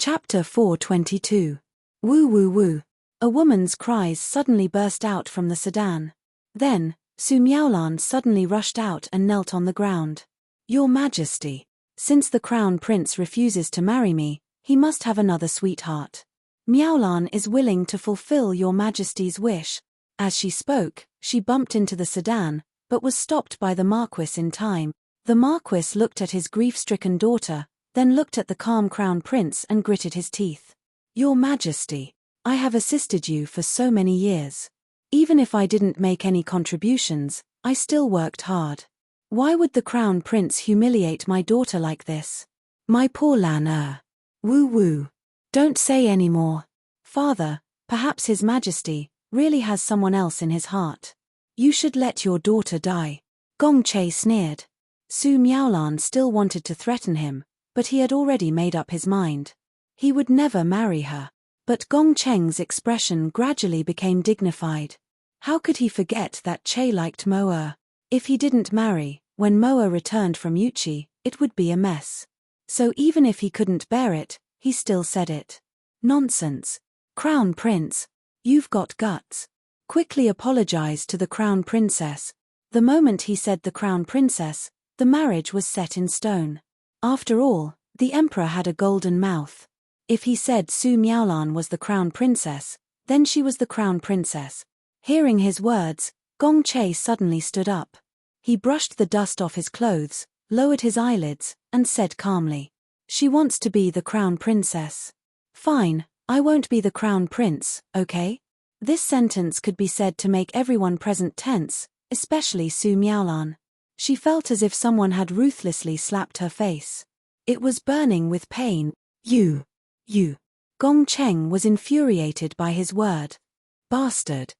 Chapter 422. Woo woo woo. A woman's cries suddenly burst out from the sedan. Then, Su Miaolan suddenly rushed out and knelt on the ground. Your Majesty, since the Crown Prince refuses to marry me, he must have another sweetheart. Miaolan is willing to fulfill your Majesty's wish. As she spoke, she bumped into the sedan, but was stopped by the Marquis in time. The Marquis looked at his grief-stricken daughter, then looked at the calm Crown Prince and gritted his teeth. Your Majesty, I have assisted you for so many years. Even if I didn't make any contributions, I still worked hard. Why would the Crown Prince humiliate my daughter like this? My poor Lan Woo woo. Don't say any more. Father, perhaps His Majesty really has someone else in his heart. You should let your daughter die. Gong Che sneered. Su Miaolan still wanted to threaten him, but he had already made up his mind. He would never marry her. But Gong Cheng's expression gradually became dignified. How could he forget that Che liked Moa? If he didn't marry, when Moa returned from Yuchi, it would be a mess. So even if he couldn't bear it, he still said it. Nonsense. Crown Prince, you've got guts. Quickly apologize to the Crown Princess. The moment he said the Crown Princess, the marriage was set in stone. After all, the Emperor had a golden mouth. If he said Su Miaolan was the Crown Princess, then she was the Crown Princess. Hearing his words, Gong Che suddenly stood up. He brushed the dust off his clothes, lowered his eyelids, and said calmly, she wants to be the Crown Princess. Fine, I won't be the Crown Prince, okay? This sentence could be said to make everyone present tense, especially Su Miaolan. She felt as if someone had ruthlessly slapped her face. It was burning with pain. You. Gong Cheng was infuriated by his word. Bastard.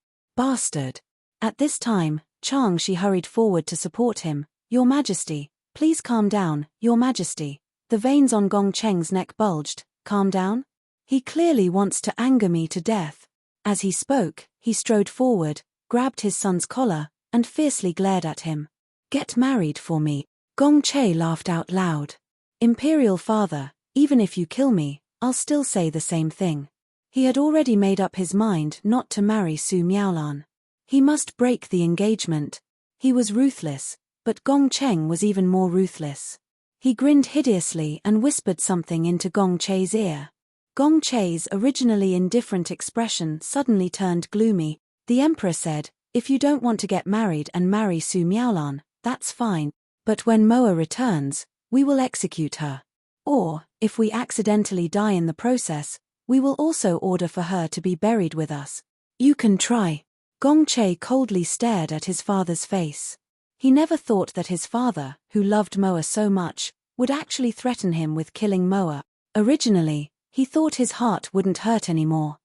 At this time, Changshi hurried forward to support him. Your Majesty, please calm down, Your Majesty. The veins on Gong Cheng's neck bulged. Calm down? He clearly wants to anger me to death. As he spoke, he strode forward, grabbed his son's collar, and fiercely glared at him. Get married for me. Gong Che laughed out loud. Imperial father, even if you kill me, I'll still say the same thing. He had already made up his mind not to marry Su Miaolan. He must break the engagement. He was ruthless, but Gong Cheng was even more ruthless. He grinned hideously and whispered something into Gong Che's ear. Gong Che's originally indifferent expression suddenly turned gloomy. The Emperor said, if you don't want to get married and marry Su Miaolan, that's fine, but when Moa returns, we will execute her. Or, if we accidentally die in the process, we will also order for her to be buried with us. You can try. Gong Che coldly stared at his father's face. He never thought that his father, who loved Moa so much, would actually threaten him with killing Moa. Originally, he thought his heart wouldn't hurt anymore.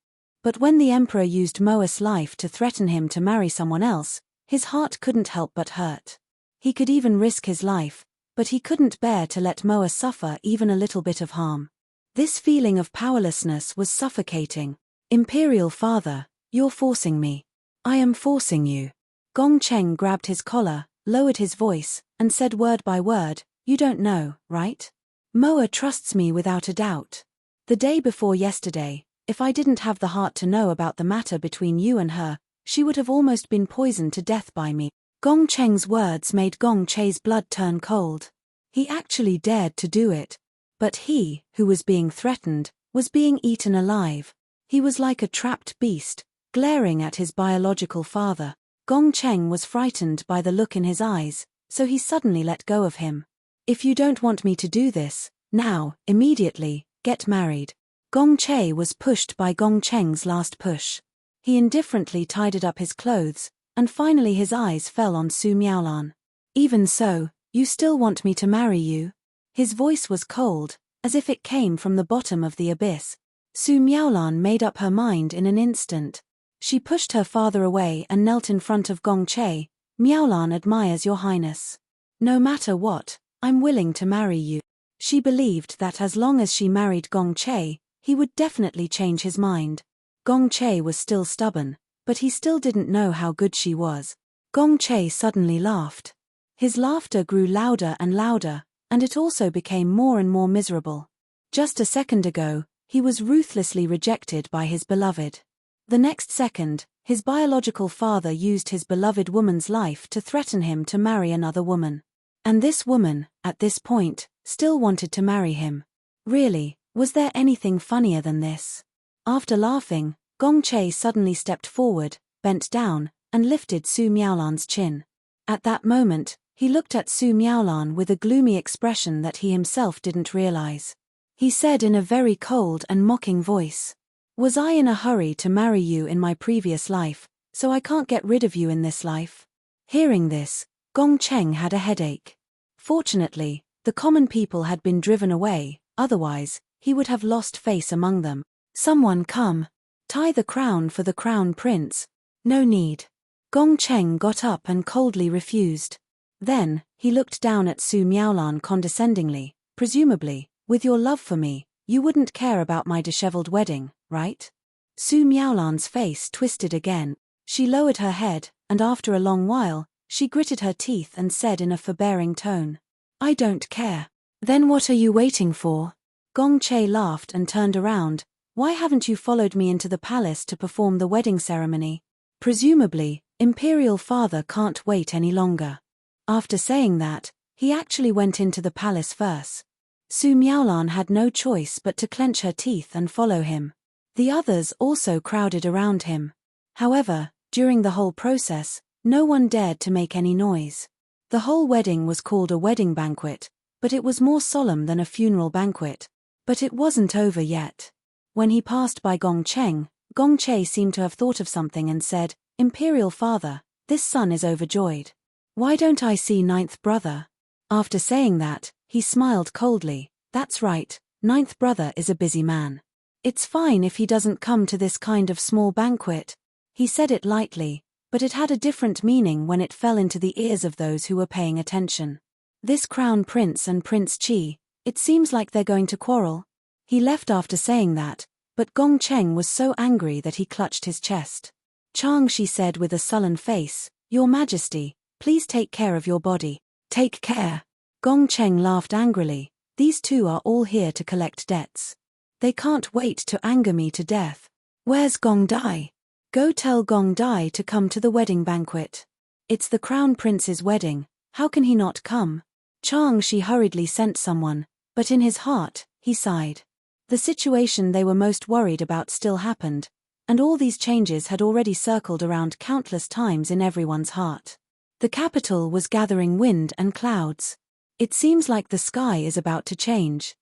But when the Emperor used Moa's life to threaten him to marry someone else, his heart couldn't help but hurt. He could even risk his life, but he couldn't bear to let Moa suffer even a little bit of harm. This feeling of powerlessness was suffocating. Imperial father, you're forcing me. I am forcing you. Gong Cheng grabbed his collar, lowered his voice, and said word by word, you don't know, right? Moa trusts me without a doubt. The day before yesterday, if I didn't have the heart to know about the matter between you and her, she would have almost been poisoned to death by me. Gong Cheng's words made Gong Che's blood turn cold. He actually dared to do it. But he, who was being threatened, was being eaten alive. He was like a trapped beast, glaring at his biological father. Gong Cheng was frightened by the look in his eyes, so he suddenly let go of him. If you don't want me to do this, now, immediately, get married. Gong Che was pushed by Gong Cheng's last push. He indifferently tidied up his clothes, and finally his eyes fell on Su Miaolan. Even so, you still want me to marry you? His voice was cold, as if it came from the bottom of the abyss. Su Miaolan made up her mind in an instant. She pushed her father away and knelt in front of Gong Che. Miaolan admires your highness. No matter what, I'm willing to marry you. She believed that as long as she married Gong Che, he would definitely change his mind. Gong Che was still stubborn, but he still didn't know how good she was. Gong Che suddenly laughed. His laughter grew louder and louder, and it also became more and more miserable. Just a second ago, He was ruthlessly rejected by his beloved. The next second, his biological father used his beloved woman's life to threaten him to marry another woman. And this woman, at this point, still wanted to marry him. Really, was there anything funnier than this? After laughing, Gong Che suddenly stepped forward, bent down, and lifted Su Miaolan's chin. At that moment, he looked at Su Miaolan with a gloomy expression that he himself didn't realize. He said in a very cold and mocking voice, "Was I in a hurry to marry you in my previous life, so I can't get rid of you in this life?" Hearing this, Gong Cheng had a headache. Fortunately, the common people had been driven away, otherwise, he would have lost face among them. "Someone come. Tie the crown for the crown prince." "No need." Gong Cheng got up and coldly refused. Then, he looked down at Su Miaolan condescendingly. "Presumably, with your love for me, you wouldn't care about my disheveled wedding, right?" Su Miaolan's face twisted again. She lowered her head, and after a long while, she gritted her teeth and said in a forbearing tone, "I don't care." "Then what are you waiting for?" Gong Che laughed and turned around. "Why haven't you followed me into the palace to perform the wedding ceremony? Presumably, Imperial Father can't wait any longer." After saying that, he actually went into the palace first. Su Miaolan had no choice but to clench her teeth and follow him. The others also crowded around him. However, during the whole process, no one dared to make any noise. The whole wedding was called a wedding banquet, but it was more solemn than a funeral banquet. But it wasn't over yet. When he passed by Gong Cheng, Gong Che seemed to have thought of something and said, "Imperial Father, this son is overjoyed. Why don't I see ninth brother?" After saying that, he smiled coldly. "That's right, ninth brother is a busy man. It's fine if he doesn't come to this kind of small banquet." He said it lightly, but it had a different meaning when it fell into the ears of those who were paying attention. "This crown prince and Prince Qi, it seems like they're going to quarrel." He left after saying that, but Gong Cheng was so angry that he clutched his chest. "Chang," she said with a sullen face, "Your Majesty, please take care of your body." "Take care." Gong Cheng laughed angrily. "These two are all here to collect debts. They can't wait to anger me to death. Where's Gong Dai? Go tell Gong Dai to come to the wedding banquet. It's the crown prince's wedding, how can he not come?" Chang Shi hurriedly sent someone, but in his heart, he sighed. The situation they were most worried about still happened, and all these changes had already circled around countless times in everyone's heart. The capital was gathering wind and clouds. It seems like the sky is about to change.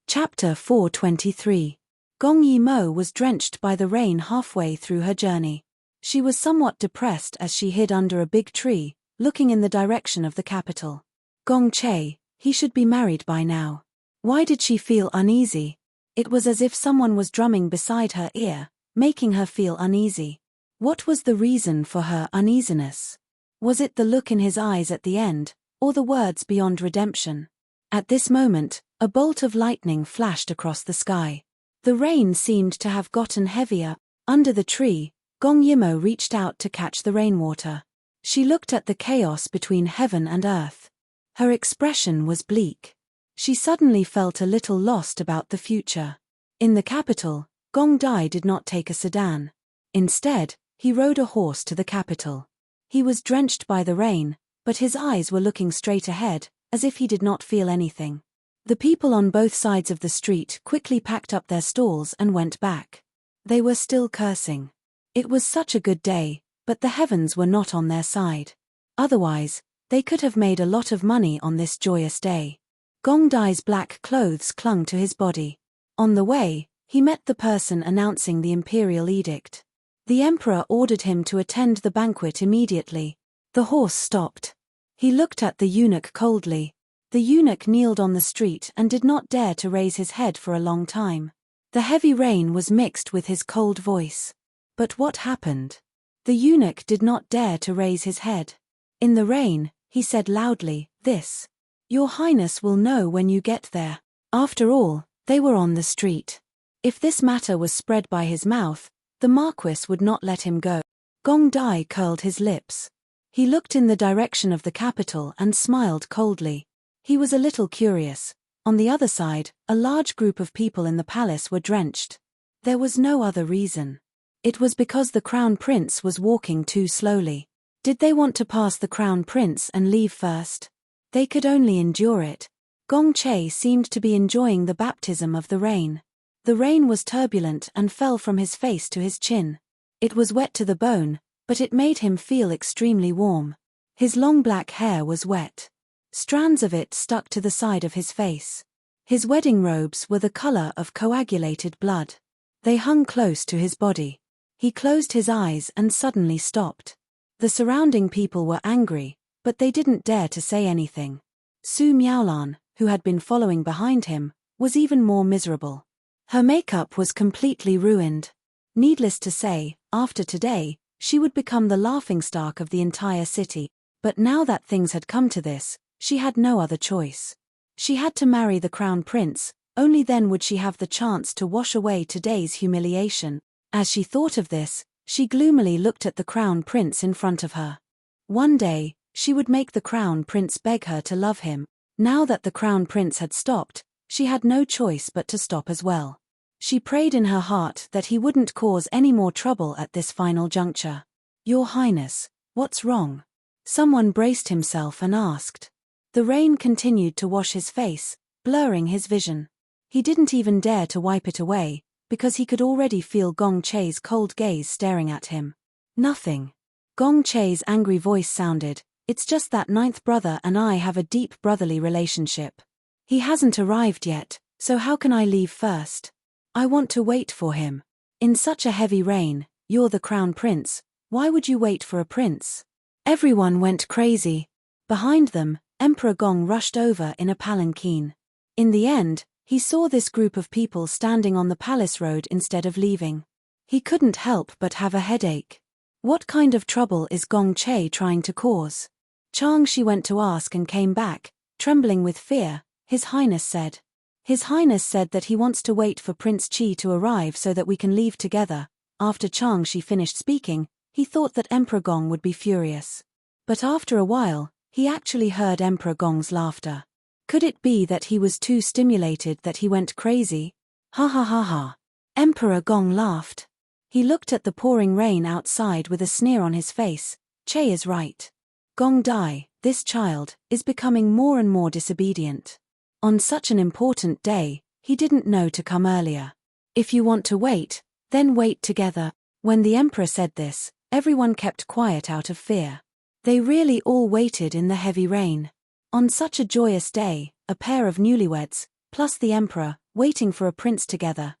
Chapter 423. Gong Yimo was drenched by the rain halfway through her journey. She was somewhat depressed as she hid under a big tree, looking in the direction of the capital. Gong Che, he should be married by now. Why did she feel uneasy? It was as if someone was drumming beside her ear, making her feel uneasy. What was the reason for her uneasiness? Was it the look in his eyes at the end, or the words beyond redemption? At this moment, a bolt of lightning flashed across the sky. The rain seemed to have gotten heavier. Under the tree, Gong Yimo reached out to catch the rainwater. She looked at the chaos between heaven and earth. Her expression was bleak. She suddenly felt a little lost about the future. In the capital, Gong Dai did not take a sedan. Instead, he rode a horse to the capital. He was drenched by the rain, but his eyes were looking straight ahead, as if he did not feel anything. The people on both sides of the street quickly packed up their stalls and went back. They were still cursing. It was such a good day, but the heavens were not on their side. Otherwise, they could have made a lot of money on this joyous day. Gong Dai's black clothes clung to his body. On the way, he met the person announcing the imperial edict. The emperor ordered him to attend the banquet immediately. The horse stopped. He looked at the eunuch coldly. The eunuch kneeled on the street and did not dare to raise his head for a long time. The heavy rain was mixed with his cold voice. But what happened? The eunuch did not dare to raise his head. In the rain, he said loudly, "This. Your Highness will know when you get there." After all, they were on the street. If this matter was spread by his mouth, the Marquis would not let him go. Gong Dai curled his lips. He looked in the direction of the capital and smiled coldly. He was a little curious. On the other side, a large group of people in the palace were drenched. There was no other reason. It was because the crown prince was walking too slowly. Did they want to pass the crown prince and leave first? They could only endure it. Gong Che seemed to be enjoying the baptism of the rain. The rain was turbulent and fell from his face to his chin. It was wet to the bone, but it made him feel extremely warm. His long black hair was wet. Strands of it stuck to the side of his face. His wedding robes were the color of coagulated blood. They hung close to his body. He closed his eyes and suddenly stopped. The surrounding people were angry, but they didn't dare to say anything. Su Miaolan, who had been following behind him, was even more miserable. Her makeup was completely ruined. Needless to say, after today, she would become the laughingstock of the entire city. But now that things had come to this, she had no other choice. She had to marry the crown prince, only then would she have the chance to wash away today's humiliation. As she thought of this, she gloomily looked at the crown prince in front of her. One day, she would make the crown prince beg her to love him. Now that the crown prince had stopped, she had no choice but to stop as well. She prayed in her heart that he wouldn't cause any more trouble at this final juncture. "Your Highness, what's wrong?" Someone braced himself and asked. The rain continued to wash his face, blurring his vision. He didn't even dare to wipe it away, because he could already feel Gong Che's cold gaze staring at him. "Nothing." Gong Che's angry voice sounded, "It's just that ninth brother and I have a deep brotherly relationship. He hasn't arrived yet, so how can I leave first? I want to wait for him. In such a heavy rain, you're the crown prince, why would you wait for a prince?" Everyone went crazy. Behind them, Emperor Gong rushed over in a palanquin. In the end, he saw this group of people standing on the palace road instead of leaving. He couldn't help but have a headache. What kind of trouble is Gong Che trying to cause? Chang Shi went to ask and came back, trembling with fear. His Highness said. His Highness said that he wants to wait for Prince Qi to arrive so that we can leave together. After Chang Shi finished speaking, he thought that Emperor Gong would be furious. But after a while, he actually heard Emperor Gong's laughter. Could it be that he was too stimulated that he went crazy? Ha ha ha ha. Emperor Gong laughed. He looked at the pouring rain outside with a sneer on his face. Che is right. Gong Dai, this child, is becoming more and more disobedient. On such an important day, he didn't know to come earlier. If you want to wait, then wait together. When the emperor said this, everyone kept quiet out of fear. They really all waited in the heavy rain. On such a joyous day, a pair of newlyweds, plus the emperor, waiting for a prince together,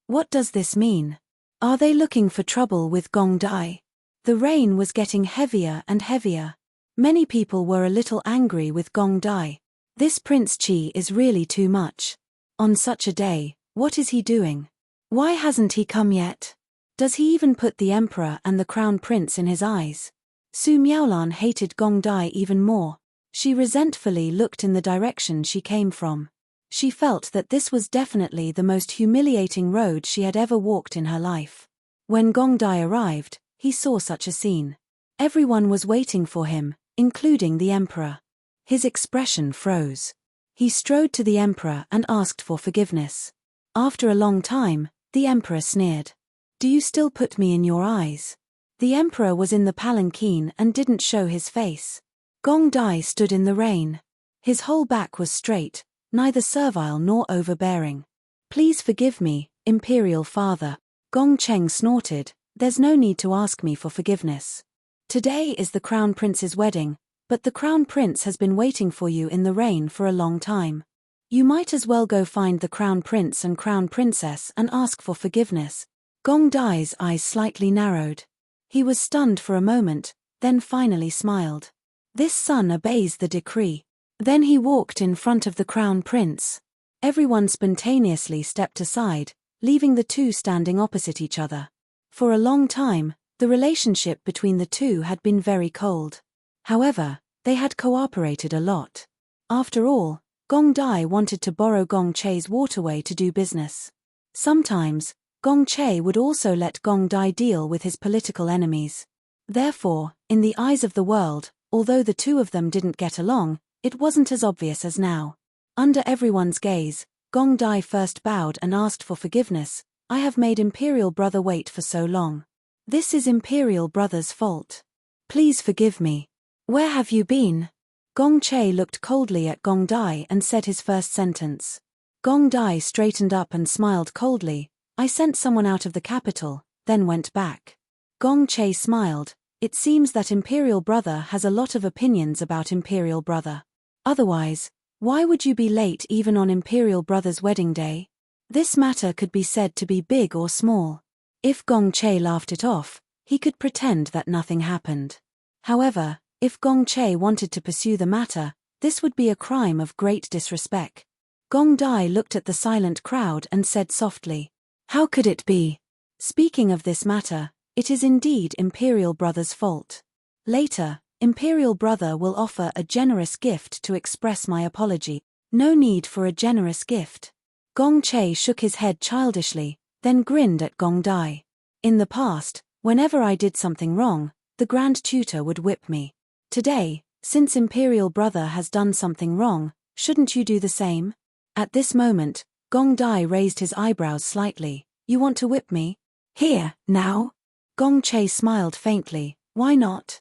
What does this mean? Are they looking for trouble with Gong Dai? The rain was getting heavier and heavier. Many people were a little angry with Gong Dai. This Prince Qi is really too much. On such a day, what is he doing? Why hasn't he come yet? Does he even put the emperor and the crown prince in his eyes? Su Miaolan hated Gong Dai even more. She resentfully looked in the direction she came from. She felt that this was definitely the most humiliating road she had ever walked in her life. When Gong Dai arrived, he saw such a scene. Everyone was waiting for him, including the emperor. His expression froze. He strode to the emperor and asked for forgiveness. After a long time, the emperor sneered. "Do you still put me in your eyes?" The emperor was in the palanquin and didn't show his face. Gong Dai stood in the rain. His whole back was straight, neither servile nor overbearing. "Please forgive me, imperial father." Gong Cheng snorted, "There's no need to ask me for forgiveness. Today is the crown prince's wedding, but the crown prince has been waiting for you in the rain for a long time. You might as well go find the crown prince and crown princess and ask for forgiveness." Gong Dai's eyes slightly narrowed. He was stunned for a moment, then finally smiled. This son obeys the decree. Then he walked in front of the crown prince. Everyone spontaneously stepped aside, leaving the two standing opposite each other. For a long time, the relationship between the two had been very cold. However, they had cooperated a lot. After all, Gong Dai wanted to borrow Gong Che's waterway to do business. Sometimes, Gong Che would also let Gong Dai deal with his political enemies. Therefore, in the eyes of the world, although the two of them didn't get along, it wasn't as obvious as now. Under everyone's gaze, Gong Dai first bowed and asked for forgiveness. I have made Imperial Brother wait for so long. This is Imperial Brother's fault. Please forgive me. Where have you been? Gong Che looked coldly at Gong Dai and said his first sentence. Gong Dai straightened up and smiled coldly. I sent someone out of the capital, then went back. Gong Che smiled. It seems that Imperial Brother has a lot of opinions about Imperial Brother. Otherwise, why would you be late even on Imperial Brother's wedding day? This matter could be said to be big or small. If Gong Che laughed it off, he could pretend that nothing happened. However, if Gong Che wanted to pursue the matter, this would be a crime of great disrespect. Gong Dai looked at the silent crowd and said softly, how could it be? Speaking of this matter, it is indeed Imperial Brother's fault. Later, Imperial Brother will offer a generous gift to express my apology. No need for a generous gift. Gong Che shook his head childishly, then grinned at Gong Dai. In the past, whenever I did something wrong, the Grand Tutor would whip me. Today, since Imperial Brother has done something wrong, shouldn't you do the same? At this moment, Gong Dai raised his eyebrows slightly. You want to whip me? Here, now? Gong Che smiled faintly. Why not?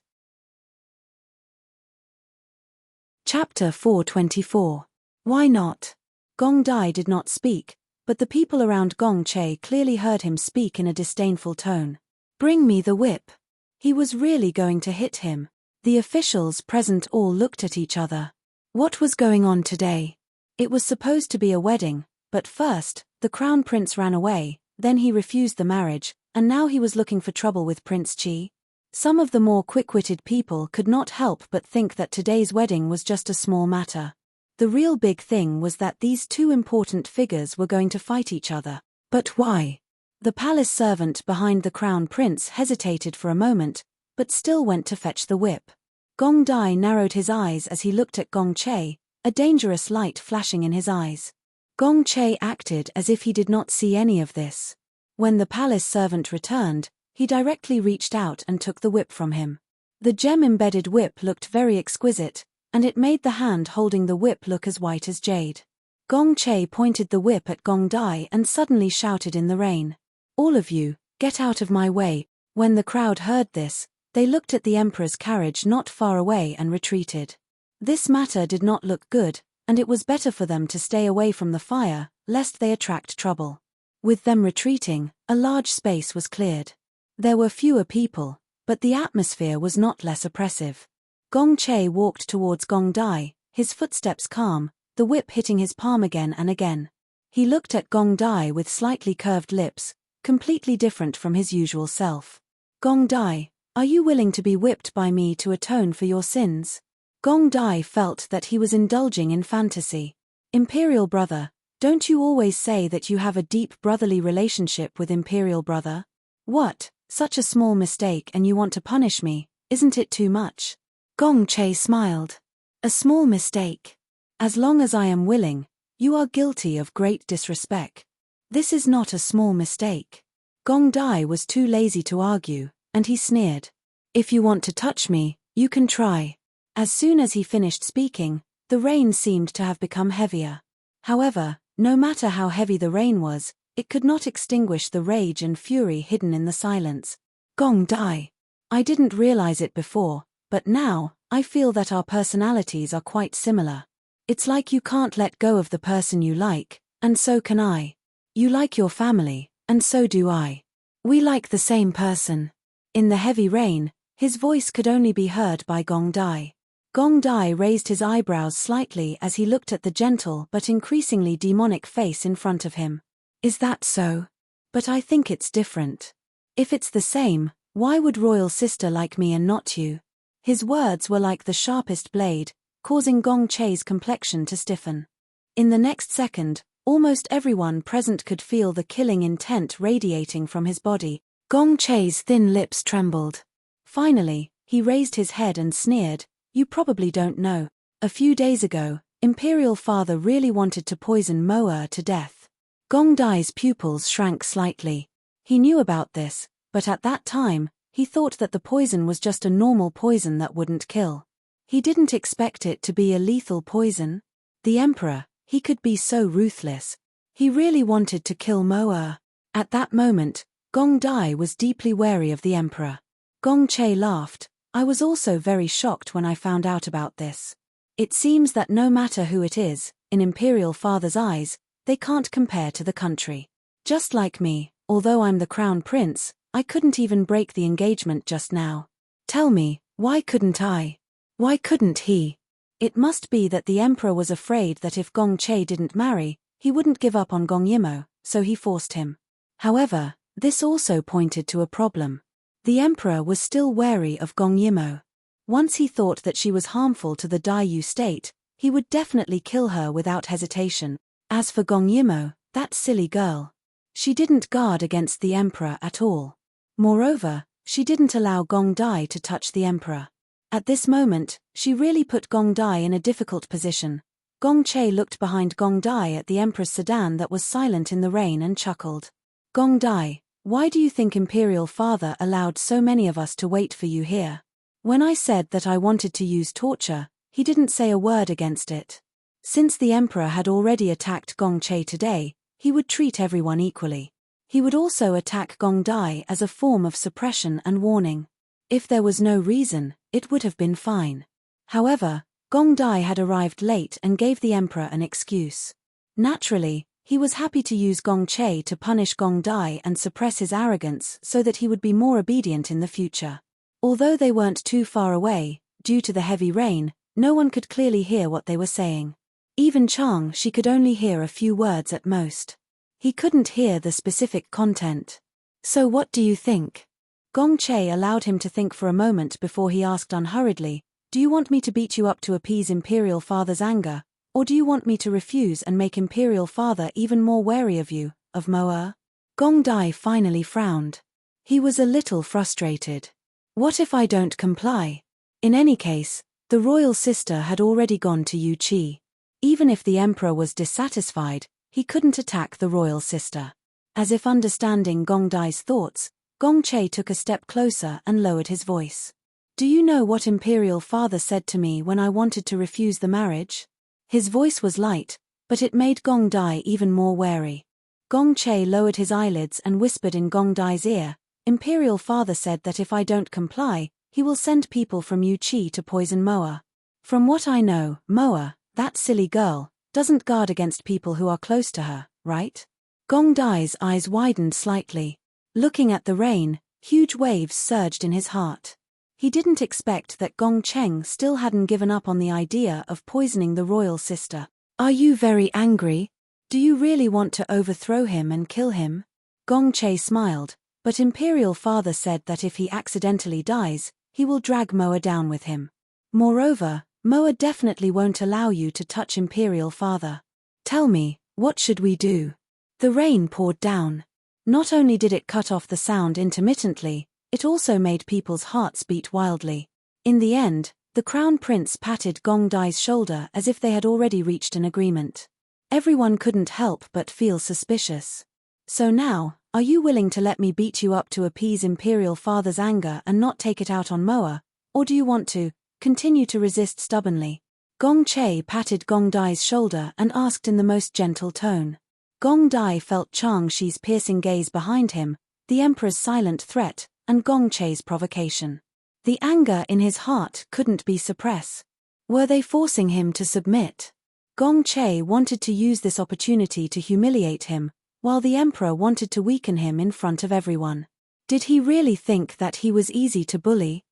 Chapter 424. Why not? Gong Dai did not speak, but the people around Gong Che clearly heard him speak in a disdainful tone. Bring me the whip. He was really going to hit him. The officials present all looked at each other. What was going on today? It was supposed to be a wedding, but first, the crown prince ran away, then he refused the marriage, and now he was looking for trouble with Prince Chi. Some of the more quick-witted people could not help but think that today's wedding was just a small matter. The real big thing was that these two important figures were going to fight each other. But why? The palace servant behind the crown prince hesitated for a moment, but still went to fetch the whip. Gong Dai narrowed his eyes as he looked at Gong Che, a dangerous light flashing in his eyes. Gong Che acted as if he did not see any of this. When the palace servant returned, he directly reached out and took the whip from him. The gem-embedded whip looked very exquisite, and it made the hand holding the whip look as white as jade. Gong Che pointed the whip at Gong Dai and suddenly shouted in the rain. All of you, get out of my way. When the crowd heard this, they looked at the emperor's carriage not far away and retreated. This matter did not look good, and it was better for them to stay away from the fire, lest they attract trouble. With them retreating, a large space was cleared. There were fewer people, but the atmosphere was not less oppressive. Gong Che walked towards Gong Dai, his footsteps calm, the whip hitting his palm again and again. He looked at Gong Dai with slightly curved lips, completely different from his usual self. Gong Dai, are you willing to be whipped by me to atone for your sins? Gong Dai felt that he was indulging in fantasy. Imperial Brother, don't you always say that you have a deep brotherly relationship with Imperial Brother? What, such a small mistake and you want to punish me, isn't it too much? Gong Che smiled. A small mistake. As long as I am willing, you are guilty of great disrespect. This is not a small mistake. Gong Dai was too lazy to argue, and he sneered. If you want to touch me, you can try. As soon as he finished speaking, the rain seemed to have become heavier. However, no matter how heavy the rain was, it could not extinguish the rage and fury hidden in the silence. Gong Dai. I didn't realize it before, but now, I feel that our personalities are quite similar. It's like you can't let go of the person you like, and so can I. You like your family, and so do I. We like the same person. In the heavy rain, his voice could only be heard by Gong Dai. Gong Dai raised his eyebrows slightly as he looked at the gentle but increasingly demonic face in front of him. Is that so? But I think it's different. If it's the same, why would royal sister like me and not you? His words were like the sharpest blade, causing Gong Che's complexion to stiffen. In the next second, almost everyone present could feel the killing intent radiating from his body. Gong Che's thin lips trembled. Finally, he raised his head and sneered, "You probably don't know. A few days ago, Imperial Father really wanted to poison Moa to death." Gong Dai's pupils shrank slightly. He knew about this, but at that time, he thought that the poison was just a normal poison that wouldn't kill. He didn't expect it to be a lethal poison. The Emperor, He could be so ruthless. He really wanted to kill Mo. At that moment, Gong Dai was deeply wary of the emperor. Gong Che laughed. I was also very shocked when I found out about this. It seems that no matter who it is, in Imperial Father's eyes, they can't compare to the country. Just like me, although I'm the crown prince, I couldn't even break the engagement just now. Tell me, why couldn't I? Why couldn't he? It must be that the emperor was afraid that if Gong Che didn't marry, he wouldn't give up on Gong Yimo, so he forced him. However, this also pointed to a problem. The emperor was still wary of Gong Yimo. Once he thought that she was harmful to the Dayu state, he would definitely kill her without hesitation. As for Gong Yimo, that silly girl. She didn't guard against the emperor at all. Moreover, she didn't allow Gong Dai to touch the emperor. At this moment, she really put Gong Dai in a difficult position. Gong Che looked behind Gong Dai at the emperor's sedan that was silent in the rain and chuckled. Gong Dai, why do you think Imperial Father allowed so many of us to wait for you here? When I said that I wanted to use torture, he didn't say a word against it. Since the emperor had already attacked Gong Che today, he would treat everyone equally. He would also attack Gong Dai as a form of suppression and warning. If there was no reason, it would have been fine. However, Gong Dai had arrived late and gave the emperor an excuse. Naturally, he was happy to use Gong Che to punish Gong Dai and suppress his arrogance so that he would be more obedient in the future. Although they weren't too far away, due to the heavy rain, no one could clearly hear what they were saying. Even Chang, she could only hear a few words at most. He couldn't hear the specific content. So what do you think? Gong Che allowed him to think for a moment before he asked unhurriedly, do you want me to beat you up to appease Imperial Father's anger, or do you want me to refuse and make Imperial Father even more wary of you, of Moa? Gong Dai finally frowned. He was a little frustrated. What if I don't comply? In any case, the royal sister had already gone to Yu Qi. Even if the emperor was dissatisfied, he couldn't attack the royal sister. As if understanding Gong Dai's thoughts, Gong Che took a step closer and lowered his voice. Do you know what Imperial Father said to me when I wanted to refuse the marriage? His voice was light, but it made Gong Dai even more wary. Gong Che lowered his eyelids and whispered in Gong Dai's ear, Imperial Father said that if I don't comply, he will send people from Yu Qi to poison Moa. From what I know, Moa, that silly girl, doesn't guard against people who are close to her, right? Gong Dai's eyes widened slightly. Looking at the rain, huge waves surged in his heart. He didn't expect that Gong Cheng still hadn't given up on the idea of poisoning the royal sister. Are you very angry? Do you really want to overthrow him and kill him? Gong Che smiled, but Imperial Father said that if he accidentally dies, he will drag Moa down with him. Moreover, Moa definitely won't allow you to touch Imperial Father. Tell me, what should we do? The rain poured down. Not only did it cut off the sound intermittently, it also made people's hearts beat wildly. In the end, the crown prince patted Gong Dai's shoulder as if they had already reached an agreement. Everyone couldn't help but feel suspicious. So now, are you willing to let me beat you up to appease Imperial Father's anger and not take it out on Moa, or do you want to continue to resist stubbornly? Gong Che patted Gong Dai's shoulder and asked in the most gentle tone. Gong Dai felt Chang Shi's piercing gaze behind him, the emperor's silent threat, and Gong Che's provocation. The anger in his heart couldn't be suppressed. Were they forcing him to submit? Gong Che wanted to use this opportunity to humiliate him, while the emperor wanted to weaken him in front of everyone. Did he really think that he was easy to bully?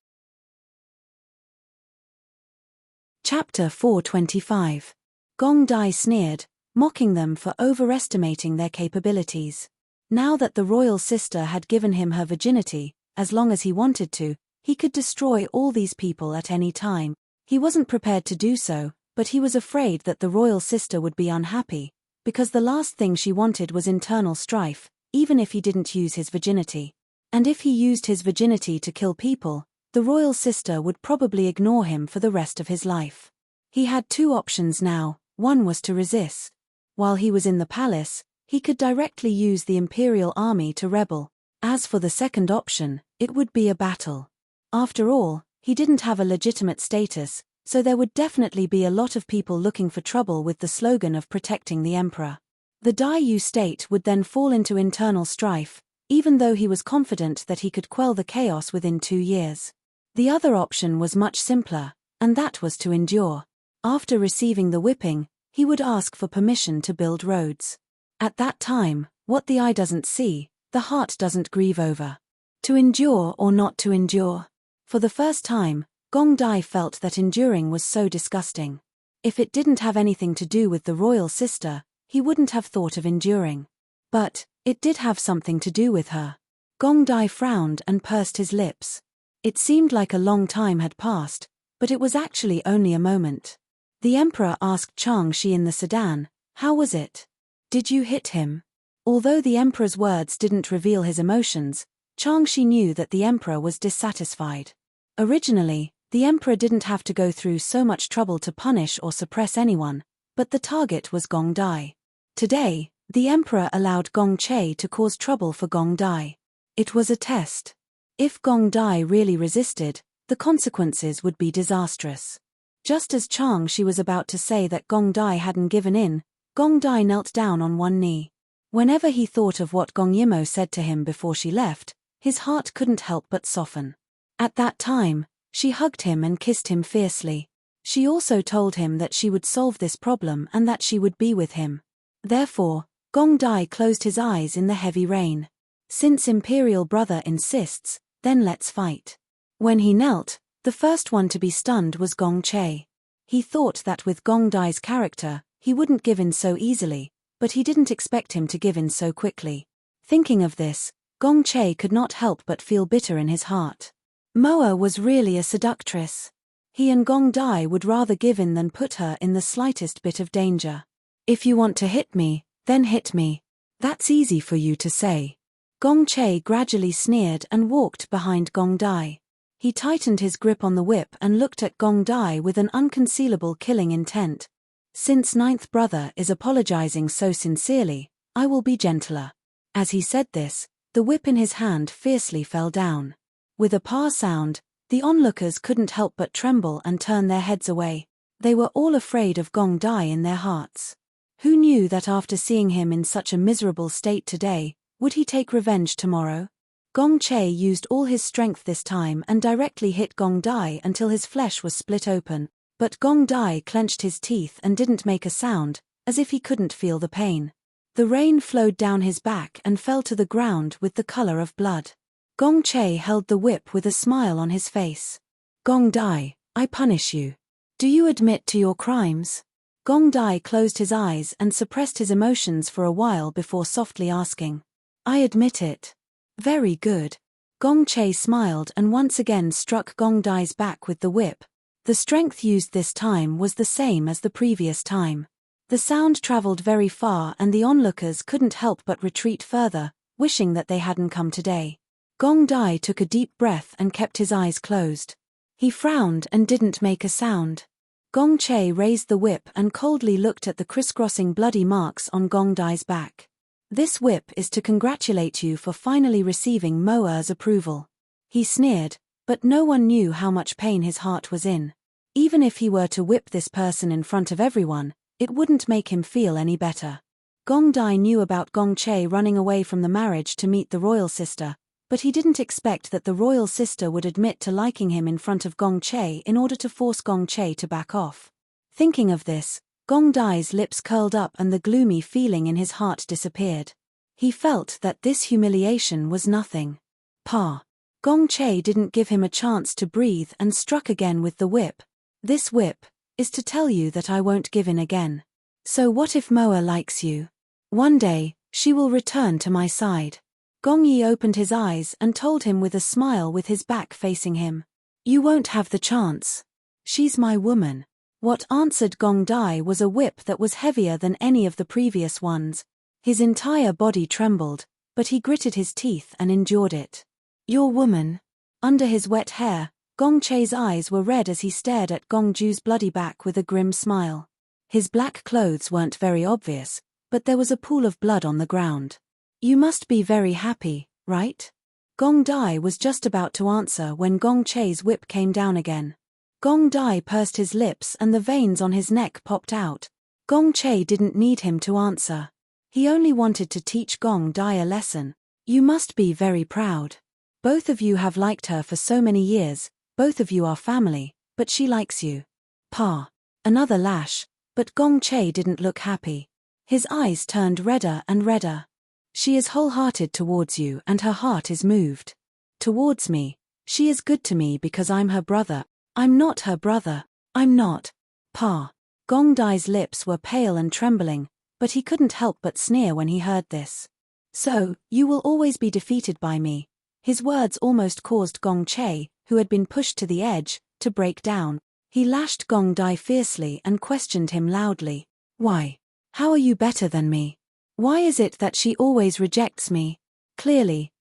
Chapter 425. Gong Dai sneered, mocking them for overestimating their capabilities. Now that the royal sister had given him her virginity, as long as he wanted to, he could destroy all these people at any time. He wasn't prepared to do so, but he was afraid that the royal sister would be unhappy, because the last thing she wanted was internal strife, even if he didn't use his virginity. And if he used his virginity to kill people, the royal sister would probably ignore him for the rest of his life. He had two options now. One was to resist. While he was in the palace, he could directly use the imperial army to rebel. As for the second option, it would be a battle. After all, he didn't have a legitimate status, so there would definitely be a lot of people looking for trouble with the slogan of protecting the emperor. The Dai state would then fall into internal strife, even though he was confident that he could quell the chaos within 2 years. The other option was much simpler, and that was to endure. After receiving the whipping, he would ask for permission to build roads. At that time, what the eye doesn't see, the heart doesn't grieve over. To endure or not to endure? For the first time, Gong Dai felt that enduring was so disgusting. If it didn't have anything to do with the royal sister, he wouldn't have thought of enduring. But it did have something to do with her. Gong Dai frowned and pursed his lips. It seemed like a long time had passed, but it was actually only a moment. The emperor asked Chang Shi in the sedan, "How was it? Did you hit him?" Although the emperor's words didn't reveal his emotions, Chang Shi knew that the emperor was dissatisfied. Originally, the emperor didn't have to go through so much trouble to punish or suppress anyone, but the target was Gong Dai. Today, the emperor allowed Gong Che to cause trouble for Gong Dai. It was a test. If Gong Dai really resisted, the consequences would be disastrous. Just as Chang Shi was about to say that Gong Dai hadn't given in, Gong Dai knelt down on one knee. Whenever he thought of what Gong Yimo said to him before she left, his heart couldn't help but soften. At that time, she hugged him and kissed him fiercely. She also told him that she would solve this problem and that she would be with him. Therefore, Gong Dai closed his eyes in the heavy rain. Since Imperial Brother insists, then let's fight. When he knelt, the first one to be stunned was Gong Che. He thought that with Gong Dai's character, he wouldn't give in so easily, but he didn't expect him to give in so quickly. Thinking of this, Gong Che could not help but feel bitter in his heart. Moa was really a seductress. He and Gong Dai would rather give in than put her in the slightest bit of danger. "If you want to hit me, then hit me. That's easy for you to say." Gong Che gradually sneered and walked behind Gong Dai. He tightened his grip on the whip and looked at Gong Dai with an unconcealable killing intent. "Since ninth brother is apologizing so sincerely, I will be gentler." As he said this, the whip in his hand fiercely fell down. With a pa sound, the onlookers couldn't help but tremble and turn their heads away. They were all afraid of Gong Dai in their hearts. Who knew that after seeing him in such a miserable state today, would he take revenge tomorrow? Gong Che used all his strength this time and directly hit Gong Dai until his flesh was split open, but Gong Dai clenched his teeth and didn't make a sound, as if he couldn't feel the pain. The rain flowed down his back and fell to the ground with the color of blood. Gong Che held the whip with a smile on his face. "Gong Dai, I punish you. Do you admit to your crimes?" Gong Dai closed his eyes and suppressed his emotions for a while before softly asking. "I admit it." "Very good." Gong Che smiled and once again struck Gong Dai's back with the whip. The strength used this time was the same as the previous time. The sound traveled very far and the onlookers couldn't help but retreat further, wishing that they hadn't come today. Gong Dai took a deep breath and kept his eyes closed. He frowned and didn't make a sound. Gong Che raised the whip and coldly looked at the crisscrossing bloody marks on Gong Dai's back. "This whip is to congratulate you for finally receiving Moa's approval." He sneered, but no one knew how much pain his heart was in. Even if he were to whip this person in front of everyone, it wouldn't make him feel any better. Gong Dai knew about Gong Che running away from the marriage to meet the royal sister, but he didn't expect that the royal sister would admit to liking him in front of Gong Che in order to force Gong Che to back off. Thinking of this, Gong Dai's lips curled up and the gloomy feeling in his heart disappeared. He felt that this humiliation was nothing. "Pa." Gong Che didn't give him a chance to breathe and struck again with the whip. "This whip is to tell you that I won't give in again. So what if Moa likes you? One day, she will return to my side." Gong Yi opened his eyes and told him with a smile with his back facing him. "You won't have the chance. She's my woman." What answered Gong Dai was a whip that was heavier than any of the previous ones. His entire body trembled, but he gritted his teeth and endured it. "Your woman?" Under his wet hair, Gong Che's eyes were red as he stared at Gong Ju's bloody back with a grim smile. His black clothes weren't very obvious, but there was a pool of blood on the ground. "You must be very happy, right?" Gong Dai was just about to answer when Gong Che's whip came down again. Gong Dai pursed his lips and the veins on his neck popped out. Gong Che didn't need him to answer. He only wanted to teach Gong Dai a lesson. You must be very proud. Both of you have liked her for so many years, both of you are family, but she likes you. Pa. Another lash, but Gong Che didn't look happy. His eyes turned redder and redder. She is wholehearted towards you and her heart is moved. Towards me. She is good to me because I'm her brother. I'm not her brother. I'm not. Pa. Gong Dai's lips were pale and trembling, but he couldn't help but sneer when he heard this. So, you will always be defeated by me. His words almost caused Gong Che, who had been pushed to the edge, to break down. He lashed Gong Dai fiercely and questioned him loudly. Why? How are you better than me? Why is it that she always rejects me? Clearly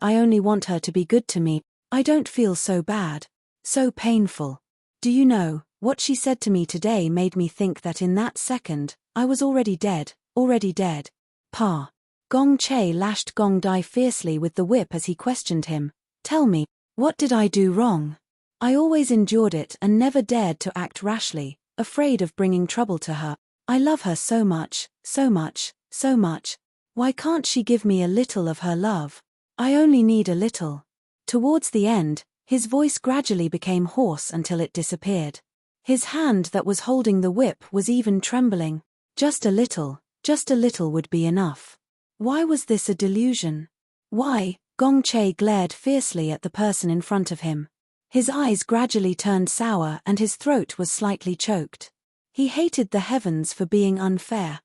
I only want her to be good to me. I don't feel so bad. So painful. Do you know, what she said to me today made me think that in that second, I was already dead. Pa. Gong Che lashed Gong Dai fiercely with the whip as he questioned him. Tell me, what did I do wrong? I always endured it and never dared to act rashly, afraid of bringing trouble to her. I love her so much. Why can't she give me a little of her love? I only need a little. Towards the end, his voice gradually became hoarse until it disappeared. His hand that was holding the whip was even trembling. Just a little would be enough. Why was this a delusion? Why? Gong Che glared fiercely at the person in front of him. His eyes gradually turned sour and his throat was slightly choked. He hated the heavens for being unfair.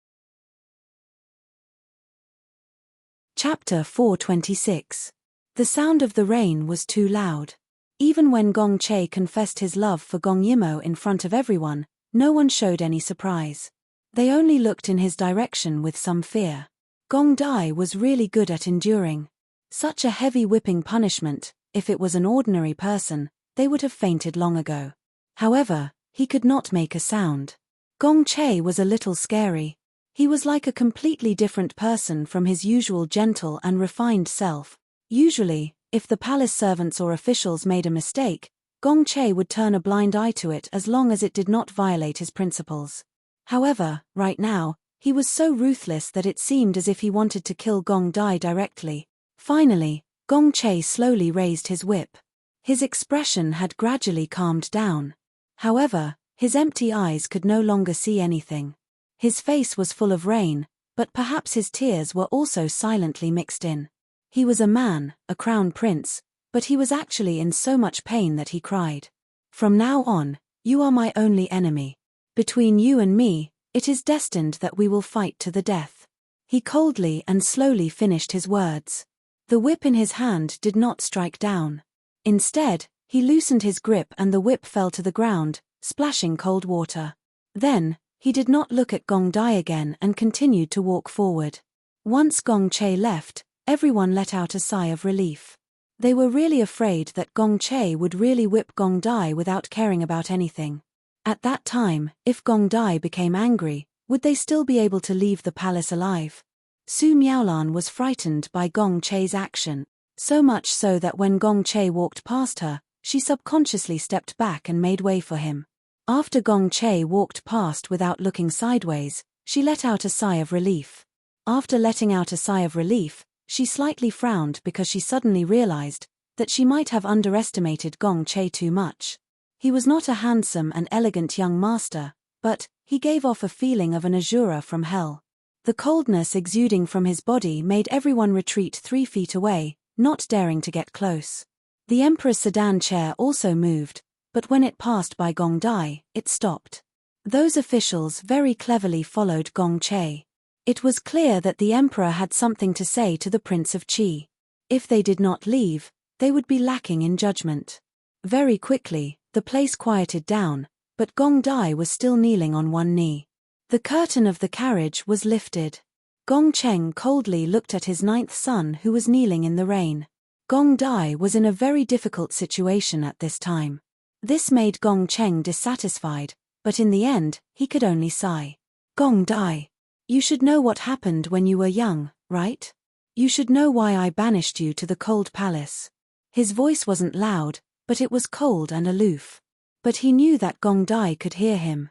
Chapter 426. The sound of the rain was too loud. Even when Gong Che confessed his love for Gong Yimo in front of everyone, no one showed any surprise. They only looked in his direction with some fear. Gong Dai was really good at enduring. Such a heavy whipping punishment, if it was an ordinary person, they would have fainted long ago. However, he could not make a sound. Gong Che was a little scary. He was like a completely different person from his usual gentle and refined self. Usually, if the palace servants or officials made a mistake, Gong Che would turn a blind eye to it as long as it did not violate his principles. However, right now, he was so ruthless that it seemed as if he wanted to kill Gong Dai directly. Finally, Gong Che slowly raised his whip. His expression had gradually calmed down. However, his empty eyes could no longer see anything. His face was full of rain, but perhaps his tears were also silently mixed in. He was a man, a crown prince, but he was actually in so much pain that he cried. From now on, you are my only enemy. Between you and me, it is destined that we will fight to the death. He coldly and slowly finished his words. The whip in his hand did not strike down. Instead, he loosened his grip and the whip fell to the ground, splashing cold water. Then, he did not look at Gong Dai again and continued to walk forward. Once Gong Che left, everyone let out a sigh of relief. They were really afraid that Gong Che would really whip Gong Dai without caring about anything. At that time, if Gong Dai became angry, would they still be able to leave the palace alive? Su Miaolan was frightened by Gong Che's action, so much so that when Gong Che walked past her, she subconsciously stepped back and made way for him. After Gong Che walked past without looking sideways, she let out a sigh of relief. After letting out a sigh of relief, she slightly frowned because she suddenly realized that she might have underestimated Gong Che too much. He was not a handsome and elegant young master, but he gave off a feeling of an Azura from hell. The coldness exuding from his body made everyone retreat 3 feet away, not daring to get close. The Emperor's sedan chair also moved, but when it passed by Gong Dai, it stopped. Those officials very cleverly followed Gong Che. It was clear that the Emperor had something to say to the Prince of Qi. If they did not leave, they would be lacking in judgment. Very quickly, the place quieted down, but Gong Dai was still kneeling on one knee. The curtain of the carriage was lifted. Gong Cheng coldly looked at his 9th son who was kneeling in the rain. Gong Dai was in a very difficult situation at this time. This made Gong Cheng dissatisfied, but in the end, he could only sigh. Gong Dai, you should know what happened when you were young, right? You should know why I banished you to the cold palace. His voice wasn't loud, but it was cold and aloof. But he knew that Gong Dai could hear him.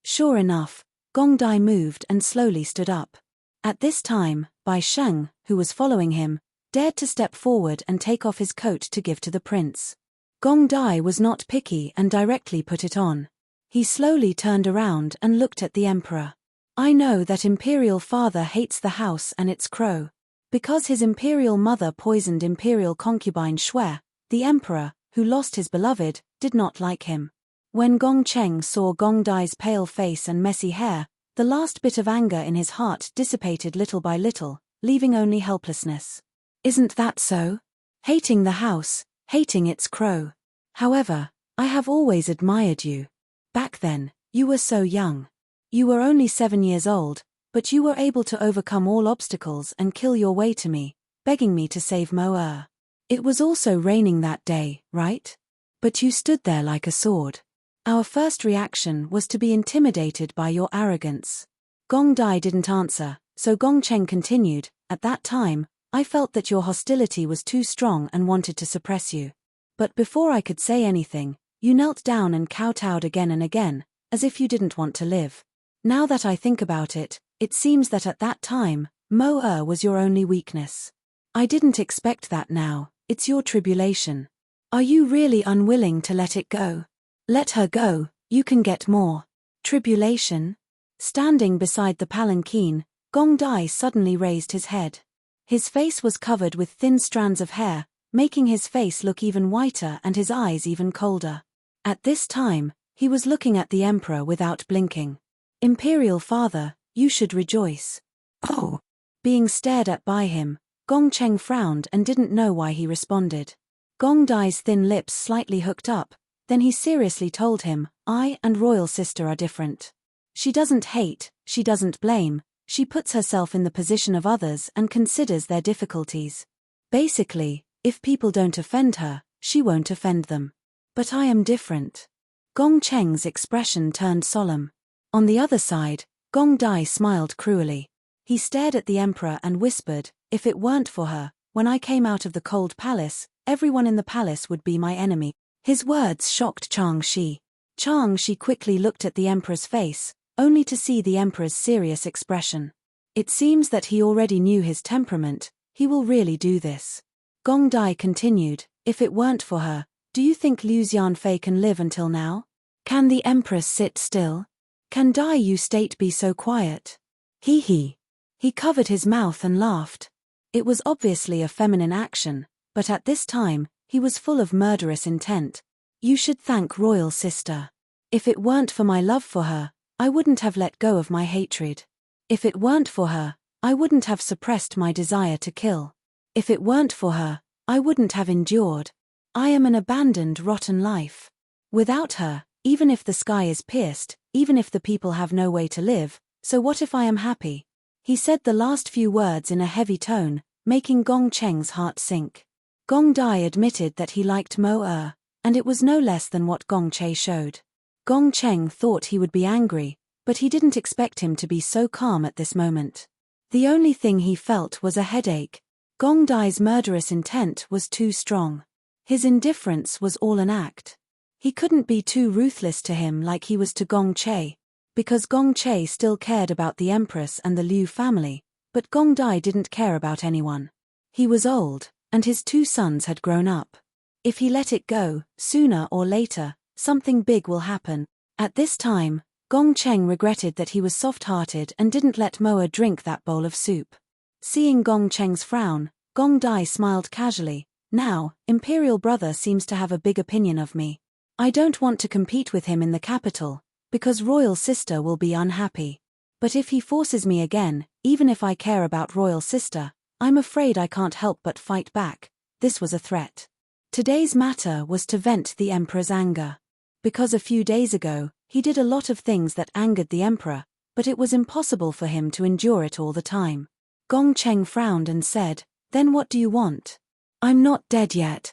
Sure enough, Gong Dai moved and slowly stood up. At this time, Bai Sheng, who was following him, dared to step forward and take off his coat to give to the prince. Gong Dai was not picky and directly put it on. He slowly turned around and looked at the emperor. I know that imperial father hates the house and its crow. Because his imperial mother poisoned imperial concubine Shui, the emperor, who lost his beloved, did not like him. When Gong Cheng saw Gong Dai's pale face and messy hair, the last bit of anger in his heart dissipated little by little, leaving only helplessness. Isn't that so? Hating the house, hating its crow. However, I have always admired you. Back then, you were so young. You were only 7 years old, but you were able to overcome all obstacles and kill your way to me, begging me to save Mo. It was also raining that day, right? But you stood there like a sword. Our first reaction was to be intimidated by your arrogance. Gong Dai didn't answer, so Gong Cheng continued, at that time, I felt that your hostility was too strong and wanted to suppress you. But before I could say anything, you knelt down and kowtowed again and again, as if you didn't want to live. Now that I think about it, it seems that at that time, Mo was your only weakness. I didn't expect that now, it's your tribulation. Are you really unwilling to let it go? Let her go, you can get more. Tribulation? Standing beside the palanquin, Gong Dai suddenly raised his head. His face was covered with thin strands of hair, making his face look even whiter and his eyes even colder. At this time, he was looking at the emperor without blinking. Imperial father, you should rejoice. Oh! Being stared at by him, Gong Cheng frowned and didn't know why he responded. Gong Dai's thin lips slightly hooked up, then he seriously told him, I and royal sister are different. She doesn't hate, she doesn't blame, she puts herself in the position of others and considers their difficulties. Basically, if people don't offend her, she won't offend them. But I am different. Gong Cheng's expression turned solemn. On the other side, Gong Dai smiled cruelly. He stared at the emperor and whispered, if it weren't for her, when I came out of the cold palace, everyone in the palace would be my enemy. His words shocked Chang Shi. Chang Shi quickly looked at the emperor's face, only to see the emperor's serious expression. It seems that he already knew his temperament, he will really do this. Gong Dai continued, if it weren't for her, do you think Liu Xianfei can live until now? Can the empress sit still? Can Dai Yu State be so quiet? He covered his mouth and laughed. It was obviously a feminine action, but at this time, he was full of murderous intent. You should thank royal sister. If it weren't for my love for her, I wouldn't have let go of my hatred. If it weren't for her, I wouldn't have suppressed my desire to kill. If it weren't for her, I wouldn't have endured. I am an abandoned, rotten life. Without her, even if the sky is pierced, even if the people have no way to live, so what if I am happy? He said the last few words in a heavy tone, making Gong Cheng's heart sink. Gong Dai admitted that he liked Mo, and it was no less than what Gong Che showed. Gong Cheng thought he would be angry, but he didn't expect him to be so calm at this moment. The only thing he felt was a headache. Gong Dai's murderous intent was too strong. His indifference was all an act. He couldn't be too ruthless to him like he was to Gong Che, because Gong Che still cared about the empress and the Liu family, but Gong Dai didn't care about anyone. He was old, and his 2 sons had grown up. If he let it go, sooner or later, something big will happen. At this time, Gong Cheng regretted that he was soft-hearted and didn't let Moa drink that bowl of soup. Seeing Gong Cheng's frown, Gong Dai smiled casually. Now, Imperial brother seems to have a big opinion of me. I don't want to compete with him in the capital, because royal sister will be unhappy. But if he forces me again, even if I care about royal sister, I'm afraid I can't help but fight back. This was a threat. Today's matter was to vent the emperor's anger. Because a few days ago, he did a lot of things that angered the emperor, but it was impossible for him to endure it all the time. Gong Cheng frowned and said, then what do you want? I'm not dead yet.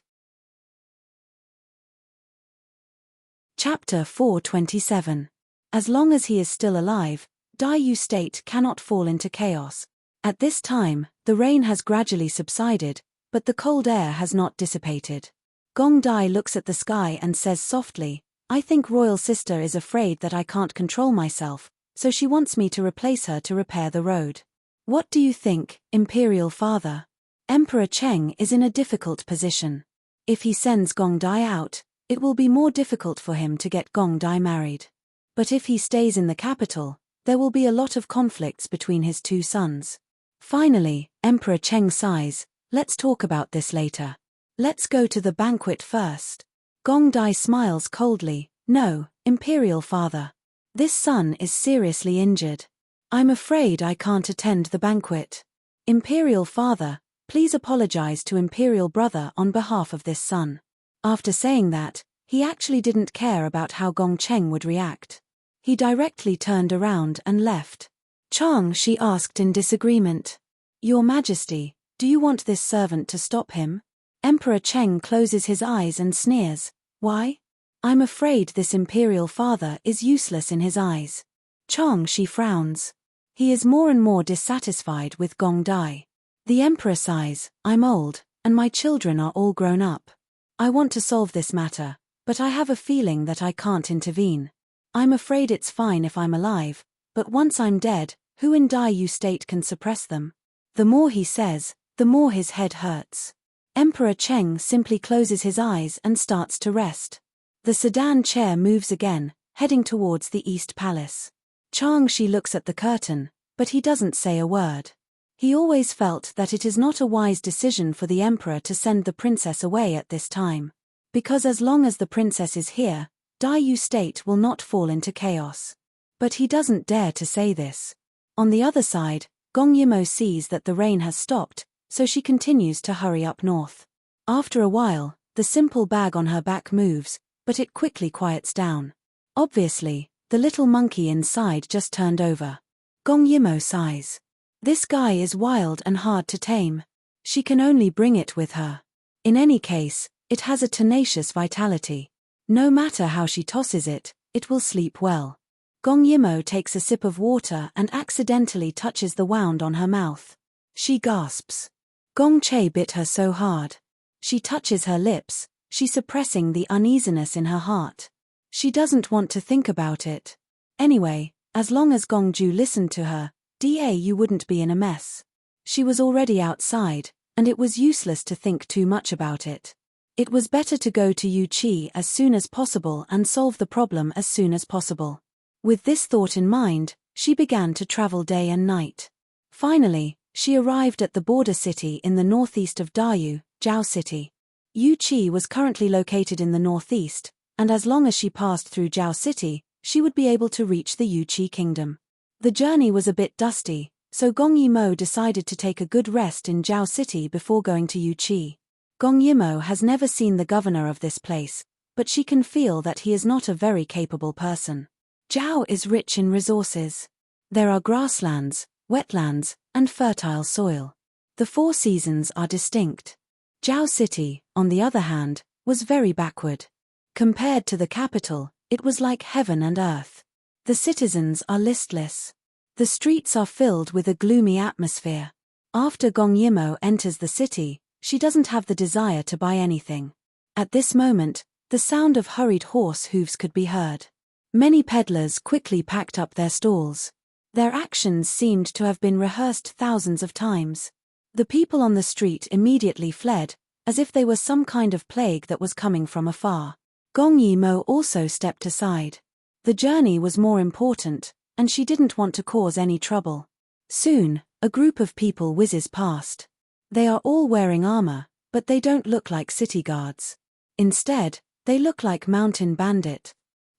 Chapter 427. As long as he is still alive, Dai Yu State cannot fall into chaos. At this time, the rain has gradually subsided, but the cold air has not dissipated. Gong Dai looks at the sky and says softly, I think royal sister is afraid that I can't control myself, so she wants me to replace her to repair the road. What do you think, imperial father? Emperor Cheng is in a difficult position. If he sends Gong Dai out, it will be more difficult for him to get Gong Dai married. But if he stays in the capital, there will be a lot of conflicts between his two sons. Finally, Emperor Cheng sighs, let's talk about this later. Let's go to the banquet first. Gong Dai smiles coldly, no, imperial father. This son is seriously injured. I'm afraid I can't attend the banquet. Imperial father, please apologize to imperial brother on behalf of this son. After saying that, he actually didn't care about how Gong Cheng would react. He directly turned around and left. Chang, she asked in disagreement. Your Majesty, do you want this servant to stop him? Emperor Cheng closes his eyes and sneers. Why? I'm afraid this imperial father is useless in his eyes. Chang, she frowns. He is more and more dissatisfied with Gong Dai. The emperor sighs, I'm old, and my children are all grown up. I want to solve this matter, but I have a feeling that I can't intervene. I'm afraid it's fine if I'm alive, but once I'm dead, who in Dayu state can suppress them? The more he says, the more his head hurts. Emperor Cheng simply closes his eyes and starts to rest. The sedan chair moves again, heading towards the East Palace. Chang Shi looks at the curtain, but he doesn't say a word. He always felt that it is not a wise decision for the emperor to send the princess away at this time. Because as long as the princess is here, Dayu state will not fall into chaos. But he doesn't dare to say this. On the other side, Gong Yimo sees that the rain has stopped, so she continues to hurry up north. After a while, the simple bag on her back moves, but it quickly quiets down. Obviously, the little monkey inside just turned over. Gong Yimo sighs. This guy is wild and hard to tame. She can only bring it with her. In any case, it has a tenacious vitality. No matter how she tosses it, it will sleep well. Gong Yimo takes a sip of water and accidentally touches the wound on her mouth. She gasps. Gong Che bit her so hard. She touches her lips, she suppressing the uneasiness in her heart. She doesn't want to think about it. Anyway, as long as Gong Ju listened to her, you wouldn't be in a mess. She was already outside, and it was useless to think too much about it. It was better to go to Yu Chi as soon as possible and solve the problem as soon as possible. With this thought in mind, she began to travel day and night. Finally, she arrived at the border city in the northeast of Dayu, Jiao City. Yu Chi was currently located in the northeast, and as long as she passed through Jiao City, she would be able to reach the Yu Chi kingdom. The journey was a bit dusty, so Gong Yimo decided to take a good rest in Jiao City before going to Yu Chi. Gong Yimo has never seen the governor of this place, but she can feel that he is not a very capable person. Jiao is rich in resources. There are grasslands, wetlands, and fertile soil. The 4 seasons are distinct. Jiao City, on the other hand, was very backward. Compared to the capital, it was like heaven and earth. The citizens are listless. The streets are filled with a gloomy atmosphere. After Gong Yimo enters the city, she doesn't have the desire to buy anything. At this moment, the sound of hurried horse hooves could be heard. Many peddlers quickly packed up their stalls. Their actions seemed to have been rehearsed thousands of times. The people on the street immediately fled, as if they were some kind of plague that was coming from afar. Gong Yimo also stepped aside. The journey was more important, and she didn't want to cause any trouble. Soon, a group of people whizzes past. They are all wearing armor, but they don't look like city guards. Instead, they look like mountain bandit.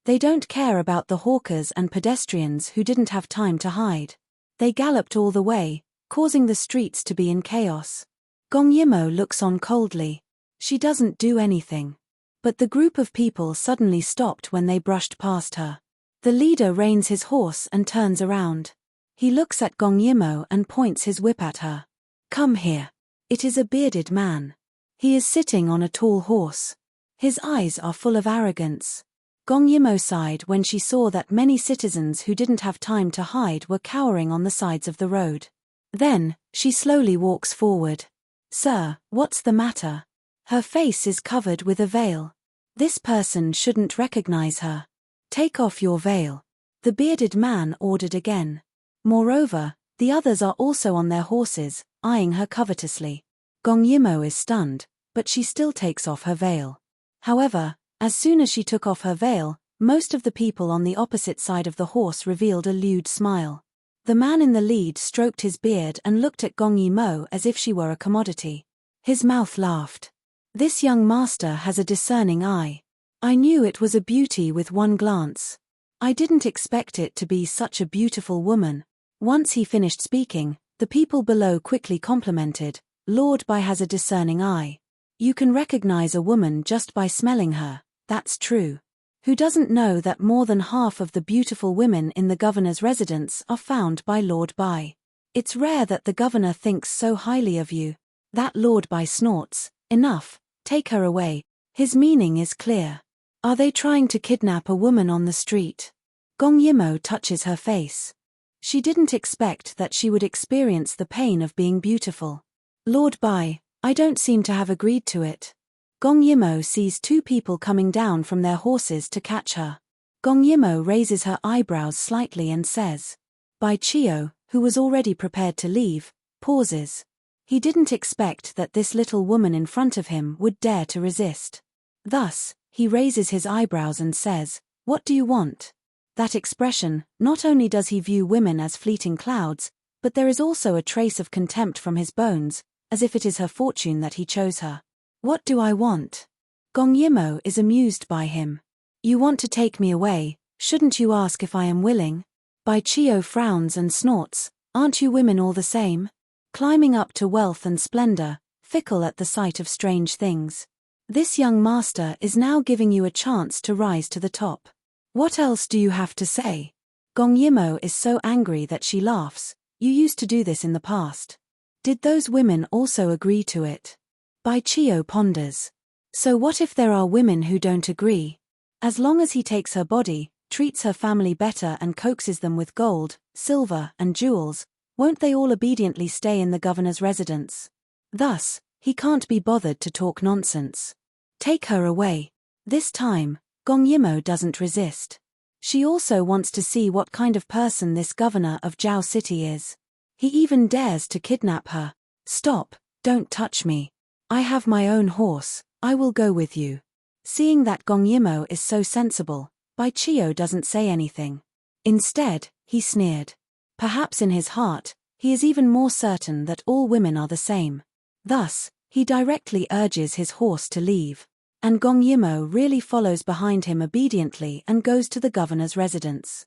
They don't care about the hawkers and pedestrians who didn't have time to hide. They galloped all the way, causing the streets to be in chaos. Gong Yimo looks on coldly. She doesn't do anything. But the group of people suddenly stopped when they brushed past her. The leader reins his horse and turns around. He looks at Gong Yimo and points his whip at her. Come here. It is a bearded man. He is sitting on a tall horse. His eyes are full of arrogance. Gong Yimo sighed when she saw that many citizens who didn't have time to hide were cowering on the sides of the road. Then, she slowly walks forward. Sir, what's the matter? Her face is covered with a veil. This person shouldn't recognize her. Take off your veil. The bearded man ordered again. Moreover, the others are also on their horses, eyeing her covetously. Gong Yimo is stunned, but she still takes off her veil. However, as soon as she took off her veil, most of the people on the opposite side of the horse revealed a lewd smile. The man in the lead stroked his beard and looked at Gong Yimo as if she were a commodity. His mouth laughed. This young master has a discerning eye. I knew it was a beauty with one glance. I didn't expect it to be such a beautiful woman. Once he finished speaking, the people below quickly complimented, Lord Bai has a discerning eye. You can recognize a woman just by smelling her, that's true. Who doesn't know that more than half of the beautiful women in the governor's residence are found by Lord Bai? It's rare that the governor thinks so highly of you. That Lord Bai snorts, enough, take her away. His meaning is clear. Are they trying to kidnap a woman on the street? Gong Yimo touches her face. She didn't expect that she would experience the pain of being beautiful. Lord Bai, I don't seem to have agreed to it. Gong Yimo sees two people coming down from their horses to catch her. Gong Yimo raises her eyebrows slightly and says. Bai Chio, who was already prepared to leave, pauses. He didn't expect that this little woman in front of him would dare to resist. Thus, he raises his eyebrows and says, What do you want? That expression, not only does he view women as fleeting clouds, but there is also a trace of contempt from his bones, as if it is her fortune that he chose her. What do I want? Gong Yimo is amused by him. You want to take me away, shouldn't you ask if I am willing? Bai Chio frowns and snorts, aren't you women all the same? Climbing up to wealth and splendor, fickle at the sight of strange things. This young master is now giving you a chance to rise to the top. What else do you have to say? Gong Yimo is so angry that she laughs. You used to do this in the past. Did those women also agree to it? Bai Chio ponders. So what if there are women who don't agree? As long as he takes her body, treats her family better and coaxes them with gold, silver, and jewels, won't they all obediently stay in the governor's residence? Thus, he can't be bothered to talk nonsense. Take her away. This time, Gong Yimo doesn't resist. She also wants to see what kind of person this governor of Jiao City is. He even dares to kidnap her. Stop, don't touch me. I have my own horse, I will go with you. Seeing that Gong Yimo is so sensible, Bai Chio doesn't say anything. Instead, he sneered. Perhaps in his heart, he is even more certain that all women are the same. Thus, he directly urges his horse to leave. And Gong Yimo really follows behind him obediently and goes to the governor's residence.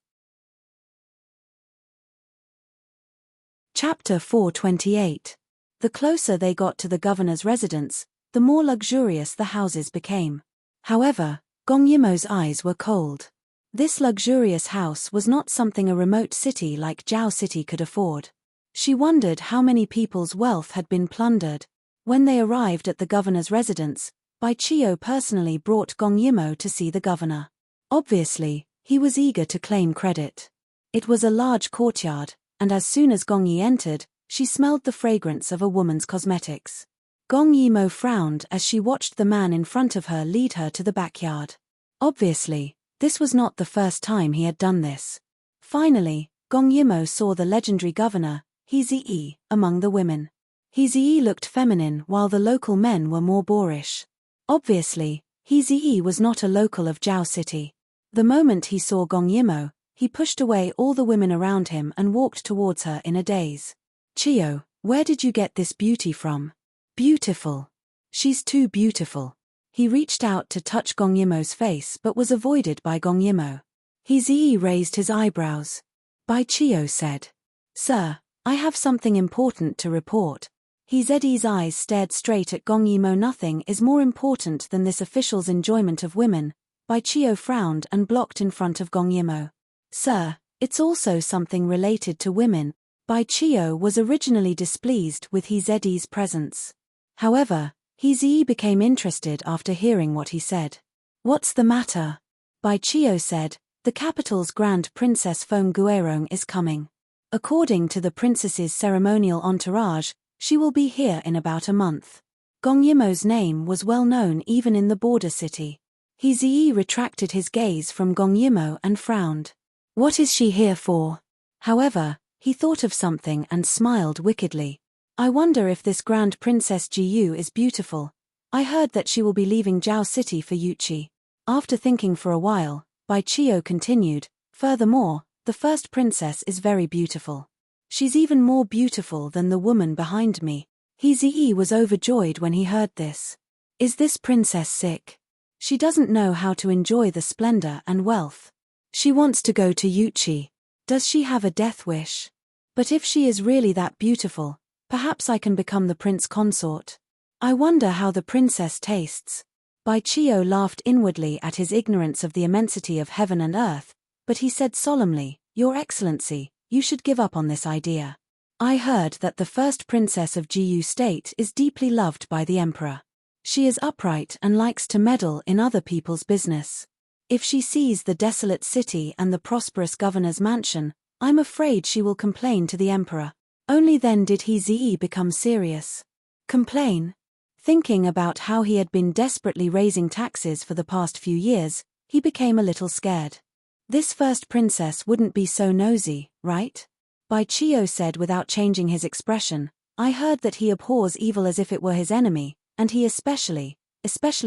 Chapter 428. The closer they got to the governor's residence, the more luxurious the houses became. However, Gong Yimo's eyes were cold. This luxurious house was not something a remote city like Jiao City could afford. She wondered how many people's wealth had been plundered. When they arrived at the governor's residence, Bai Chio personally brought Gong Yimo to see the governor. Obviously, he was eager to claim credit. It was a large courtyard, and as soon as Gong Yi entered, she smelled the fragrance of a woman's cosmetics. Gong Yimo frowned as she watched the man in front of her lead her to the backyard. Obviously, this was not the first time he had done this. Finally, Gong Yimo saw the legendary governor, He Ziyi, among the women. He Ziyi looked feminine while the local men were more boorish. Obviously, He Ziyi was not a local of Jiao City. The moment he saw Gong Yimo, he pushed away all the women around him and walked towards her in a daze. Chio, where did you get this beauty from? Beautiful. She's too beautiful. He reached out to touch Gong Yimo's face but was avoided by Gong Yimo. He Ziyi raised his eyebrows. Bai Chio said. Sir, I have something important to report. He Ziyi's eyes stared straight at Gong Yimo. Nothing is more important than this official's enjoyment of women. Bai Chio frowned and blocked in front of Gong Yimo. Sir, it's also something related to women. Bai Chio was originally displeased with He Ziyi's presence. However, He Ziyi became interested after hearing what he said. What's the matter? Bai Chio said, the capital's Grand Princess Feng Guerong is coming. According to the princess's ceremonial entourage, she will be here in about a month. Gong Yimo's name was well known even in the border city. He Ziyi retracted his gaze from Gong Yimo and frowned. What is she here for? However, he thought of something and smiled wickedly. I wonder if this Grand Princess Jiyu is beautiful. I heard that she will be leaving Jiao City for Yuchi. After thinking for a while, Bai Chio continued, furthermore, the first princess is very beautiful. She's even more beautiful than the woman behind me. He Ziyi was overjoyed when he heard this. Is this princess sick? She doesn't know how to enjoy the splendor and wealth. She wants to go to Yuchi. Does she have a death wish? But if she is really that beautiful, perhaps I can become the prince consort. I wonder how the princess tastes. Bai Chio laughed inwardly at his ignorance of the immensity of heaven and earth, but he said solemnly, Your Excellency, you should give up on this idea. I heard that the first princess of Jiyu State is deeply loved by the emperor. She is upright and likes to meddle in other people's business. If she sees the desolate city and the prosperous governor's mansion, I'm afraid she will complain to the emperor. Only then did He Ziyi become serious. Complain? Thinking about how he had been desperately raising taxes for the past few years, he became a little scared. This first princess wouldn't be so nosy, right? Bai Chio said without changing his expression, I heard that he abhors evil as if it were his enemy, and he especially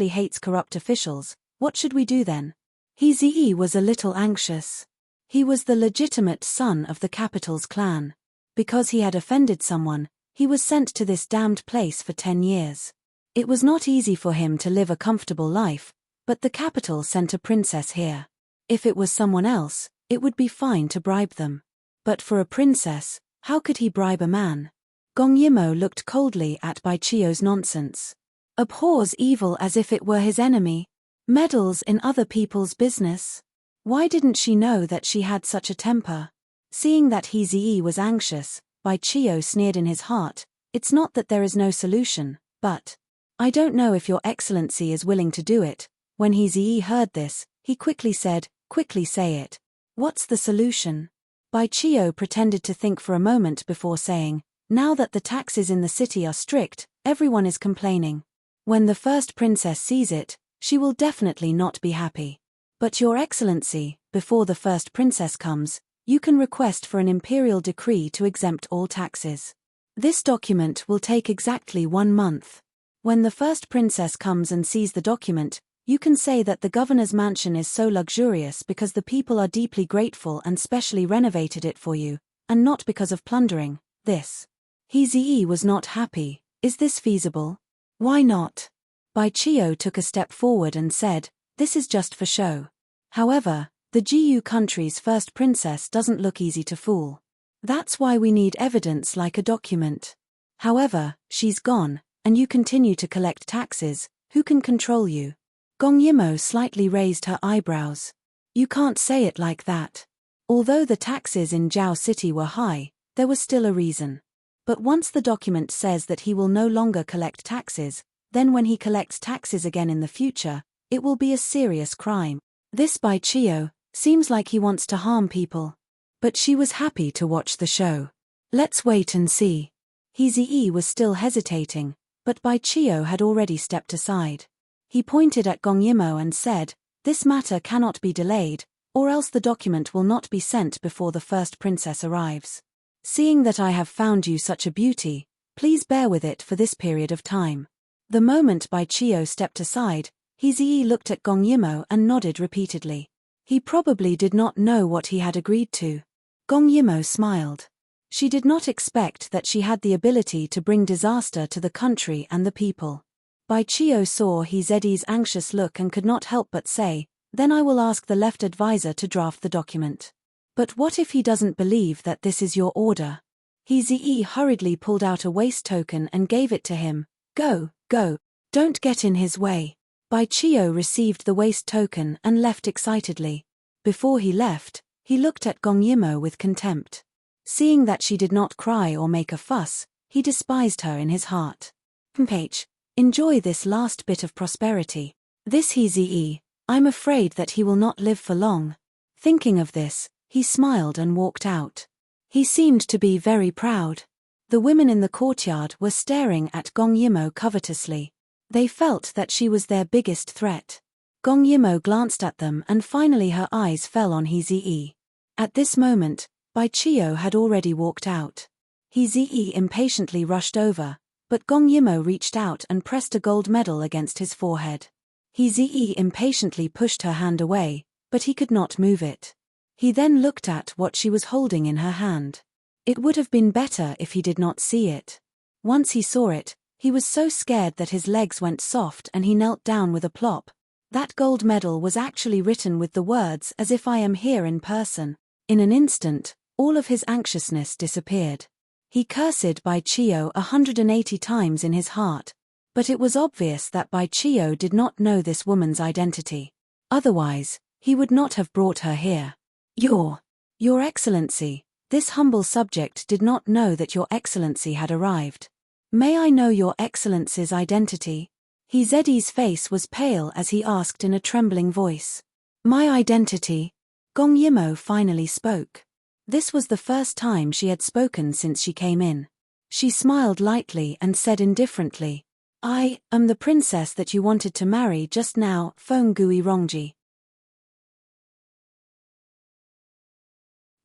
hates corrupt officials. What should we do then? He Ziyi was a little anxious. He was the legitimate son of the capital's clan. Because he had offended someone, he was sent to this damned place for 10 years. It was not easy for him to live a comfortable life, but the capital sent a princess here. If it was someone else, it would be fine to bribe them. But for a princess, how could he bribe a man? Gong Yimo looked coldly at Bai Chio's nonsense. Abhors evil as if it were his enemy. Meddles in other people's business. Why didn't she know that she had such a temper? Seeing that He Ziyi was anxious, Bai Chio sneered in his heart, It's not that there is no solution, but I don't know if your excellency is willing to do it. When He Ziyi heard this, he quickly said, Quickly say it. What's the solution? Bai Chio pretended to think for a moment before saying, Now that the taxes in the city are strict, everyone is complaining. When the first princess sees it, she will definitely not be happy. But your excellency, before the first princess comes, you can request for an imperial decree to exempt all taxes. This document will take exactly 1 month. When the first princess comes and sees the document, you can say that the governor's mansion is so luxurious because the people are deeply grateful and specially renovated it for you, and not because of plundering. This. He Ziyi was not happy. Is this feasible? Why not? Bai Chio took a step forward and said, This is just for show. However, the Jiyu country's first princess doesn't look easy to fool. That's why we need evidence like a document. However, she's gone, and you continue to collect taxes, who can control you? Gong Yimo slightly raised her eyebrows. You can't say it like that. Although the taxes in Jiao City were high, there was still a reason. But once the document says that he will no longer collect taxes, then when he collects taxes again in the future, it will be a serious crime. This Bai Chio seems like he wants to harm people. But she was happy to watch the show. Let's wait and see. He Ziyi was still hesitating, but Bai Chio had already stepped aside. He pointed at Gong Yimo and said, This matter cannot be delayed, or else the document will not be sent before the first princess arrives. Seeing that I have found you such a beauty, please bear with it for this period of time. The moment Bai Chio stepped aside, He Ziyi looked at Gong Yimo and nodded repeatedly. He probably did not know what he had agreed to. Gong Yimo smiled. She did not expect that she had the ability to bring disaster to the country and the people. Bai Chio saw He Ziyi's anxious look and could not help but say, Then I will ask the left advisor to draft the document. But what if he doesn't believe that this is your order? He Ziyi hurriedly pulled out a waste token and gave it to him. Go, go. Don't get in his way. Bai Chio received the waste token and left excitedly. Before he left, he looked at Gong Yimo with contempt. Seeing that she did not cry or make a fuss, he despised her in his heart. H. Enjoy this last bit of prosperity. This He Ziyi, I'm afraid that he will not live for long. Thinking of this, he smiled and walked out. He seemed to be very proud. The women in the courtyard were staring at Gong Yimo covetously. They felt that she was their biggest threat. Gong Yimo glanced at them and finally her eyes fell on Heze. At this moment, Bai Chio had already walked out. Heze impatiently rushed over, but Gong Yimo reached out and pressed a gold medal against his forehead. Heze impatiently pushed her hand away, but he could not move it. He then looked at what she was holding in her hand. It would have been better if he did not see it. Once he saw it, he was so scared that his legs went soft and he knelt down with a plop. That gold medal was actually written with the words "as if I am here in person." In an instant, all of his anxiousness disappeared. He cursed Bai Chio 180 times in his heart, but it was obvious that Bai Chio did not know this woman's identity. Otherwise, he would not have brought her here. Your Excellency, this humble subject did not know that Your Excellency had arrived. May I know Your Excellency's identity? Heze's face was pale as he asked in a trembling voice. My identity? Gong Yimo finally spoke. This was the first time she had spoken since she came in. She smiled lightly and said indifferently, I am the princess that you wanted to marry just now, Feng Gui Rongji.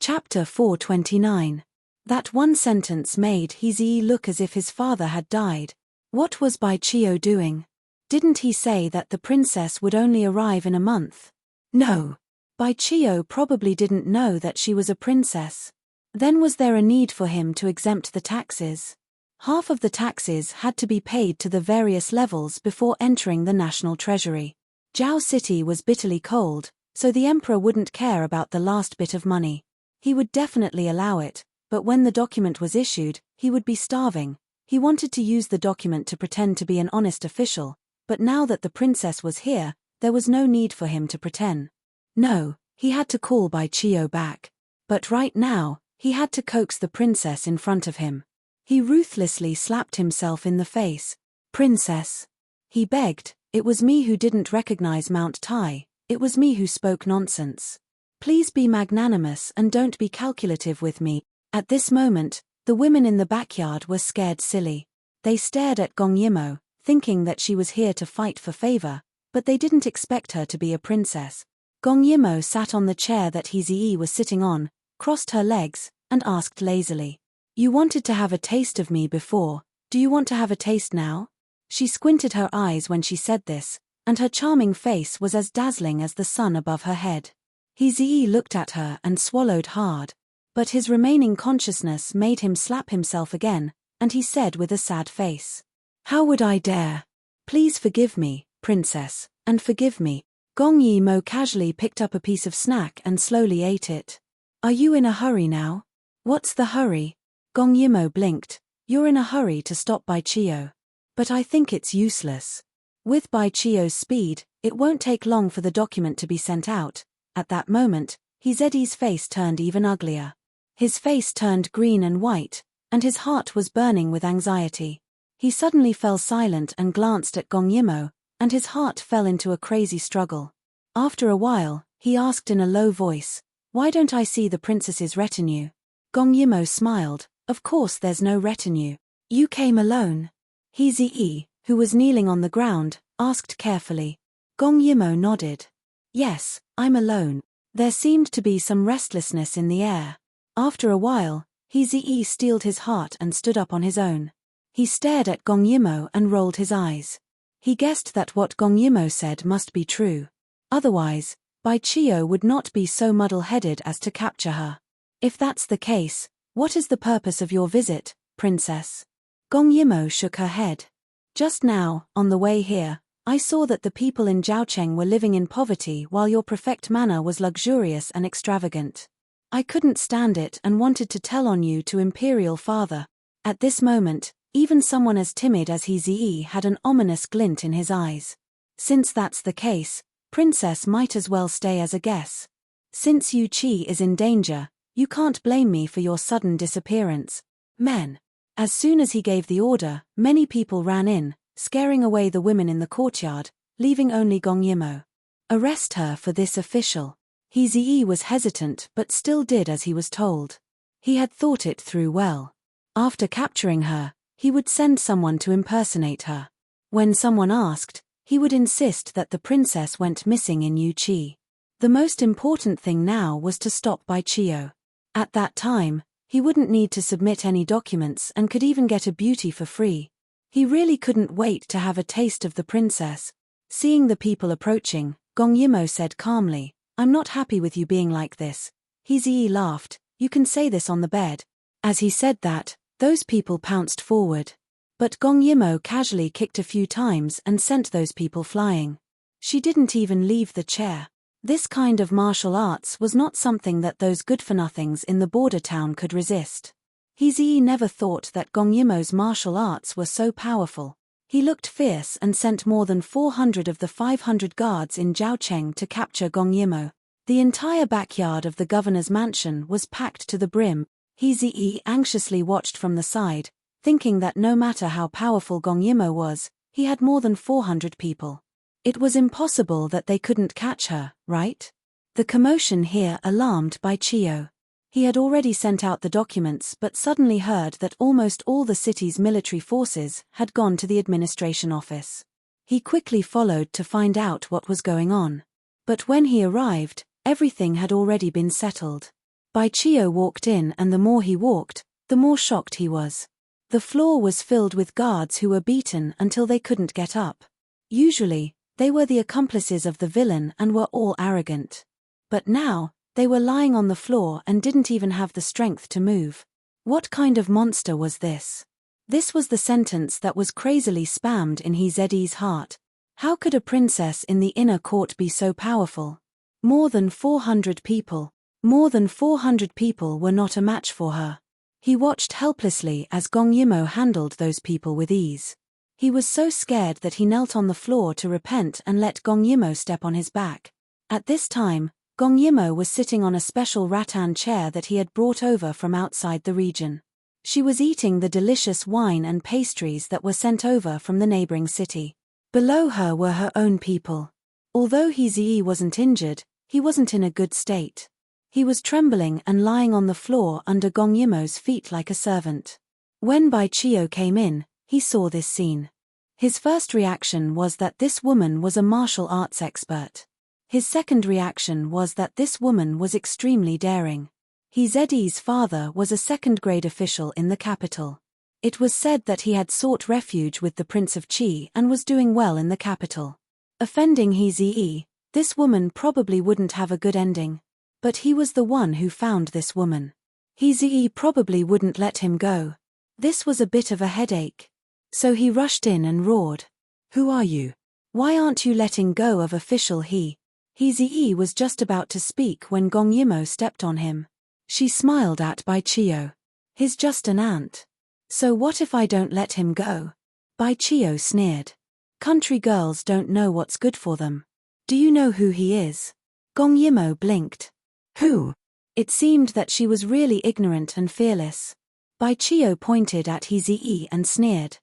Chapter 429. That one sentence made Heze look as if his father had died. What was Bai Chio doing? Didn't he say that the princess would only arrive in a month? No. Bai Chio probably didn't know that she was a princess. Then was there a need for him to exempt the taxes? Half of the taxes had to be paid to the various levels before entering the national treasury. Jiao City was bitterly cold, so the emperor wouldn't care about the last bit of money. He would definitely allow it, but when the document was issued, he would be starving. He wanted to use the document to pretend to be an honest official, but now that the princess was here, there was no need for him to pretend. No, he had to call Bai Chio back. But right now, he had to coax the princess in front of him. He ruthlessly slapped himself in the face. Princess. He begged, it was me who didn't recognize Mount Tai, it was me who spoke nonsense. Please be magnanimous and don't be calculative with me. At this moment, the women in the backyard were scared silly. They stared at Gong Yimo, thinking that she was here to fight for favor, but they didn't expect her to be a princess. Gong Yimo sat on the chair that Heze was sitting on, crossed her legs, and asked lazily, You wanted to have a taste of me before, do you want to have a taste now? She squinted her eyes when she said this, and her charming face was as dazzling as the sun above her head. Heze looked at her and swallowed hard, but his remaining consciousness made him slap himself again, and he said with a sad face, How would I dare? Please forgive me, princess, and forgive me. Gong Yimo casually picked up a piece of snack and slowly ate it. Are you in a hurry now? What's the hurry? Gong Yimo blinked. You're in a hurry to stop Bai Chio. But I think it's useless. With Bai Chio's speed, it won't take long for the document to be sent out. At that moment, Heze's face turned even uglier. His face turned green and white, and his heart was burning with anxiety. He suddenly fell silent and glanced at Gong Yimo, and his heart fell into a crazy struggle. After a while, he asked in a low voice, Why don't I see the princess's retinue? Gong Yimo smiled, Of course there's no retinue. You came alone. Heze, who was kneeling on the ground, asked carefully. Gong Yimo nodded. Yes, I'm alone. There seemed to be some restlessness in the air. After a while, Heze steeled his heart and stood up on his own. He stared at Gong Yimo and rolled his eyes. He guessed that what Gong Yimo said must be true. Otherwise, Bai Chio would not be so muddle-headed as to capture her. If that's the case, what is the purpose of your visit, princess? Gong Yimo shook her head. Just now, on the way here, I saw that the people in Jiaocheng were living in poverty while your prefect manor was luxurious and extravagant. I couldn't stand it and wanted to tell on you to Imperial Father. At this moment, even someone as timid as Heze had an ominous glint in his eyes. Since that's the case, Princess might as well stay as a guest. Since Yu Qi is in danger, you can't blame me for your sudden disappearance. Men. As soon as he gave the order, many people ran in, scaring away the women in the courtyard, leaving only Gong Yimo. Arrest her for this official. Heze was hesitant but still did as he was told. He had thought it through well. After capturing her, he would send someone to impersonate her. When someone asked, He would insist that the princess went missing in Yuqi. The most important thing now was to stop Bai Chio. At that time, he wouldn't need to submit any documents and could even get a beauty for free. He really couldn't wait to have a taste of the princess. Seeing the people approaching, Gong Yimo said calmly, "I'm not happy with you being like this." He Ziyi laughed, "You can say this on the bed." As he said that, those people pounced forward. But Gong Yimo casually kicked a few times and sent those people flying. She didn't even leave the chair. This kind of martial arts was not something that those good-for-nothings in the border town could resist. He Ziyi never thought that Gong Yimo's martial arts were so powerful. He looked fierce and sent more than 400 of the 500 guards in Zhaocheng to capture Gong Yimo. The entire backyard of the governor's mansion was packed to the brim. He Ziyi anxiously watched from the side, thinking that no matter how powerful Gong Yimo was, he had more than 400 people. It was impossible that they couldn't catch her, right? The commotion here alarmed Bai Chio. He had already sent out the documents but suddenly heard that almost all the city's military forces had gone to the administration office. He quickly followed to find out what was going on. But when he arrived, everything had already been settled. Bai Chio walked in, and the more he walked, the more shocked he was. The floor was filled with guards who were beaten until they couldn't get up. Usually, they were the accomplices of the villain and were all arrogant. But now, they were lying on the floor and didn't even have the strength to move. What kind of monster was this? This was the sentence that was crazily spammed in He Zed's heart. How could a princess in the inner court be so powerful? More than 400 people. More than 400 people were not a match for her. He watched helplessly as Gong Yimo handled those people with ease. He was so scared that he knelt on the floor to repent and let Gong Yimo step on his back. At this time, Gong Yimo was sitting on a special rattan chair that he had brought over from outside the region. She was eating the delicious wine and pastries that were sent over from the neighboring city. Below her were her own people. Although He Ziyi wasn't injured, he wasn't in a good state. He was trembling and lying on the floor under Gong Yimo's feet like a servant. When Bai Chio came in, he saw this scene. His first reaction was that this woman was a martial arts expert. His second reaction was that this woman was extremely daring. He Zed's father was a second-grade official in the capital. It was said that he had sought refuge with the Prince of Qi and was doing well in the capital. Offending He Ziyi, this woman probably wouldn't have a good ending. But he was the one who found this woman. He Ziyi probably wouldn't let him go. This was a bit of a headache. So he rushed in and roared, "Who are you? Why aren't you letting go of official He?" He Ziyi was just about to speak when Gong Yimo stepped on him. She smiled at Bai Chio. "He's just an ant. So what if I don't let him go?" Bai Chio sneered. "Country girls don't know what's good for them. Do you know who he is?" Gong Yimo blinked. "Who?" It seemed that she was really ignorant and fearless. Bai Chio pointed at He Ziyi and sneered.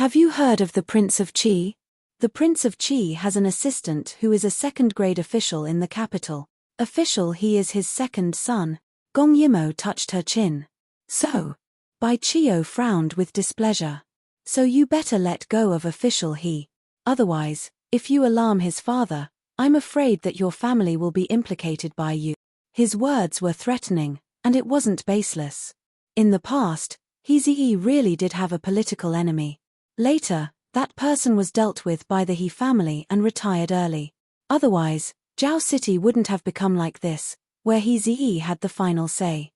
"Have you heard of the Prince of Qi? The Prince of Qi has an assistant who is a second-grade official in the capital. Official He is his second son." Gong Yimo touched her chin. "So?" Bai Chio frowned with displeasure. "So you better let go of official He. Otherwise, if you alarm his father, I'm afraid that your family will be implicated by you." His words were threatening, and it wasn't baseless. In the past, He Ziyi really did have a political enemy. Later, that person was dealt with by the He family and retired early. Otherwise, Zhao City wouldn't have become like this, where He Ziyi had the final say.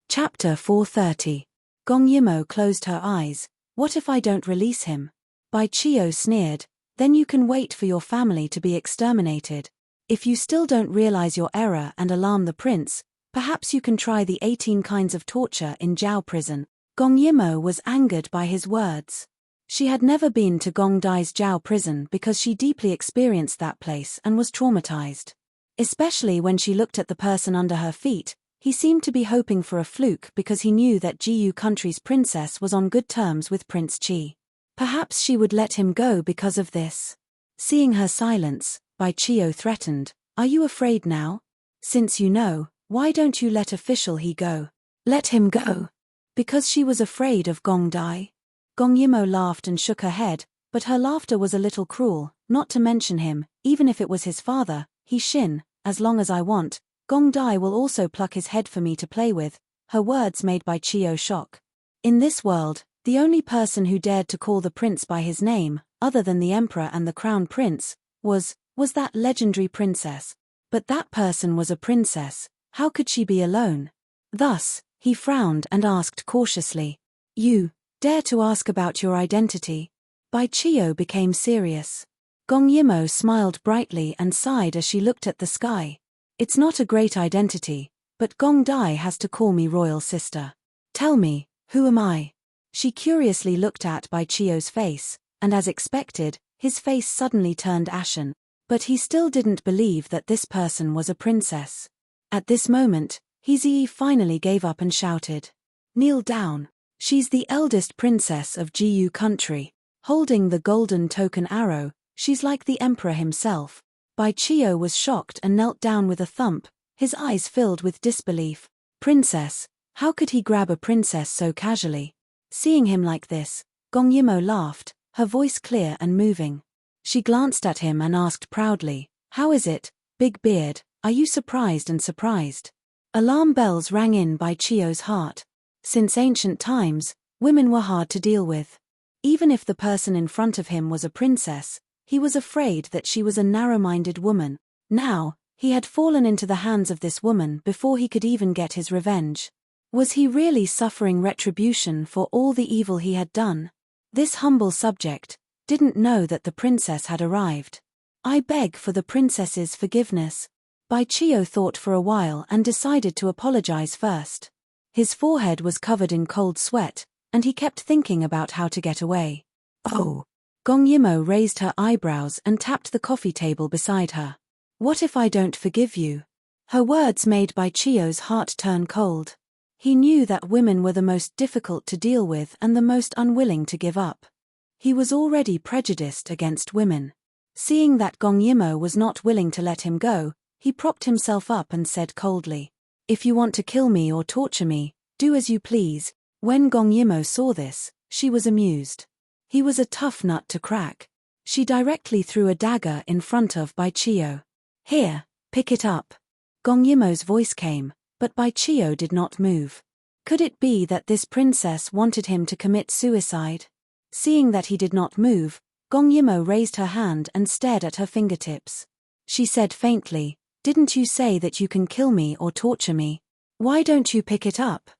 Chapter 430. Gong Yimo closed her eyes. "What if I don't release him?" Bai Chio sneered. "Then you can wait for your family to be exterminated. If you still don't realize your error and alarm the prince, perhaps you can try the 18 kinds of torture in Zhao prison." Gong Yimo was angered by his words. She had never been to Gong Dai's Zhao prison because she deeply experienced that place and was traumatized. Especially when she looked at the person under her feet, he seemed to be hoping for a fluke because he knew that Jiyu country's princess was on good terms with Prince Qi. Perhaps she would let him go because of this. Seeing her silence, Bai Chio threatened, "Are you afraid now? Since you know, why don't you let official He go?" "Let him go?" Because she was afraid of Gong Dai. Gong Yimo laughed and shook her head, but her laughter was a little cruel, not to mention him, even if it was his father, he Shin, as long as I want, Gong Dai will also pluck his head for me to play with, her words made Bai Chio shock. In this world, the only person who dared to call the prince by his name, other than the emperor and the crown prince, was that legendary princess. But that person was a princess, how could she be alone? Thus, he frowned and asked cautiously, "You dare to ask about your identity?" Bai Chio became serious. Gong Yimo smiled brightly and sighed as she looked at the sky. "It's not a great identity, but Gong Dai has to call me royal sister. Tell me, who am I?" She curiously looked at Bai Chio's face, and as expected, his face suddenly turned ashen. But he still didn't believe that this person was a princess. At this moment, Hizii finally gave up and shouted, "Kneel down. She's the eldest princess of Jiyu country. Holding the golden token arrow, she's like the emperor himself." Bai Chio was shocked and knelt down with a thump, his eyes filled with disbelief. Princess? How could he grab a princess so casually? Seeing him like this, Gong Yimo laughed, her voice clear and moving. She glanced at him and asked proudly, "How is it, Big Beard, are you surprised?" Alarm bells rang in Bai Chio's heart. Since ancient times, women were hard to deal with. Even if the person in front of him was a princess, he was afraid that she was a narrow-minded woman. Now, he had fallen into the hands of this woman before he could even get his revenge. Was he really suffering retribution for all the evil he had done? This humble subject didn't know that the princess had arrived. "I beg for the princess's forgiveness." Bai Chio thought for a while and decided to apologize first. His forehead was covered in cold sweat, and he kept thinking about how to get away. "Oh." Gong Yimo raised her eyebrows and tapped the coffee table beside her. "What if I don't forgive you?" Her words made Bai Chio's heart turn cold. He knew that women were the most difficult to deal with and the most unwilling to give up. He was already prejudiced against women. Seeing that Gong Yimo was not willing to let him go, he propped himself up and said coldly, "If you want to kill me or torture me, do as you please." When Gong Yimo saw this, she was amused. He was a tough nut to crack. She directly threw a dagger in front of Bai Chio. "Here, pick it up." Gong Yimo's voice came, but Bai Chio did not move. Could it be that this princess wanted him to commit suicide? Seeing that he did not move, Gong Yimo raised her hand and stared at her fingertips. She said faintly, "Didn't you say that you can kill me or torture me? Why don't you pick it up?"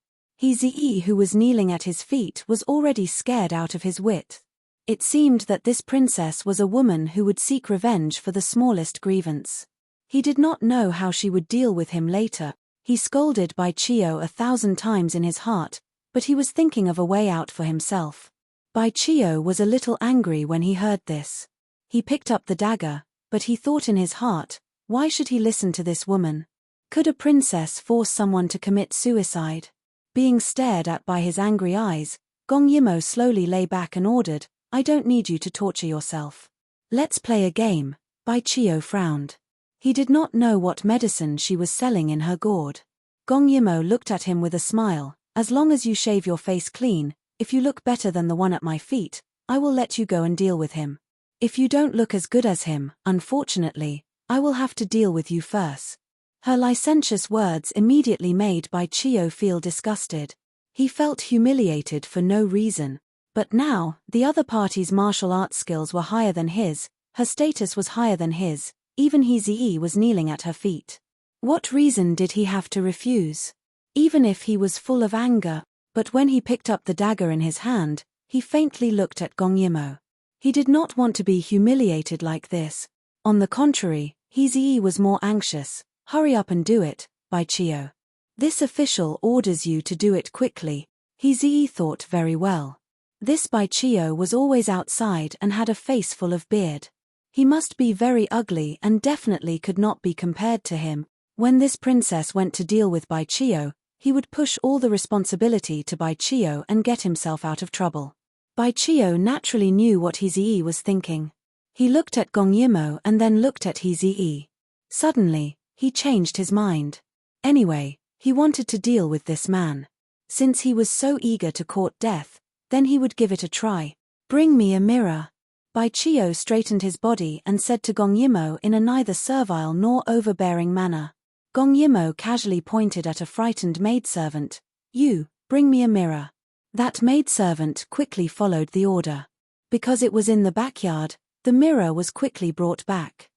Hizii, who was kneeling at his feet, was already scared out of his wit. It seemed that this princess was a woman who would seek revenge for the smallest grievance. He did not know how she would deal with him later. He scolded Bai Chio 1,000 times in his heart, but he was thinking of a way out for himself. Bai Chio was a little angry when he heard this. He picked up the dagger, but he thought in his heart, why should he listen to this woman? Could a princess force someone to commit suicide? Being stared at by his angry eyes, Gong Yimo slowly lay back and ordered, "I don't need you to torture yourself. Let's play a game." Bai Chio frowned. He did not know what medicine she was selling in her gourd. Gong Yimo looked at him with a smile, "As long as you shave your face clean, if you look better than the one at my feet, I will let you go and deal with him. If you don't look as good as him, unfortunately, I will have to deal with you first." Her licentious words immediately made Bai Chio feel disgusted. He felt humiliated for no reason. But now, the other party's martial arts skills were higher than his, her status was higher than his, even Hizii was kneeling at her feet. What reason did he have to refuse? Even if he was full of anger, but when he picked up the dagger in his hand, he faintly looked at Gong Yimo. He did not want to be humiliated like this. On the contrary, Hizii was more anxious. "Hurry up and do it, Bai Chio. This official orders you to do it quickly." Hizii thought very well. This Bai Chio was always outside and had a face full of beard. He must be very ugly and definitely could not be compared to him. When this princess went to deal with Bai Chio, he would push all the responsibility to Bai Chio and get himself out of trouble. Bai Chio naturally knew what Hizii was thinking. He looked at Gong Yimo and then looked at Hizii. Suddenly, he changed his mind. Anyway, he wanted to deal with this man. Since he was so eager to court death, then he would give it a try. Bring me a mirror. Bai Chio straightened his body and said to Gong Yimo in a neither servile nor overbearing manner. Gong Yimo casually pointed at a frightened maidservant. You, bring me a mirror. That maidservant quickly followed the order. Because it was in the backyard, the mirror was quickly brought back.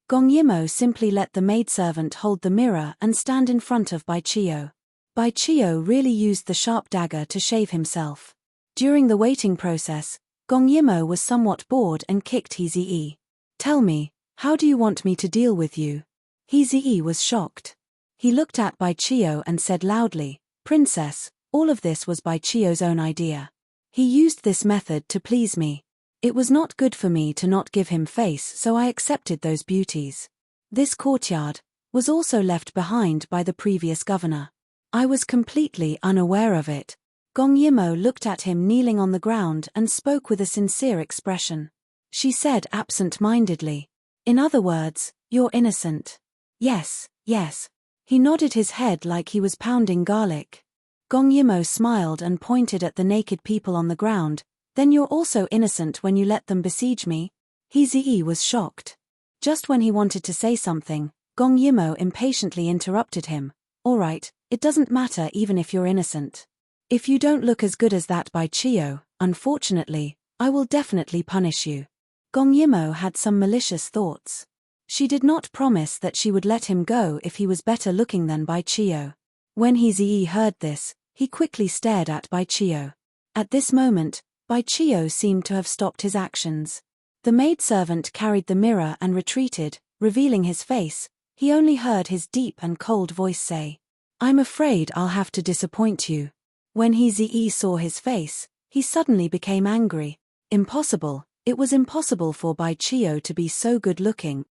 Gong Yimo simply let the maidservant hold the mirror and stand in front of Bai Chio. Bai Chio really used the sharp dagger to shave himself. During the waiting process, Gong Yimo was somewhat bored and kicked Hezi. Tell me, how do you want me to deal with you? Hezi was shocked. He looked at Bai Chio and said loudly, Princess, all of this was Bai Chio's own idea. He used this method to please me. It was not good for me to not give him face, so I accepted those beauties. This courtyard was also left behind by the previous governor. I was completely unaware of it. Gong Yimo looked at him kneeling on the ground and spoke with a sincere expression. She said absent-mindedly. In other words, you're innocent. Yes, yes. He nodded his head like he was pounding garlic. Gong Yimo smiled and pointed at the naked people on the ground. Then you're also innocent when you let them besiege me? Hezi was shocked. Just when he wanted to say something, Gong Yimo impatiently interrupted him. All right, it doesn't matter even if you're innocent. If you don't look as good as that Bai Chio, unfortunately, I will definitely punish you. Gong Yimo had some malicious thoughts. She did not promise that she would let him go if he was better looking than Bai Chio. When Hezi heard this, he quickly stared at Bai Chio. At this moment, Bai Chio seemed to have stopped his actions. The maidservant carried the mirror and retreated, revealing his face. He only heard his deep and cold voice say, I'm afraid I'll have to disappoint you. When Hezi saw his face, he suddenly became angry. Impossible, it was impossible for Bai Chio to be so good-looking.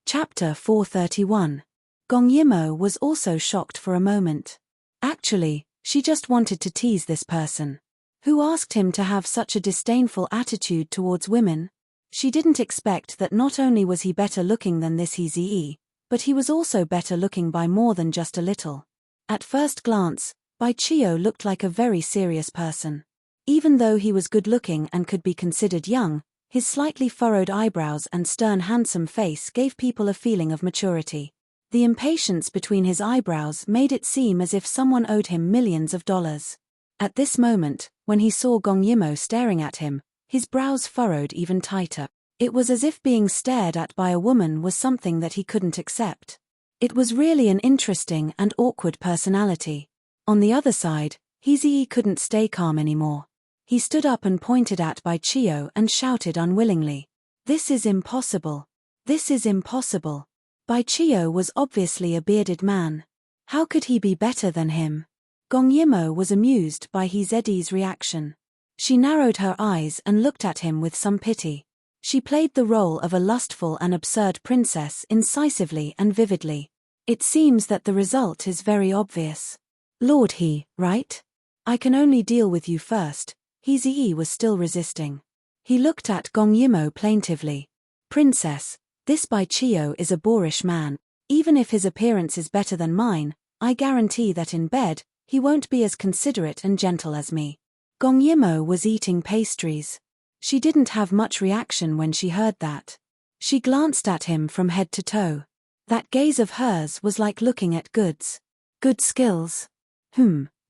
Chapter 431. Gong Yimo was also shocked for a moment. Actually, she just wanted to tease this person. Who asked him to have such a disdainful attitude towards women? She didn't expect that not only was he better looking than this Hezi, but he was also better looking by more than just a little. At first glance, Bai Chio looked like a very serious person. Even though he was good looking and could be considered young, his slightly furrowed eyebrows and stern handsome face gave people a feeling of maturity. The impatience between his eyebrows made it seem as if someone owed him millions of dollars. At this moment, when he saw Gong Yimo staring at him, his brows furrowed even tighter. It was as if being stared at by a woman was something that he couldn't accept. It was really an interesting and awkward personality. On the other side, Hezi couldn't stay calm anymore. He stood up and pointed at Bai Chio and shouted unwillingly, This is impossible. This is impossible. Bai Chio was obviously a bearded man. How could he be better than him? Gong Yimo was amused by Hezi's reaction. She narrowed her eyes and looked at him with some pity. She played the role of a lustful and absurd princess incisively and vividly. It seems that the result is very obvious. Lord He, right? I can only deal with you first. Hezi was still resisting. He looked at Gong Yimo plaintively. Princess, this Bai Chio is a boorish man. Even if his appearance is better than mine, I guarantee that in bed, he won't be as considerate and gentle as me. Gong Yimo was eating pastries. She didn't have much reaction when she heard that. She glanced at him from head to toe. That gaze of hers was like looking at goods. Good skills.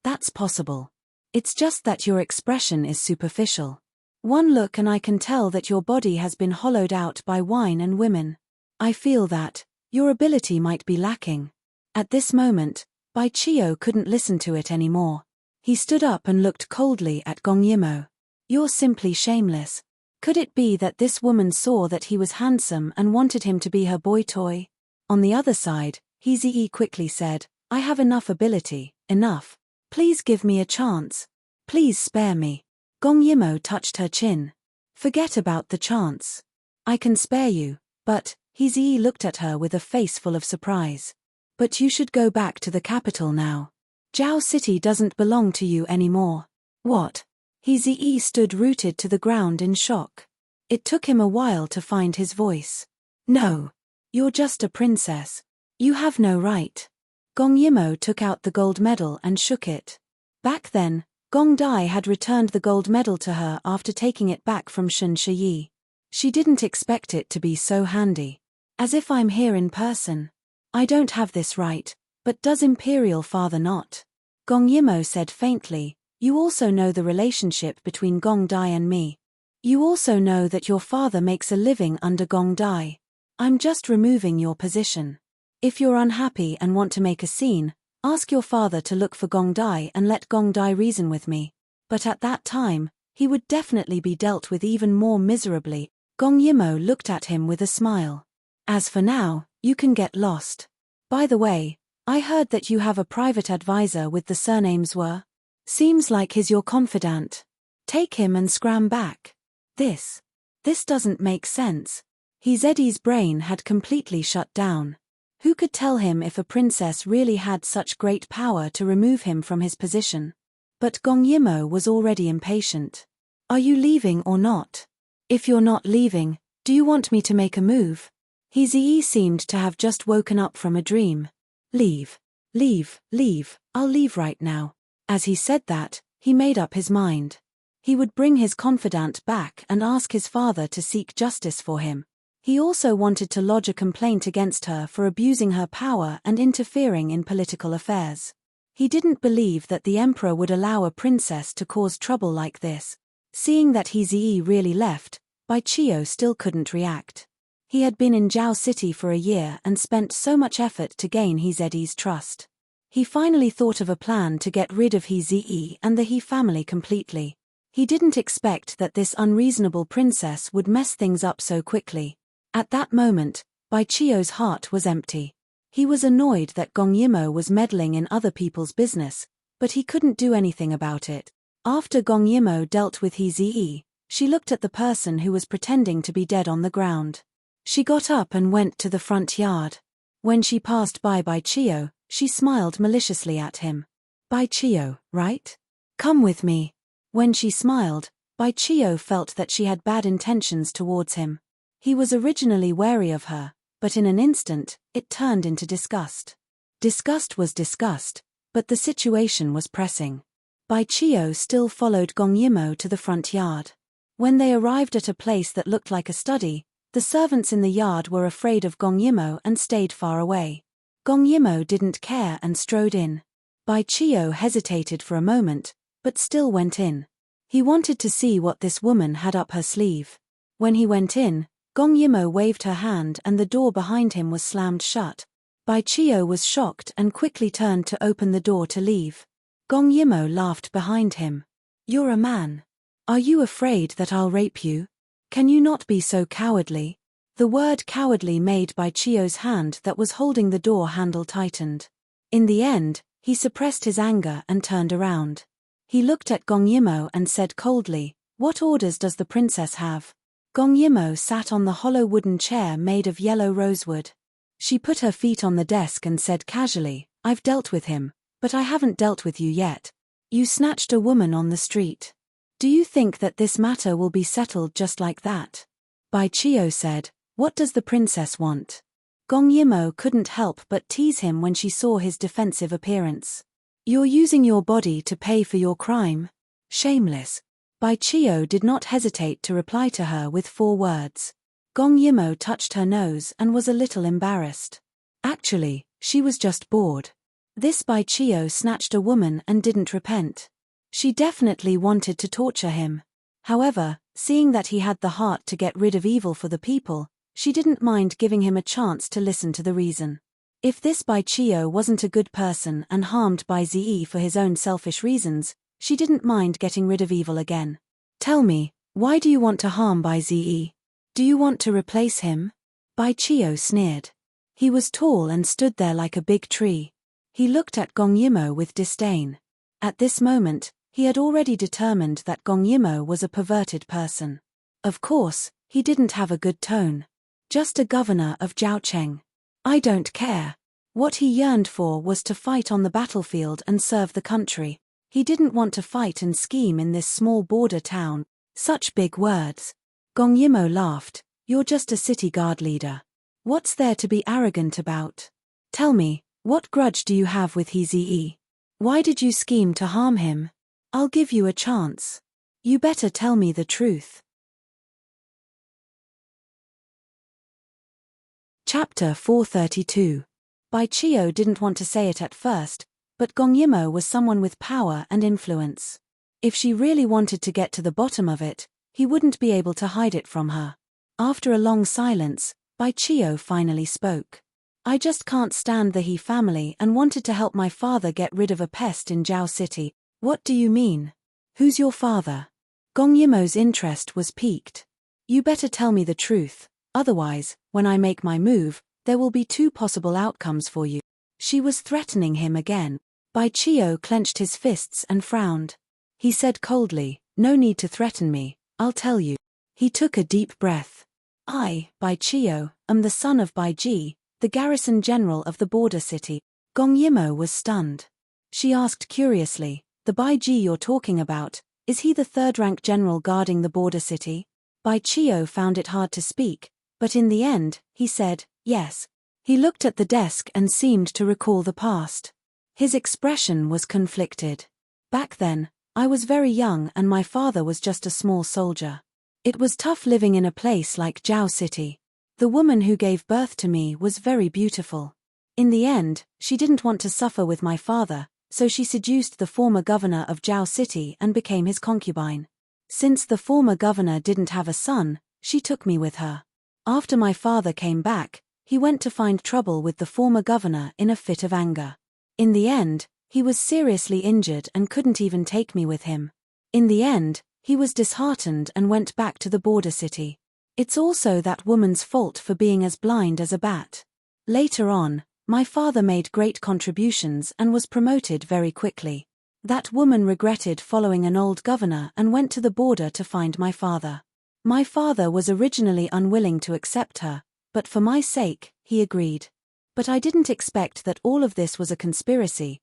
That's possible. It's just that your expression is superficial. One look and I can tell that your body has been hollowed out by wine and women. I feel that your ability might be lacking. At this moment, Bai Chio couldn't listen to it anymore. He stood up and looked coldly at Gong Yimo. You're simply shameless. Could it be that this woman saw that he was handsome and wanted him to be her boy toy? On the other side, Hezi quickly said, I have enough ability, enough. Please give me a chance. Please spare me. Gong Yimo touched her chin. Forget about the chance. I can spare you, but, Hezi looked at her with a face full of surprise. But you should go back to the capital now. Jiao City doesn't belong to you anymore. What? Hezi stood rooted to the ground in shock. It took him a while to find his voice. No. You're just a princess. You have no right. Gong Yimo took out the gold medal and shook it. Back then, Gong Dai had returned the gold medal to her after taking it back from Shun Shiyi. She didn't expect it to be so handy. As if I'm here in person. I don't have this right, but does Imperial Father not? Gong Yimo said faintly, you also know the relationship between Gong Dai and me. You also know that your father makes a living under Gong Dai. I'm just removing your position. If you're unhappy and want to make a scene, ask your father to look for Gong Dai and let Gong Dai reason with me. But at that time, he would definitely be dealt with even more miserably. Gong Yimo looked at him with a smile. As for now, you can get lost. By the way, I heard that you have a private advisor with the surnames were. Seems like he's your confidant. Take him and scram back. This doesn't make sense. Eddie's brain had completely shut down. Who could tell him if a princess really had such great power to remove him from his position? But Gong Yimo was already impatient. Are you leaving or not? If you're not leaving, do you want me to make a move? He seemed to have just woken up from a dream. Leave. I'll leave right now. As he said that, he made up his mind. He would bring his confidant back and ask his father to seek justice for him. He also wanted to lodge a complaint against her for abusing her power and interfering in political affairs. He didn't believe that the emperor would allow a princess to cause trouble like this. Seeing that He really left, Bai Chio still couldn't react. He had been in Zhao City for a year and spent so much effort to gain Eddie's trust. He finally thought of a plan to get rid of He and the He family completely. He didn't expect that this unreasonable princess would mess things up so quickly. At that moment, Bai Chio's heart was empty. He was annoyed that Gong Yimo was meddling in other people's business, but he couldn't do anything about it. After Gong Yimo dealt with He, she looked at the person who was pretending to be dead on the ground. She got up and went to the front yard. When she passed by Bai Chio, she smiled maliciously at him. Bai Chio, right? Come with me. When she smiled, Bai Chio felt that she had bad intentions towards him. He was originally wary of her, but in an instant, it turned into disgust. Disgust was disgust, but the situation was pressing. Bai Chio still followed Gong Yimo to the front yard. When they arrived at a place that looked like a study, the servants in the yard were afraid of Gong Yimo and stayed far away. Gong Yimo didn't care and strode in. Bai Chio hesitated for a moment, but still went in. He wanted to see what this woman had up her sleeve. When he went in, Gong Yimo waved her hand and the door behind him was slammed shut. Bai Chio was shocked and quickly turned to open the door to leave. Gong Yimo laughed behind him. You're a man. Are you afraid that I'll rape you? Can you not be so cowardly? The word cowardly made Bai Chio's hand that was holding the door handle tightened. In the end, he suppressed his anger and turned around. He looked at Gong Yimo and said coldly, what orders does the princess have? Gong Yimo sat on the hollow wooden chair made of yellow rosewood. She put her feet on the desk and said casually, I've dealt with him, but I haven't dealt with you yet. You snatched a woman on the street. Do you think that this matter will be settled just like that? Bai Chio said, what does the princess want? Gong Yimo couldn't help but tease him when she saw his defensive appearance. You're using your body to pay for your crime. Shameless. Bai Chio did not hesitate to reply to her with 4 words. Gong Yimo touched her nose and was a little embarrassed. Actually, she was just bored. This Bai Chio snatched a woman and didn't repent. She definitely wanted to torture him. However, seeing that he had the heart to get rid of evil for the people, she didn't mind giving him a chance to listen to the reason. If this Bai Chio wasn't a good person and harmed Bai Zi for his own selfish reasons, she didn't mind getting rid of evil again. Tell me, why do you want to harm Bai Zi? Do you want to replace him? Bai Chio sneered. He was tall and stood there like a big tree. He looked at Gong Yimo with disdain. At this moment, he had already determined that Gong Yimo was a perverted person. Of course, he didn't have a good tone. Just a governor of Zhaocheng. I don't care. What he yearned for was to fight on the battlefield and serve the country. He didn't want to fight and scheme in this small border town. Such big words. Gong Yimo laughed. You're just a city guard leader. What's there to be arrogant about? Tell me, What grudge do you have with Heze? Why did you scheme to harm him? I'll give you a chance. You better tell me the truth. Chapter 432. Bai Chio didn't want to say it at first, but Gong Yimo was someone with power and influence. If she really wanted to get to the bottom of it, he wouldn't be able to hide it from her. After a long silence, Bai Chio finally spoke. I just can't stand the He family and wanted to help my father get rid of a pest in Jiao City. What do you mean? Who's your father? Gong Yimo's interest was piqued. You better tell me the truth, otherwise, when I make my move, there will be two possible outcomes for you. She was threatening him again. Bai Chio clenched his fists and frowned. He said coldly, no need to threaten me, I'll tell you. He took a deep breath. I, Bai Chio, am the son of Bai Ji, the garrison general of the border city. Gong Yimo was stunned. She asked curiously, the Bai Ji you're talking about, is he the third-rank general guarding the border city? Bai Chio found it hard to speak, but in the end, he said, yes. He looked at the desk and seemed to recall the past. His expression was conflicted. Back then, I was very young and my father was just a small soldier. It was tough living in a place like Jiao City. The woman who gave birth to me was very beautiful. In the end, she didn't want to suffer with my father, so she seduced the former governor of Jiao City and became his concubine. Since the former governor didn't have a son, she took me with her. After my father came back, he went to find trouble with the former governor in a fit of anger. In the end, he was seriously injured and couldn't even take me with him. In the end, he was disheartened and went back to the border city. It's also that woman's fault for being as blind as a bat. Later on, my father made great contributions and was promoted very quickly. That woman regretted following an old governor and went to the border to find my father. My father was originally unwilling to accept her, but for my sake, he agreed. But I didn't expect that all of this was a conspiracy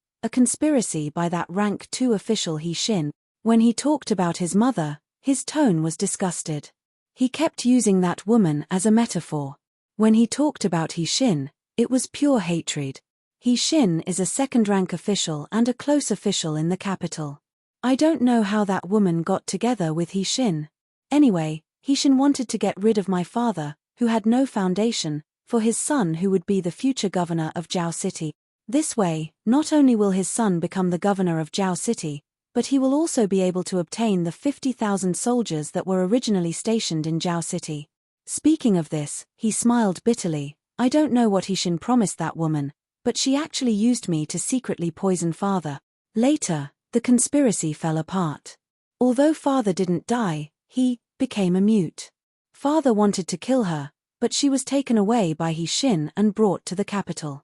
by that rank 2 official He Xin. When he talked about his mother, his tone was disgusted. He kept using that woman as a metaphor. When he talked about He Xin, it was pure hatred. He Xin is a second-rank official and a close official in the capital. I don't know how that woman got together with He Xin. Anyway, He Xin wanted to get rid of my father, who had no foundation, for his son who would be the future governor of Jiao City. This way, not only will his son become the governor of Jiao City, but he will also be able to obtain the 50,000 soldiers that were originally stationed in Jiao City. Speaking of this, he smiled bitterly. I don't know what He Xin promised that woman, but she actually used me to secretly poison father. Later, the conspiracy fell apart. Although father didn't die, he became a mute. Father wanted to kill her, but she was taken away by He Xin and brought to the capital.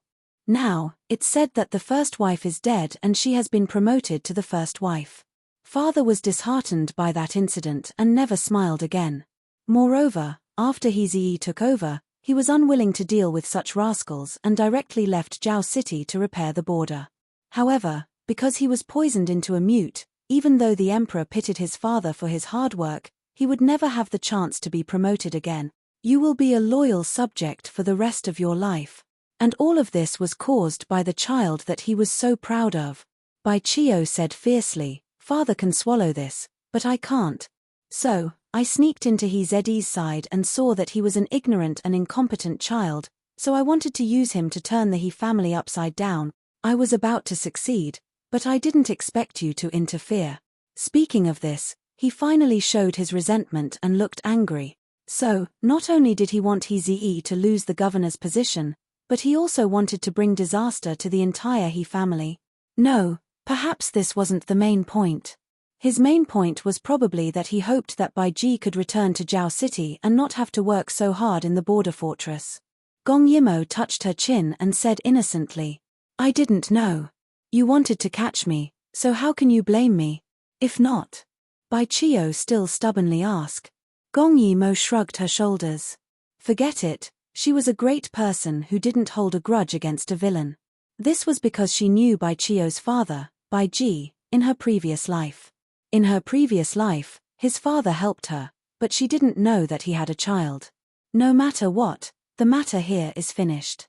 Now, it's said that the first wife is dead and she has been promoted to the first wife. Father was disheartened by that incident and never smiled again. Moreover, after Heze took over, he was unwilling to deal with such rascals and directly left Jiao City to repair the border. However, because he was poisoned into a mute, even though the emperor pitied his father for his hard work, he would never have the chance to be promoted again. You will be a loyal subject for the rest of your life. And all of this was caused by the child that he was so proud of. Bai Chio said fiercely, father can swallow this, but I can't. So, I sneaked into Heze's side and saw that he was an ignorant and incompetent child, so I wanted to use him to turn the He family upside down. I was about to succeed, but I didn't expect you to interfere. Speaking of this, he finally showed his resentment and looked angry. So, not only did he want Heze to lose the governor's position, but he also wanted to bring disaster to the entire He family. No, perhaps this wasn't the main point. His main point was probably that he hoped that Bai Ji could return to Jiao City and not have to work so hard in the border fortress. Gong Yimo touched her chin and said innocently, I didn't know. You wanted to catch me, so how can you blame me? If not? Bai Chio still stubbornly asked. Gong Yimo shrugged her shoulders. Forget it, she was a great person who didn't hold a grudge against a villain. This was because she knew Bai Chio's father, Bai Ji, in her previous life. In her previous life, his father helped her, but she didn't know that he had a child. No matter what, the matter here is finished.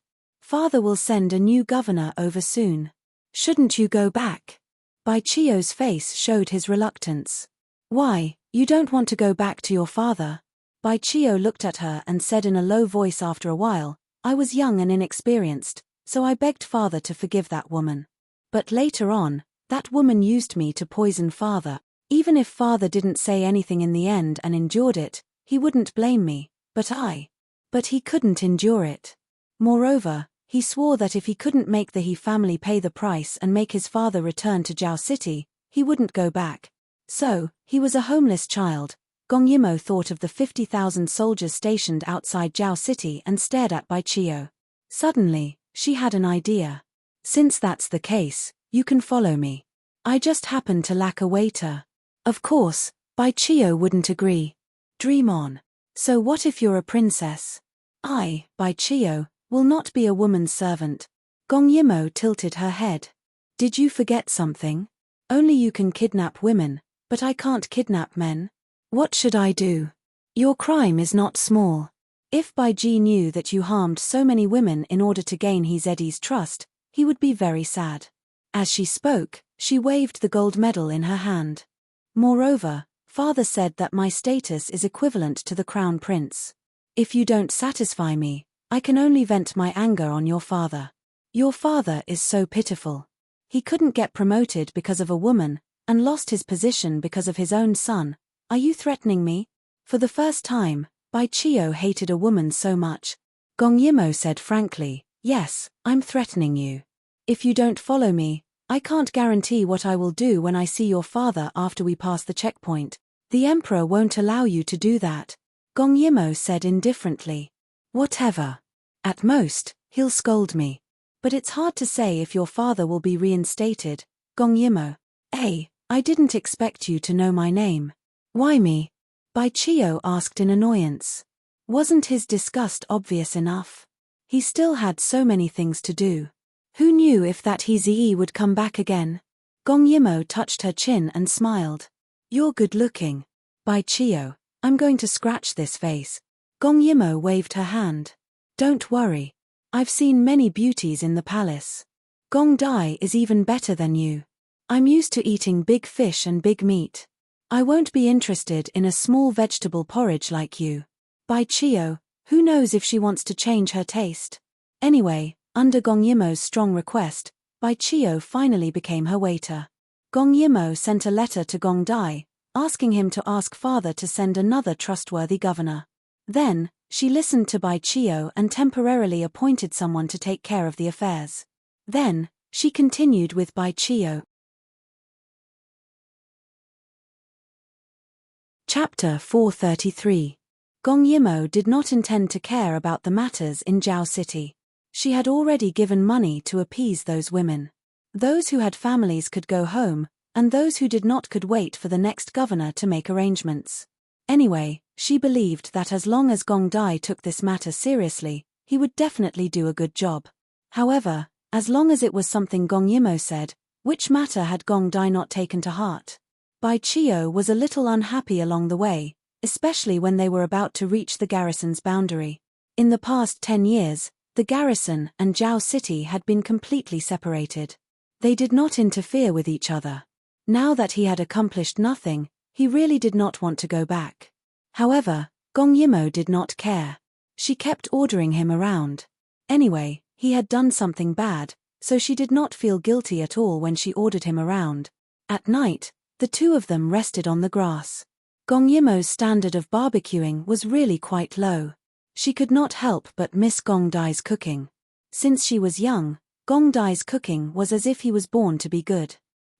Father will send a new governor over soon. Shouldn't you go back? Bai Chio's face showed his reluctance. Why, you don't want to go back to your father? Bai Chio looked at her and said in a low voice after a while, I was young and inexperienced, so I begged father to forgive that woman. But later on, that woman used me to poison father. Even if father didn't say anything in the end and endured it, he wouldn't blame me, but he couldn't endure it. Moreover, he swore that if he couldn't make the He family pay the price and make his father return to Jiao City, he wouldn't go back. So, he was a homeless child. Gong Yimo thought of the 50,000 soldiers stationed outside Jiao City and stared at Bai Chio. Suddenly, she had an idea. Since that's the case, you can follow me. I just happen to lack a waiter. Of course, Bai Chio wouldn't agree. Dream on. So what if you're a princess? I, Bai Chio, will not be a woman's servant. Gong Yimo tilted her head. Did you forget something? Only you can kidnap women, but I can't kidnap men. What should I do? Your crime is not small. If Bai Ji knew that you harmed so many women in order to gain He Zeddy's trust, he would be very sad. As she spoke, she waved the gold medal in her hand. Moreover, father said that my status is equivalent to the crown prince. If you don't satisfy me, I can only vent my anger on your father. Your father is so pitiful. He couldn't get promoted because of a woman, and lost his position because of his own son. Are you threatening me? For the first time, Bai Chio hated a woman so much. Gong Yimo said frankly, yes, I'm threatening you. If you don't follow me, I can't guarantee what I will do when I see your father after we pass the checkpoint. The emperor won't allow you to do that. Gong Yimo said indifferently. Whatever. At most, he'll scold me. But it's hard to say if your father will be reinstated. Gong Yimo. Hey, I didn't expect you to know my name. Why me? Bai Chio asked in annoyance. Wasn't his disgust obvious enough? He still had so many things to do. Who knew if that He Zi would come back again? Gong Yimo touched her chin and smiled. You're good looking. Bai Chio, I'm going to scratch this face. Gong Yimo waved her hand. Don't worry. I've seen many beauties in the palace. Gong Dai is even better than you. I'm used to eating big fish and big meat. I won't be interested in a small vegetable porridge like you. Bai Chio, who knows if she wants to change her taste? Anyway, under Gong Yimo's strong request, Bai Chio finally became her waiter. Gong Yimo sent a letter to Gong Dai, asking him to ask father to send another trustworthy governor. Then, she listened to Bai Chio and temporarily appointed someone to take care of the affairs. Then, she continued with Bai Chio. Chapter 433. Gong Yimo did not intend to care about the matters in Jiao City. She had already given money to appease those women. Those who had families could go home, and those who did not could wait for the next governor to make arrangements. Anyway, she believed that as long as Gong Dai took this matter seriously, he would definitely do a good job. However, as long as it was something Gong Yimo said, which matter had Gong Dai not taken to heart? Bai Chio was a little unhappy along the way, especially when they were about to reach the garrison's boundary. In the past 10 years, the garrison and Jiao City had been completely separated. They did not interfere with each other. Now that he had accomplished nothing, he really did not want to go back. However, Gong Yimo did not care. She kept ordering him around. Anyway, he had done something bad, so she did not feel guilty at all when she ordered him around. At night, the two of them rested on the grass. Gong Yimo's standard of barbecuing was really quite low. She could not help but miss Gong Dai's cooking. Since she was young, Gong Dai's cooking was as if he was born to be good.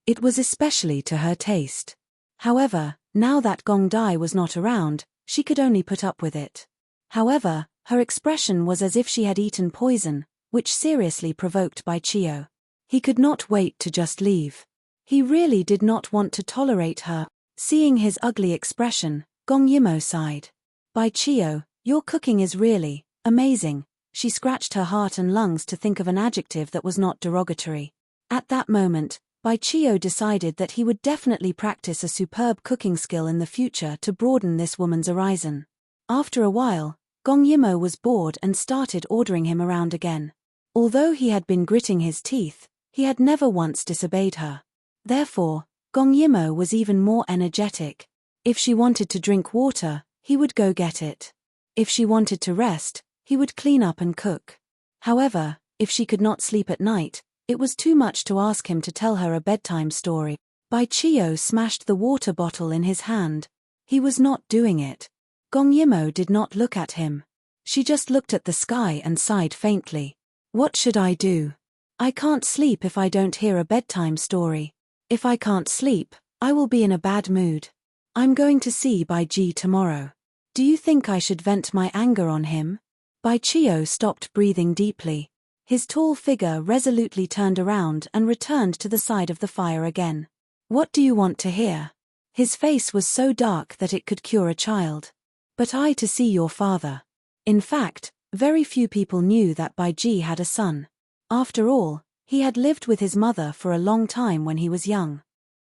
It was especially to her taste. However, now that Gong Dai was not around, she could only put up with it. However, her expression was as if she had eaten poison, which seriously provoked Bai Chio. He could not wait to just leave. He really did not want to tolerate her. Seeing his ugly expression, Gong Yimo sighed. Bai Chio, your cooking is really amazing. She scratched her heart and lungs to think of an adjective that was not derogatory. At that moment, Bai Chio decided that he would definitely practice a superb cooking skill in the future to broaden this woman's horizon. After a while, Gong Yimo was bored and started ordering him around again. Although he had been gritting his teeth, he had never once disobeyed her. Therefore, Gong Yimo was even more energetic. If she wanted to drink water, he would go get it. If she wanted to rest, he would clean up and cook. However, if she could not sleep at night, it was too much to ask him to tell her a bedtime story. Bai Chio smashed the water bottle in his hand. He was not doing it. Gong Yimo did not look at him. She just looked at the sky and sighed faintly. What should I do? I can't sleep if I don't hear a bedtime story. If I can't sleep, I will be in a bad mood. I'm going to see Bai Ji tomorrow. Do you think I should vent my anger on him? Bai Chio stopped breathing deeply. His tall figure resolutely turned around and returned to the side of the fire again. What do you want to hear? His face was so dark that it could cure a child. But I to see your father. In fact, very few people knew that Bai Ji had a son. After all, he had lived with his mother for a long time when he was young.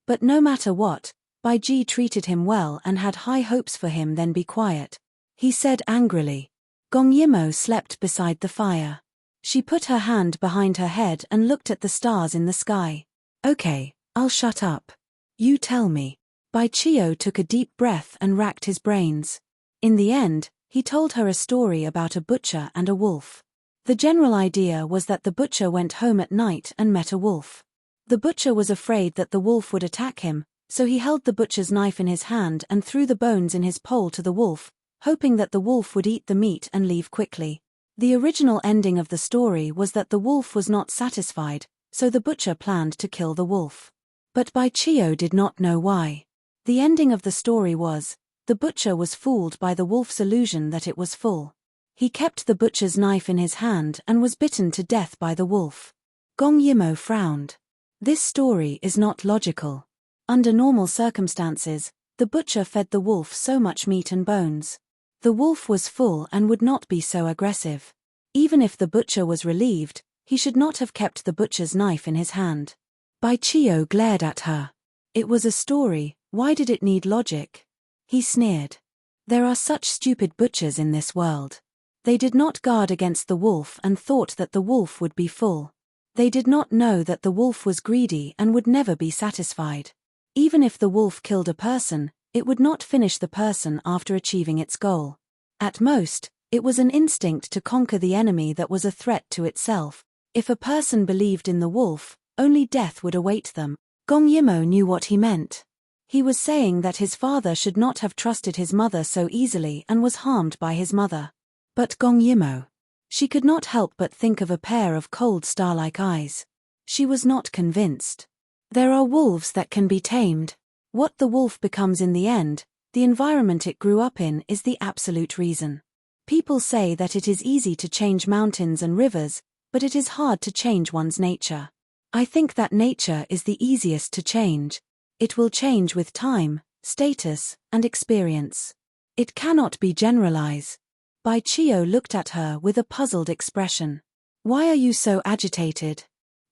But no matter what, Bai Ji treated him well and had high hopes for him. Then be quiet, he said angrily. Gong Yimo slept beside the fire. She put her hand behind her head and looked at the stars in the sky. Okay, I'll shut up. You tell me. Bai Chio took a deep breath and racked his brains. In the end, he told her a story about a butcher and a wolf. The general idea was that the butcher went home at night and met a wolf. The butcher was afraid that the wolf would attack him, so he held the butcher's knife in his hand and threw the bones in his pole to the wolf, hoping that the wolf would eat the meat and leave quickly. The original ending of the story was that the wolf was not satisfied, so the butcher planned to kill the wolf. But Bai Chio did not know why. The ending of the story was, the butcher was fooled by the wolf's illusion that it was full. He kept the butcher's knife in his hand and was bitten to death by the wolf. Gong Yimo frowned. This story is not logical. Under normal circumstances, the butcher fed the wolf so much meat and bones. The wolf was full and would not be so aggressive. Even if the butcher was relieved, he should not have kept the butcher's knife in his hand. Bai Chio glared at her. It was a story, why did it need logic? He sneered. There are such stupid butchers in this world. They did not guard against the wolf and thought that the wolf would be full. They did not know that the wolf was greedy and would never be satisfied. Even if the wolf killed a person, it would not finish the person after achieving its goal. At most, it was an instinct to conquer the enemy that was a threat to itself. If a person believed in the wolf, only death would await them. Gong Yimo knew what he meant. He was saying that his father should not have trusted his mother so easily and was harmed by his mother. But Gong Yimo. She could not help but think of a pair of cold star-like eyes. She was not convinced. There are wolves that can be tamed. What the wolf becomes in the end, the environment it grew up in, is the absolute reason. People say that it is easy to change mountains and rivers, but it is hard to change one's nature. I think that nature is the easiest to change. It will change with time, status, and experience. It cannot be generalized. Bai Chio looked at her with a puzzled expression. Why are you so agitated?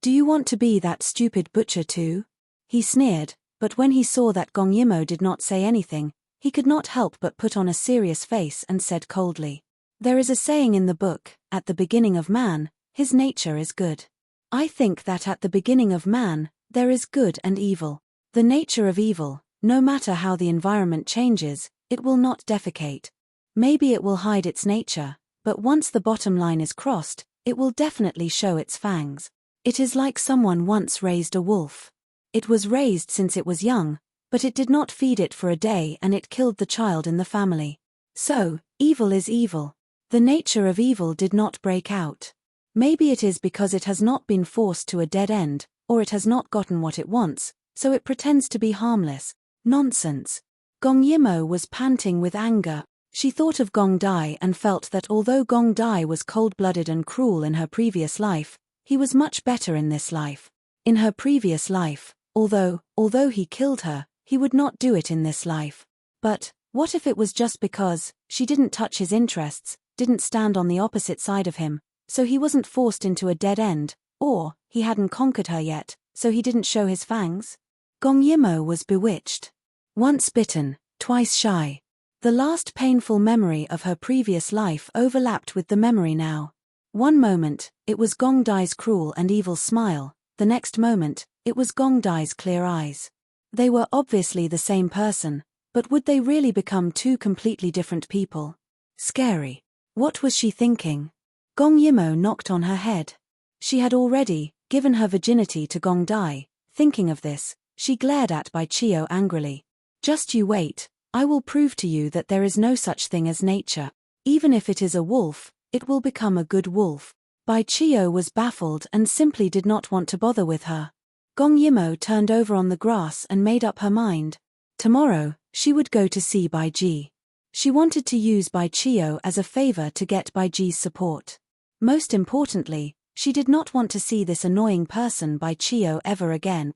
Do you want to be that stupid butcher too? He sneered, but when he saw that Gong Yimo did not say anything, he could not help but put on a serious face and said coldly. There is a saying in the book, at the beginning of man, his nature is good. I think that at the beginning of man, there is good and evil. The nature of evil, no matter how the environment changes, it will not defecate. Maybe it will hide its nature, but once the bottom line is crossed, it will definitely show its fangs. It is like someone once raised a wolf. It was raised since it was young, but it did not feed it for a day and it killed the child in the family. So, evil is evil. The nature of evil did not break out. Maybe it is because it has not been forced to a dead end, or it has not gotten what it wants, so it pretends to be harmless. Nonsense. Gong Yimo was panting with anger. She thought of Gong Dai and felt that although Gong Dai was cold-blooded and cruel in her previous life, he was much better in this life. In her previous life, although he killed her, he would not do it in this life. But, what if it was just because she didn't touch his interests, didn't stand on the opposite side of him, so he wasn't forced into a dead end, or he hadn't conquered her yet, so he didn't show his fangs? Gong Yimo was bewitched. Once bitten, twice shy. The last painful memory of her previous life overlapped with the memory now. One moment, it was Gong Dai's cruel and evil smile, the next moment, it was Gong Dai's clear eyes. They were obviously the same person, but would they really become two completely different people? Scary. What was she thinking? Gong Yimo knocked on her head. She had already given her virginity to Gong Dai. Thinking of this, she glared at Bai Chio angrily. Just you wait, I will prove to you that there is no such thing as nature. Even if it is a wolf, it will become a good wolf. Bai Chio was baffled and simply did not want to bother with her. Gong Yimo turned over on the grass and made up her mind. Tomorrow, she would go to see Bai Ji. She wanted to use Bai Chio as a favor to get Bai Ji's support. Most importantly, she did not want to see this annoying person Bai Chio ever again.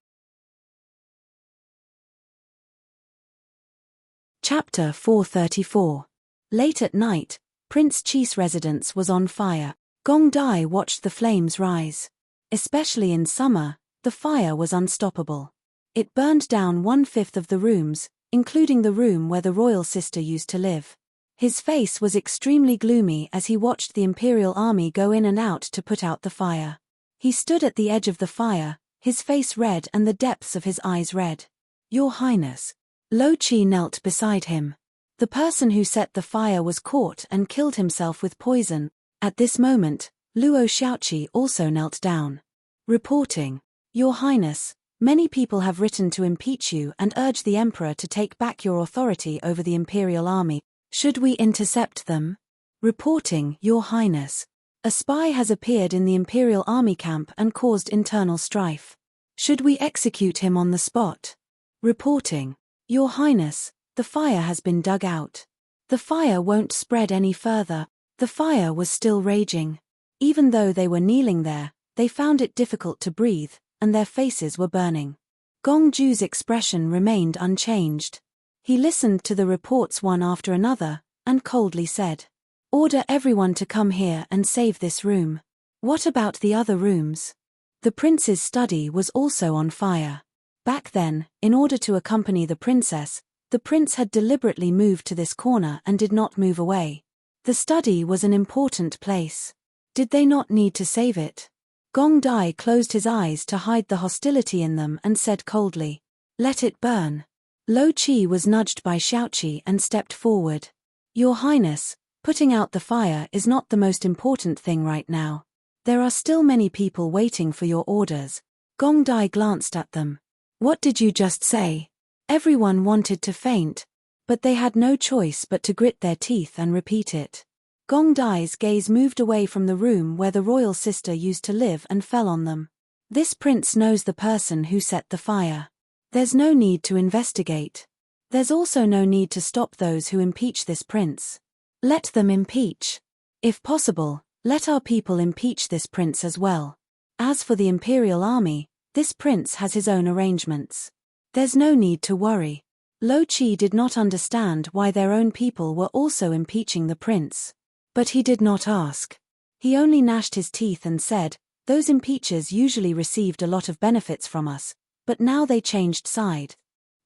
Chapter 434. Late at night, Prince Chi's residence was on fire. Gong Dai watched the flames rise. Especially in summer, the fire was unstoppable. It burned down 1/5 of the rooms, including the room where the royal sister used to live. His face was extremely gloomy as he watched the imperial army go in and out to put out the fire. He stood at the edge of the fire, his face red and the depths of his eyes red. Your Highness. Lo Chi knelt beside him. The person who set the fire was caught and killed himself with poison. At this moment, Luo Xiaoqi also knelt down. Reporting. Your Highness, many people have written to impeach you and urge the Emperor to take back your authority over the Imperial Army. Should we intercept them? Reporting, Your Highness. A spy has appeared in the Imperial Army camp and caused internal strife. Should we execute him on the spot? Reporting. Your Highness, the fire has been dug out. The fire won't spread any further. The fire was still raging. Even though they were kneeling there, they found it difficult to breathe, and their faces were burning. Gong Ju's expression remained unchanged. He listened to the reports one after another, and coldly said, Order everyone to come here and save this room. What about the other rooms? The prince's study was also on fire. Back then, in order to accompany the princess, the prince had deliberately moved to this corner and did not move away. The study was an important place. Did they not need to save it? Gong Dai closed his eyes to hide the hostility in them and said coldly, Let it burn. Lo Chi was nudged by Xiaoqi and stepped forward. Your Highness, putting out the fire is not the most important thing right now. There are still many people waiting for your orders. Gong Dai glanced at them. What did you just say? Everyone wanted to faint, but they had no choice but to grit their teeth and repeat it. Gong Dai's gaze moved away from the room where the royal sister used to live and fell on them. This prince knows the person who set the fire. There's no need to investigate. There's also no need to stop those who impeach this prince. Let them impeach. If possible, let our people impeach this prince as well. As for the imperial army, this prince has his own arrangements. There's no need to worry. Lo Chi did not understand why their own people were also impeaching the prince. But he did not ask. He only gnashed his teeth and said, Those impeachers usually received a lot of benefits from us, but now they changed side.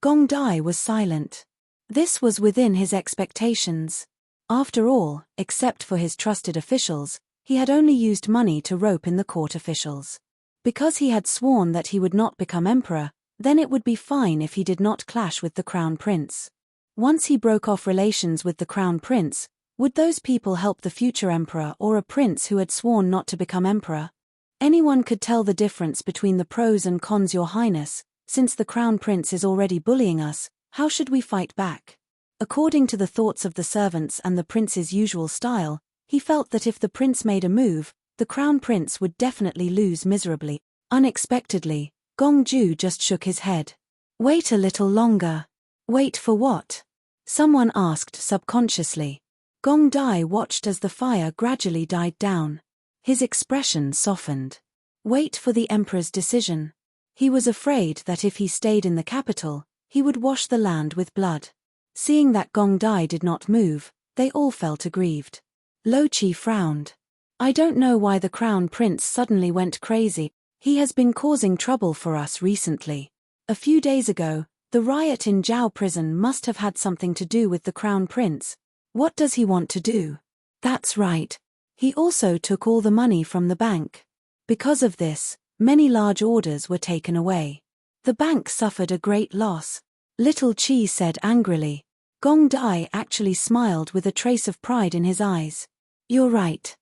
Gong Dai was silent. This was within his expectations. After all, except for his trusted officials, he had only used money to rope in the court officials. Because he had sworn that he would not become emperor, then it would be fine if he did not clash with the crown prince. Once he broke off relations with the crown prince, would those people help the future emperor or a prince who had sworn not to become emperor? Anyone could tell the difference between the pros and cons, Your Highness. Since the crown prince is already bullying us, how should we fight back? According to the thoughts of the servants and the prince's usual style, he felt that if the prince made a move, the crown prince would definitely lose miserably. Unexpectedly, Gong Ju just shook his head. Wait a little longer. Wait for what? Someone asked subconsciously. Gong Dai watched as the fire gradually died down. His expression softened. Wait for the emperor's decision. He was afraid that if he stayed in the capital, he would wash the land with blood. Seeing that Gong Dai did not move, they all felt aggrieved. Lo Chi frowned. I don't know why the crown prince suddenly went crazy. He has been causing trouble for us recently. A few days ago, the riot in Zhao prison must have had something to do with the crown prince. What does he want to do? That's right. He also took all the money from the bank. Because of this, many large orders were taken away. The bank suffered a great loss. Little Chi said angrily. Gong Dai actually smiled with a trace of pride in his eyes. You're right.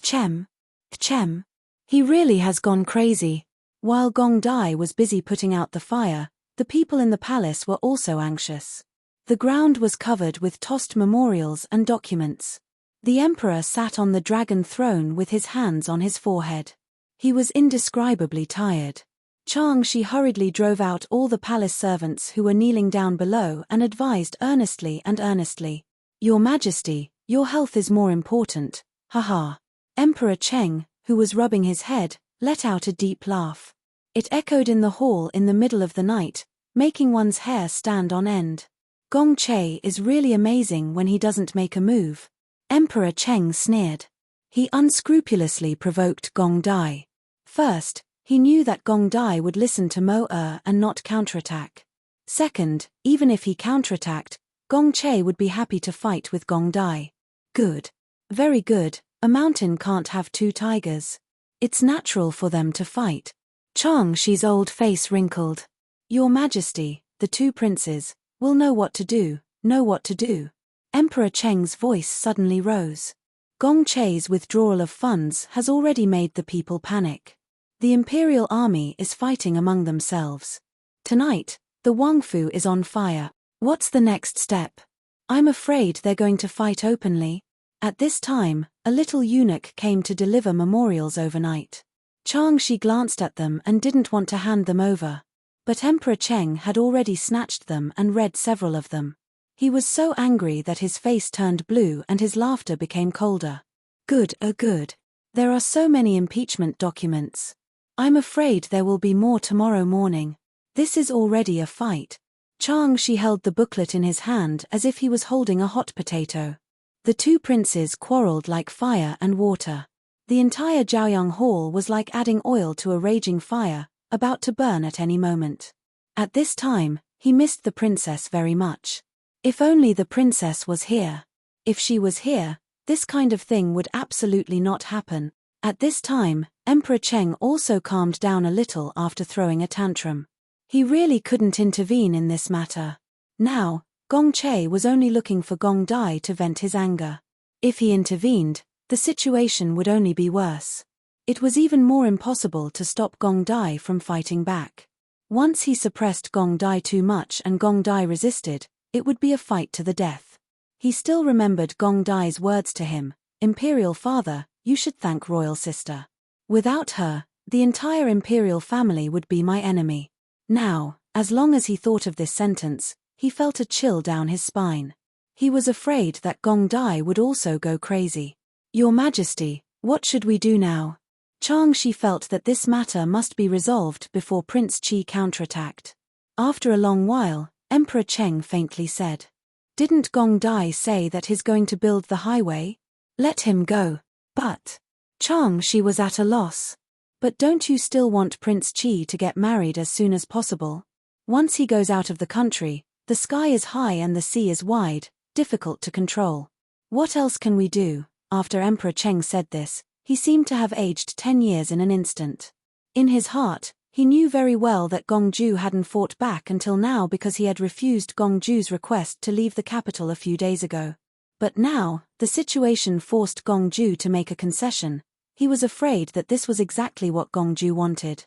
Chem. He really has gone crazy. While Gong Dai was busy putting out the fire, the people in the palace were also anxious. The ground was covered with tossed memorials and documents. The emperor sat on the dragon throne with his hands on his forehead. He was indescribably tired. Chang-Shi hurriedly drove out all the palace servants who were kneeling down below and advised earnestly, Your Majesty, your health is more important, haha. Emperor Cheng, who was rubbing his head, let out a deep laugh. It echoed in the hall in the middle of the night, making one's hair stand on end. Gong Che is really amazing when he doesn't make a move. Emperor Cheng sneered. He unscrupulously provoked Gong Dai. First, he knew that Gong Dai would listen to Mo-er and not counterattack. Second, even if he counterattacked, Gong Che would be happy to fight with Gong Dai. Good. Very good, a mountain can't have two tigers. It's natural for them to fight. Chang-Shi's old face wrinkled. Your Majesty, the two princes, will know what to do. Emperor Cheng's voice suddenly rose. Gong Che's withdrawal of funds has already made the people panic. The imperial army is fighting among themselves. Tonight, the Wangfu is on fire. What's the next step? I'm afraid they're going to fight openly. At this time, a little eunuch came to deliver memorials overnight. Chang-Shi glanced at them and didn't want to hand them over. But Emperor Cheng had already snatched them and read several of them. He was so angry that his face turned blue and his laughter became colder. Good. There are so many impeachment documents. I'm afraid there will be more tomorrow morning. This is already a fight. Chang-Shi held the booklet in his hand as if he was holding a hot potato. The two princes quarreled like fire and water. The entire Jiaoyang Hall was like adding oil to a raging fire, about to burn at any moment. At this time, he missed the princess very much. If only the princess was here. If she was here, this kind of thing would absolutely not happen. At this time, Emperor Cheng also calmed down a little after throwing a tantrum. He really couldn't intervene in this matter. Now, Gong Che was only looking for Gong Dai to vent his anger. If he intervened, the situation would only be worse. It was even more impossible to stop Gong Dai from fighting back. Once he suppressed Gong Dai too much and Gong Dai resisted, it would be a fight to the death. He still remembered Gong Dai's words to him, Imperial father, you should thank royal sister. Without her, the entire imperial family would be my enemy. Now, as long as he thought of this sentence, he felt a chill down his spine. He was afraid that Gong Dai would also go crazy. Your Majesty, what should we do now? Chang-Shi felt that this matter must be resolved before Prince Qi counterattacked. After a long while, Emperor Cheng faintly said, Didn't Gong Dai say that he's going to build the highway? Let him go. But Chang-Shi was at a loss. But don't you still want Prince Qi to get married as soon as possible? Once he goes out of the country, the sky is high and the sea is wide, difficult to control. What else can we do? After Emperor Cheng said this, he seemed to have aged 10 years in an instant. In his heart, he knew very well that Gongju hadn't fought back until now because he had refused Gongju's request to leave the capital a few days ago. But now, the situation forced Gongju to make a concession. He was afraid that this was exactly what Gongju wanted.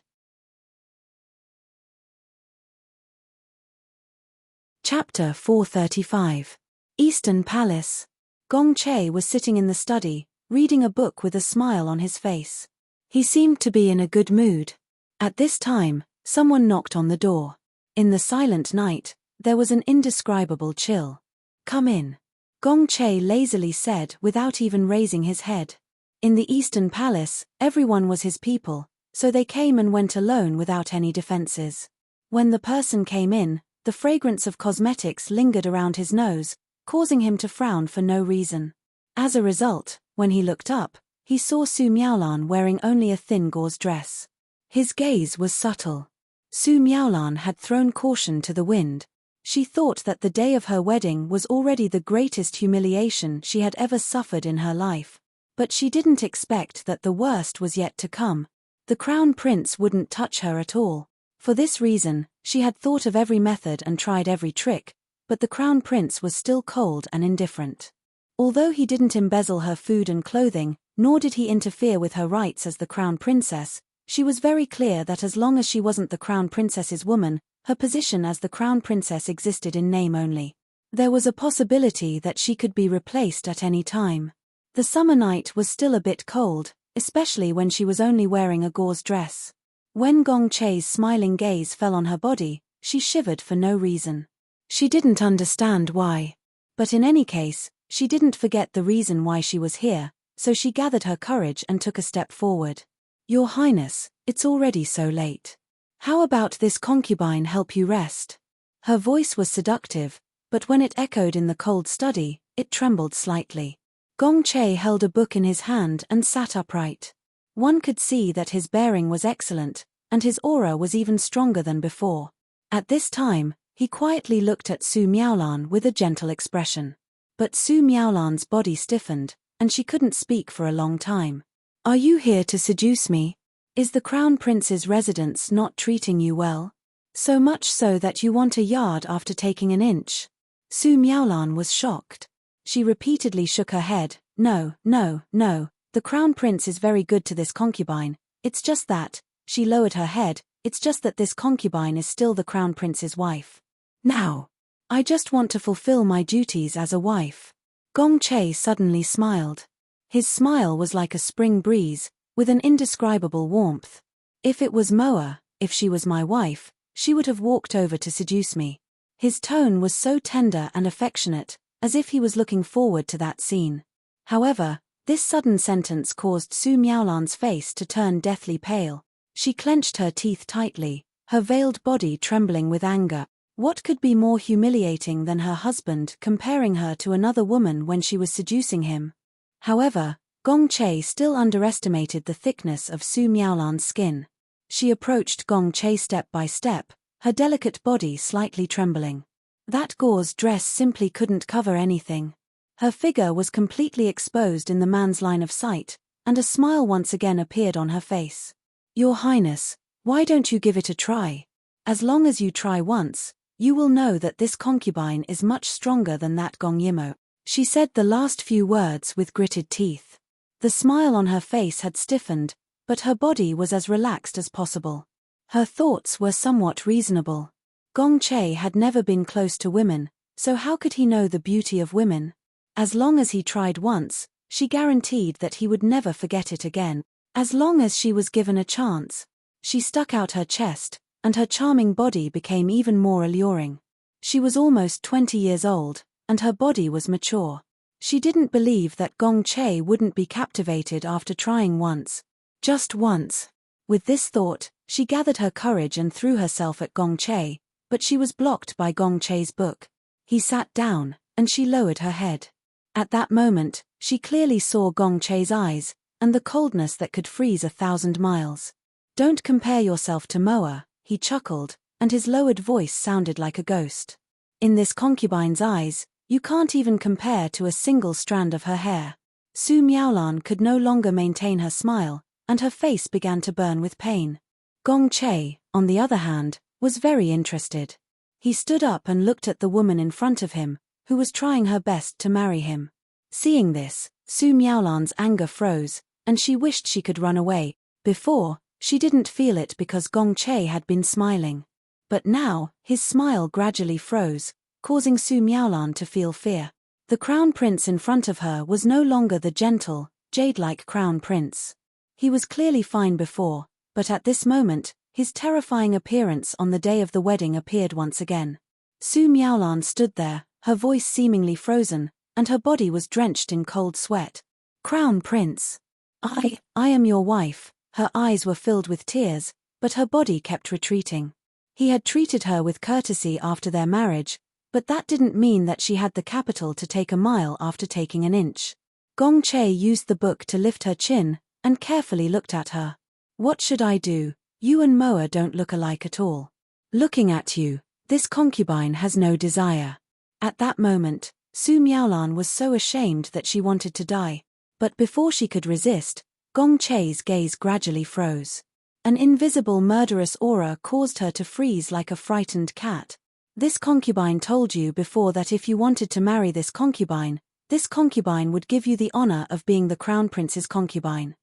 Chapter 435. Eastern Palace. Gong Che was sitting in the study, reading a book with a smile on his face. He seemed to be in a good mood. At this time, someone knocked on the door. In the silent night, there was an indescribable chill. Come in. Gong Che lazily said without even raising his head. In the Eastern Palace, everyone was his people, so they came and went alone without any defenses. When the person came in, the fragrance of cosmetics lingered around his nose, causing him to frown for no reason. As a result, when he looked up, he saw Su Miaolan wearing only a thin gauze dress. His gaze was subtle. Su Miaolan had thrown caution to the wind. She thought that the day of her wedding was already the greatest humiliation she had ever suffered in her life. But she didn't expect that the worst was yet to come. The crown prince wouldn't touch her at all. For this reason, she had thought of every method and tried every trick, but the crown prince was still cold and indifferent. Although he didn't embezzle her food and clothing, nor did he interfere with her rights as the crown princess, she was very clear that as long as she wasn't the crown princess's woman, her position as the crown princess existed in name only. There was a possibility that she could be replaced at any time. The summer night was still a bit cold, especially when she was only wearing a gauze dress. When Gong Chei's smiling gaze fell on her body, she shivered for no reason. She didn't understand why. But in any case, she didn't forget the reason why she was here, so she gathered her courage and took a step forward. Your Highness, it's already so late. How about this concubine help you rest? Her voice was seductive, but when it echoed in the cold study, it trembled slightly. Gong Chei held a book in his hand and sat upright. One could see that his bearing was excellent, and his aura was even stronger than before. At this time, he quietly looked at Su Miaolan with a gentle expression. But Su Miaolan's body stiffened, and she couldn't speak for a long time. Are you here to seduce me? Is the crown prince's residence not treating you well? So much so that you want a yard after taking an inch? Su Miaolan was shocked. She repeatedly shook her head. No, no, no, the crown prince is very good to this concubine. It's just that, she lowered her head, it's just that this concubine is still the crown prince's wife. Now, I just want to fulfill my duties as a wife. Gong Chei suddenly smiled. His smile was like a spring breeze, with an indescribable warmth. If it was Moa, if she was my wife, she would have walked over to seduce me. His tone was so tender and affectionate, as if he was looking forward to that scene. However, this sudden sentence caused Su Miaolan's face to turn deathly pale. She clenched her teeth tightly, her veiled body trembling with anger. What could be more humiliating than her husband comparing her to another woman when she was seducing him? However, Gong Chei still underestimated the thickness of Su Miaolan's skin. She approached Gong Chei step by step, her delicate body slightly trembling. That gauze dress simply couldn't cover anything. Her figure was completely exposed in the man's line of sight, and a smile once again appeared on her face. Your Highness, why don't you give it a try? As long as you try once, you will know that this concubine is much stronger than that Gong Yimo. She said the last few words with gritted teeth. The smile on her face had stiffened, but her body was as relaxed as possible. Her thoughts were somewhat reasonable. Gong Chei had never been close to women, so how could he know the beauty of women? As long as he tried once, she guaranteed that he would never forget it again. As long as she was given a chance. She stuck out her chest, and her charming body became even more alluring. She was almost 20 years old, and her body was mature. She didn't believe that Gong Chei wouldn't be captivated after trying once. Just once. With this thought, she gathered her courage and threw herself at Gong Chei, but she was blocked by Gong Chei's book. He sat down, and she lowered her head. At that moment, she clearly saw Gong Chei's eyes, and the coldness that could freeze 1,000 miles. Don't compare yourself to Moa, he chuckled, and his lowered voice sounded like a ghost. In this concubine's eyes, you can't even compare to a single strand of her hair. Su Miaolan could no longer maintain her smile, and her face began to burn with pain. Gong Chei, on the other hand, was very interested. He stood up and looked at the woman in front of him, who was trying her best to marry him. Seeing this, Su Miaolan's anger froze, and she wished she could run away. Before, she didn't feel it because Gong Chei had been smiling. But now, his smile gradually froze, causing Su Miaolan to feel fear. The crown prince in front of her was no longer the gentle, jade-like crown prince. He was clearly fine before, but at this moment, his terrifying appearance on the day of the wedding appeared once again. Su Miaolan stood there, her voice seemingly frozen, and her body was drenched in cold sweat. Crown Prince. I am your wife. Her eyes were filled with tears, but her body kept retreating. He had treated her with courtesy after their marriage, but that didn't mean that she had the capital to take a mile after taking an inch. Gong Chei used the book to lift her chin, and carefully looked at her. What should I do? You and Moa don't look alike at all. Looking at you, this concubine has no desire. At that moment, Su Miaolan was so ashamed that she wanted to die. But before she could resist, Gong Chei's gaze gradually froze. An invisible murderous aura caused her to freeze like a frightened cat. This concubine told you before that if you wanted to marry this concubine would give you the honor of being the crown prince's concubine.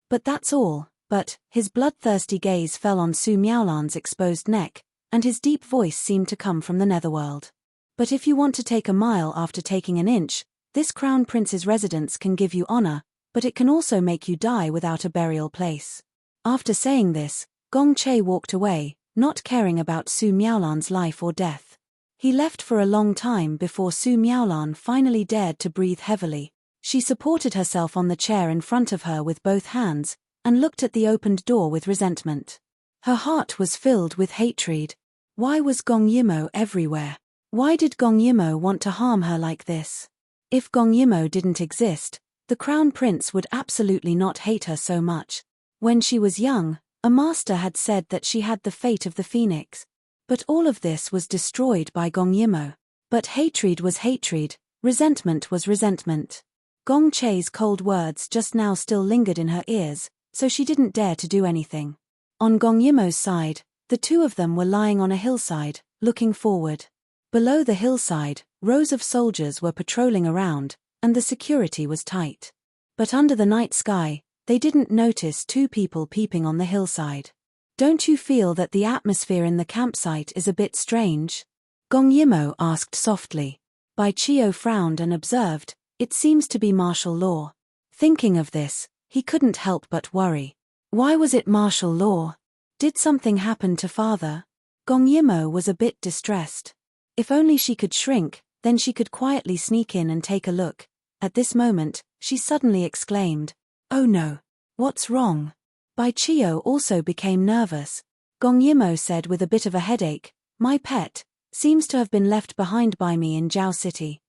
But that's all. But his bloodthirsty gaze fell on Su Miaolan's exposed neck, and his deep voice seemed to come from the netherworld. But if you want to take a mile after taking an inch, this crown prince's residence can give you honor, but it can also make you die without a burial place. After saying this, Gong Chei walked away, not caring about Su Miaolan's life or death. He left for a long time before Su Miaolan finally dared to breathe heavily. She supported herself on the chair in front of her with both hands, and looked at the opened door with resentment. Her heart was filled with hatred. Why was Gong Yimo everywhere? Why did Gong Yimo want to harm her like this? If Gong Yimo didn't exist, the crown prince would absolutely not hate her so much. When she was young, a master had said that she had the fate of the phoenix. But all of this was destroyed by Gong Yimo. But hatred was hatred, resentment was resentment. Gong Chei's cold words just now still lingered in her ears, so she didn't dare to do anything. On Gong Yimo's side, the two of them were lying on a hillside, looking forward. Below the hillside, rows of soldiers were patrolling around, and the security was tight. But under the night sky, they didn't notice two people peeping on the hillside. Don't you feel that the atmosphere in the campsite is a bit strange? Gong Yimo asked softly. Bai Chio frowned and observed, it seems to be martial law. Thinking of this, he couldn't help but worry. Why was it martial law? Did something happen to father? Gong Yimo was a bit distressed. If only she could shrink, then she could quietly sneak in and take a look. At this moment, she suddenly exclaimed, "Oh no! What's wrong?" Bai Chio also became nervous. Gong Yimo said with a bit of a headache, "My pet seems to have been left behind by me in Jiao City."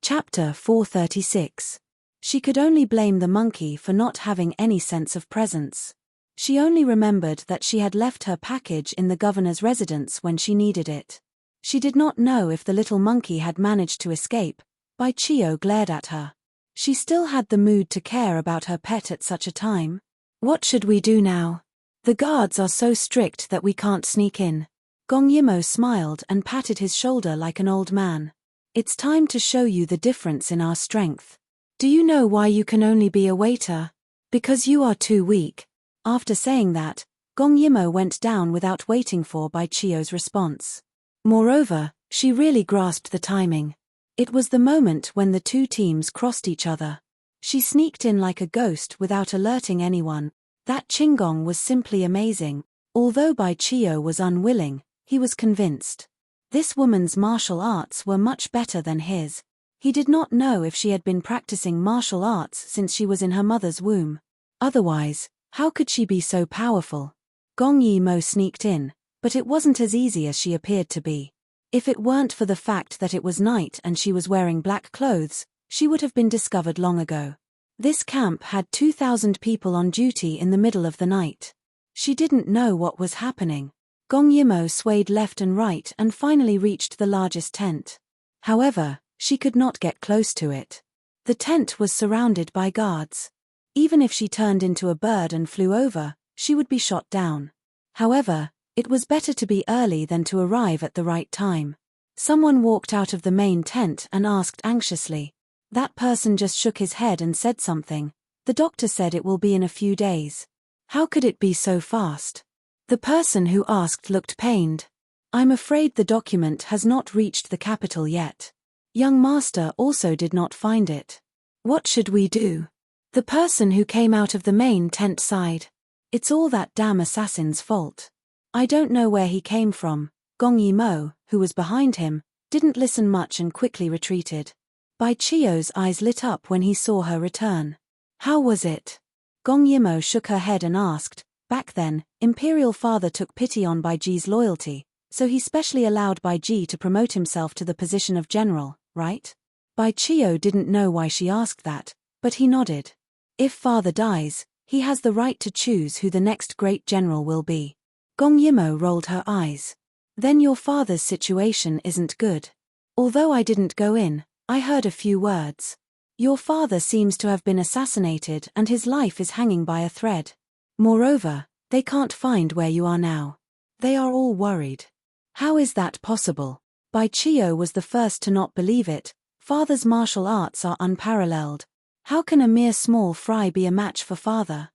Chapter 436. She could only blame the monkey for not having any sense of presence. She only remembered that she had left her package in the governor's residence when she needed it. She did not know if the little monkey had managed to escape. Bai Chio glared at her. She still had the mood to care about her pet at such a time. What should we do now? The guards are so strict that we can't sneak in. Gong Yimo smiled and patted his shoulder like an old man. It's time to show you the difference in our strength. Do you know why you can only be a waiter? Because you are too weak. After saying that, Gong Yimo went down without waiting for Bai Chio's response. Moreover, she really grasped the timing. It was the moment when the two teams crossed each other. She sneaked in like a ghost without alerting anyone. That Qinggong was simply amazing. Although Bai Chio was unwilling, he was convinced. This woman's martial arts were much better than his. He did not know if she had been practicing martial arts since she was in her mother's womb. Otherwise, how could she be so powerful? Gong Yimo sneaked in, but it wasn't as easy as she appeared to be. If it weren't for the fact that it was night and she was wearing black clothes, she would have been discovered long ago. This camp had 2,000 people on duty in the middle of the night. She didn't know what was happening. Gong Yimo swayed left and right and finally reached the largest tent. However, she could not get close to it. The tent was surrounded by guards. Even if she turned into a bird and flew over, she would be shot down. However, it was better to be early than to arrive at the right time. Someone walked out of the main tent and asked anxiously. That person just shook his head and said something. The doctor said it will be in a few days. How could it be so fast? The person who asked looked pained. I'm afraid the document has not reached the capital yet. Young master also did not find it. What should we do? The person who came out of the main tent sighed. It's all that damn assassin's fault. I don't know where he came from. Gong Yimo, who was behind him, didn't listen much and quickly retreated. Bai Chio's eyes lit up when he saw her return. How was it? Gong Yimo shook her head and asked. Back then, Imperial Father took pity on Bai Ji's loyalty, so he specially allowed Bai Ji to promote himself to the position of general, right? Bai Chio didn't know why she asked that, but he nodded. If father dies, he has the right to choose who the next great general will be. Gong Yimo rolled her eyes. Then your father's situation isn't good. Although I didn't go in, I heard a few words. Your father seems to have been assassinated and his life is hanging by a thread. Moreover, they can't find where you are now. They are all worried. How is that possible? Bai Chio was the first to not believe it. Father's martial arts are unparalleled. How can a mere small fry be a match for father?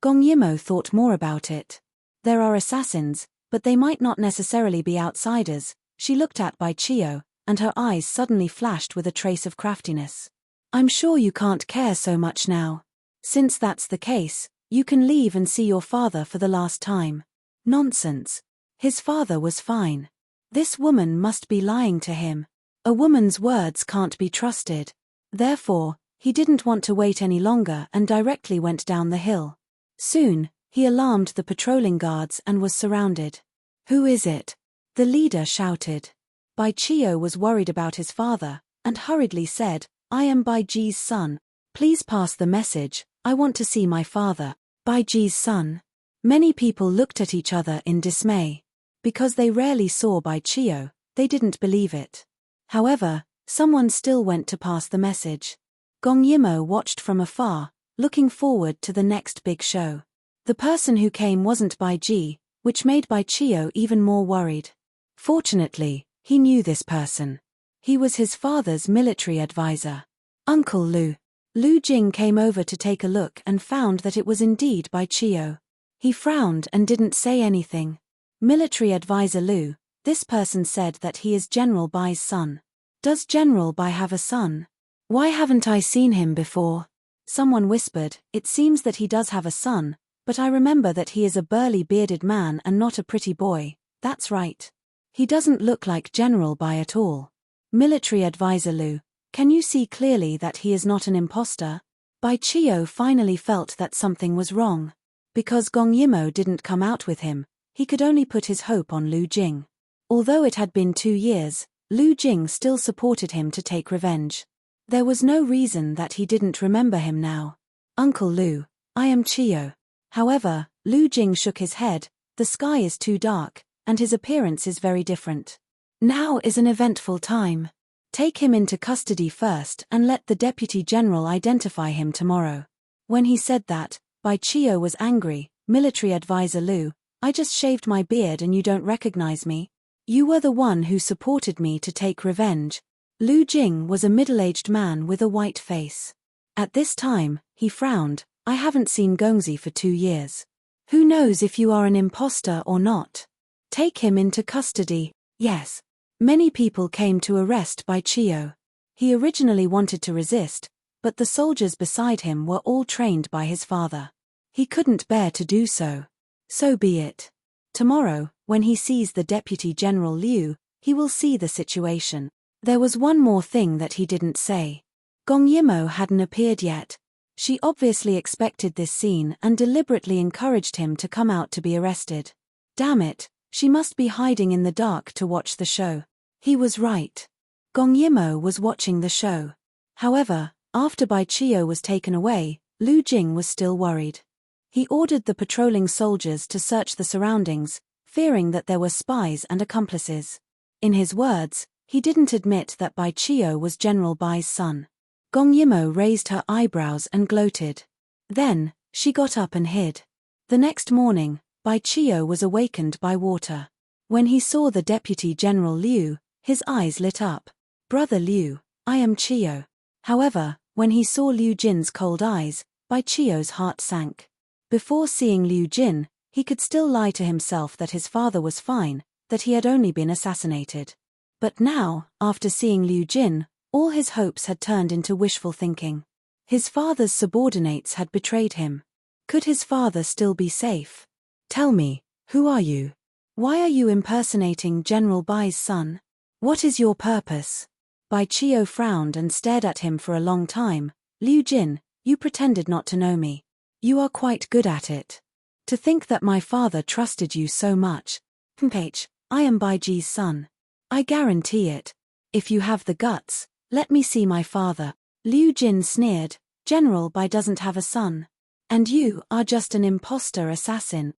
Gong Yimo thought more about it. There are assassins, but they might not necessarily be outsiders. She looked at Bai Chio, and her eyes suddenly flashed with a trace of craftiness. I'm sure you can't care so much now. Since that's the case, you can leave and see your father for the last time. Nonsense. His father was fine. This woman must be lying to him. A woman's words can't be trusted. Therefore, he didn't want to wait any longer and directly went down the hill. Soon, he alarmed the patrolling guards and was surrounded. Who is it? The leader shouted. Bai Chio was worried about his father, and hurriedly said, I am Bai Ji's son. Please pass the message, I want to see my father. Bai Ji's son. Many people looked at each other in dismay. Because they rarely saw Bai Chio, they didn't believe it. However, someone still went to pass the message. Gong Yimo watched from afar, looking forward to the next big show. The person who came wasn't Bai Ji, which made Bai Chio even more worried. Fortunately, he knew this person. He was his father's military advisor. Uncle Lu. Lu Jing came over to take a look and found that it was indeed Bai Chio. He frowned and didn't say anything. Military advisor Lu, this person said that he is General Bai's son. Does General Bai have a son? Why haven't I seen him before? Someone whispered, it seems that he does have a son, but I remember that he is a burly bearded man and not a pretty boy. That's right. He doesn't look like General Bai at all. Military advisor Lu, can you see clearly that he is not an imposter? Bai Chio finally felt that something was wrong. Because Gong Yimo didn't come out with him, he could only put his hope on Lu Jing. Although it had been 2 years, Lu Jing still supported him to take revenge. There was no reason that he didn't remember him now. Uncle Lu, I am Chio. However, Lu Jing shook his head, the sky is too dark, and his appearance is very different. Now is an eventful time. Take him into custody first and let the Deputy General identify him tomorrow. When he said that, Bai Chio was angry. Military advisor Lu, I just shaved my beard and you don't recognize me? You were the one who supported me to take revenge. Lu Jing was a middle-aged man with a white face. At this time, he frowned, I haven't seen Gongzi for 2 years. Who knows if you are an imposter or not? Take him into custody. Yes. Many people came to arrest Bai Chio. He originally wanted to resist, but the soldiers beside him were all trained by his father. He couldn't bear to do so. So be it. Tomorrow, when he sees the Deputy General Liu, he will see the situation. There was one more thing that he didn't say. Gong Yimo hadn't appeared yet. She obviously expected this scene and deliberately encouraged him to come out to be arrested. Damn it, she must be hiding in the dark to watch the show. He was right. Gong Yimo was watching the show. However, after Bai Chio was taken away, Lu Jing was still worried. He ordered the patrolling soldiers to search the surroundings, fearing that there were spies and accomplices. In his words, he didn't admit that Bai Chio was General Bai's son. Gong Yimo raised her eyebrows and gloated. Then, she got up and hid. The next morning, Bai Chio was awakened by water. When he saw the Deputy General Liu, his eyes lit up. Brother Liu, I am Chio. However, when he saw Liu Jin's cold eyes, Bai Chio's heart sank. Before seeing Liu Jin, he could still lie to himself that his father was fine, that he had only been assassinated. But now, after seeing Liu Jin, all his hopes had turned into wishful thinking. His father's subordinates had betrayed him. Could his father still be safe? Tell me, who are you? Why are you impersonating General Bai's son? What is your purpose? Bai Chio frowned and stared at him for a long time. Liu Jin, you pretended not to know me. You are quite good at it. To think that my father trusted you so much. I am Bai Ji's son. I guarantee it. If you have the guts, let me see my father. Liu Jin sneered, General Bai doesn't have a son. And you are just an imposter assassin.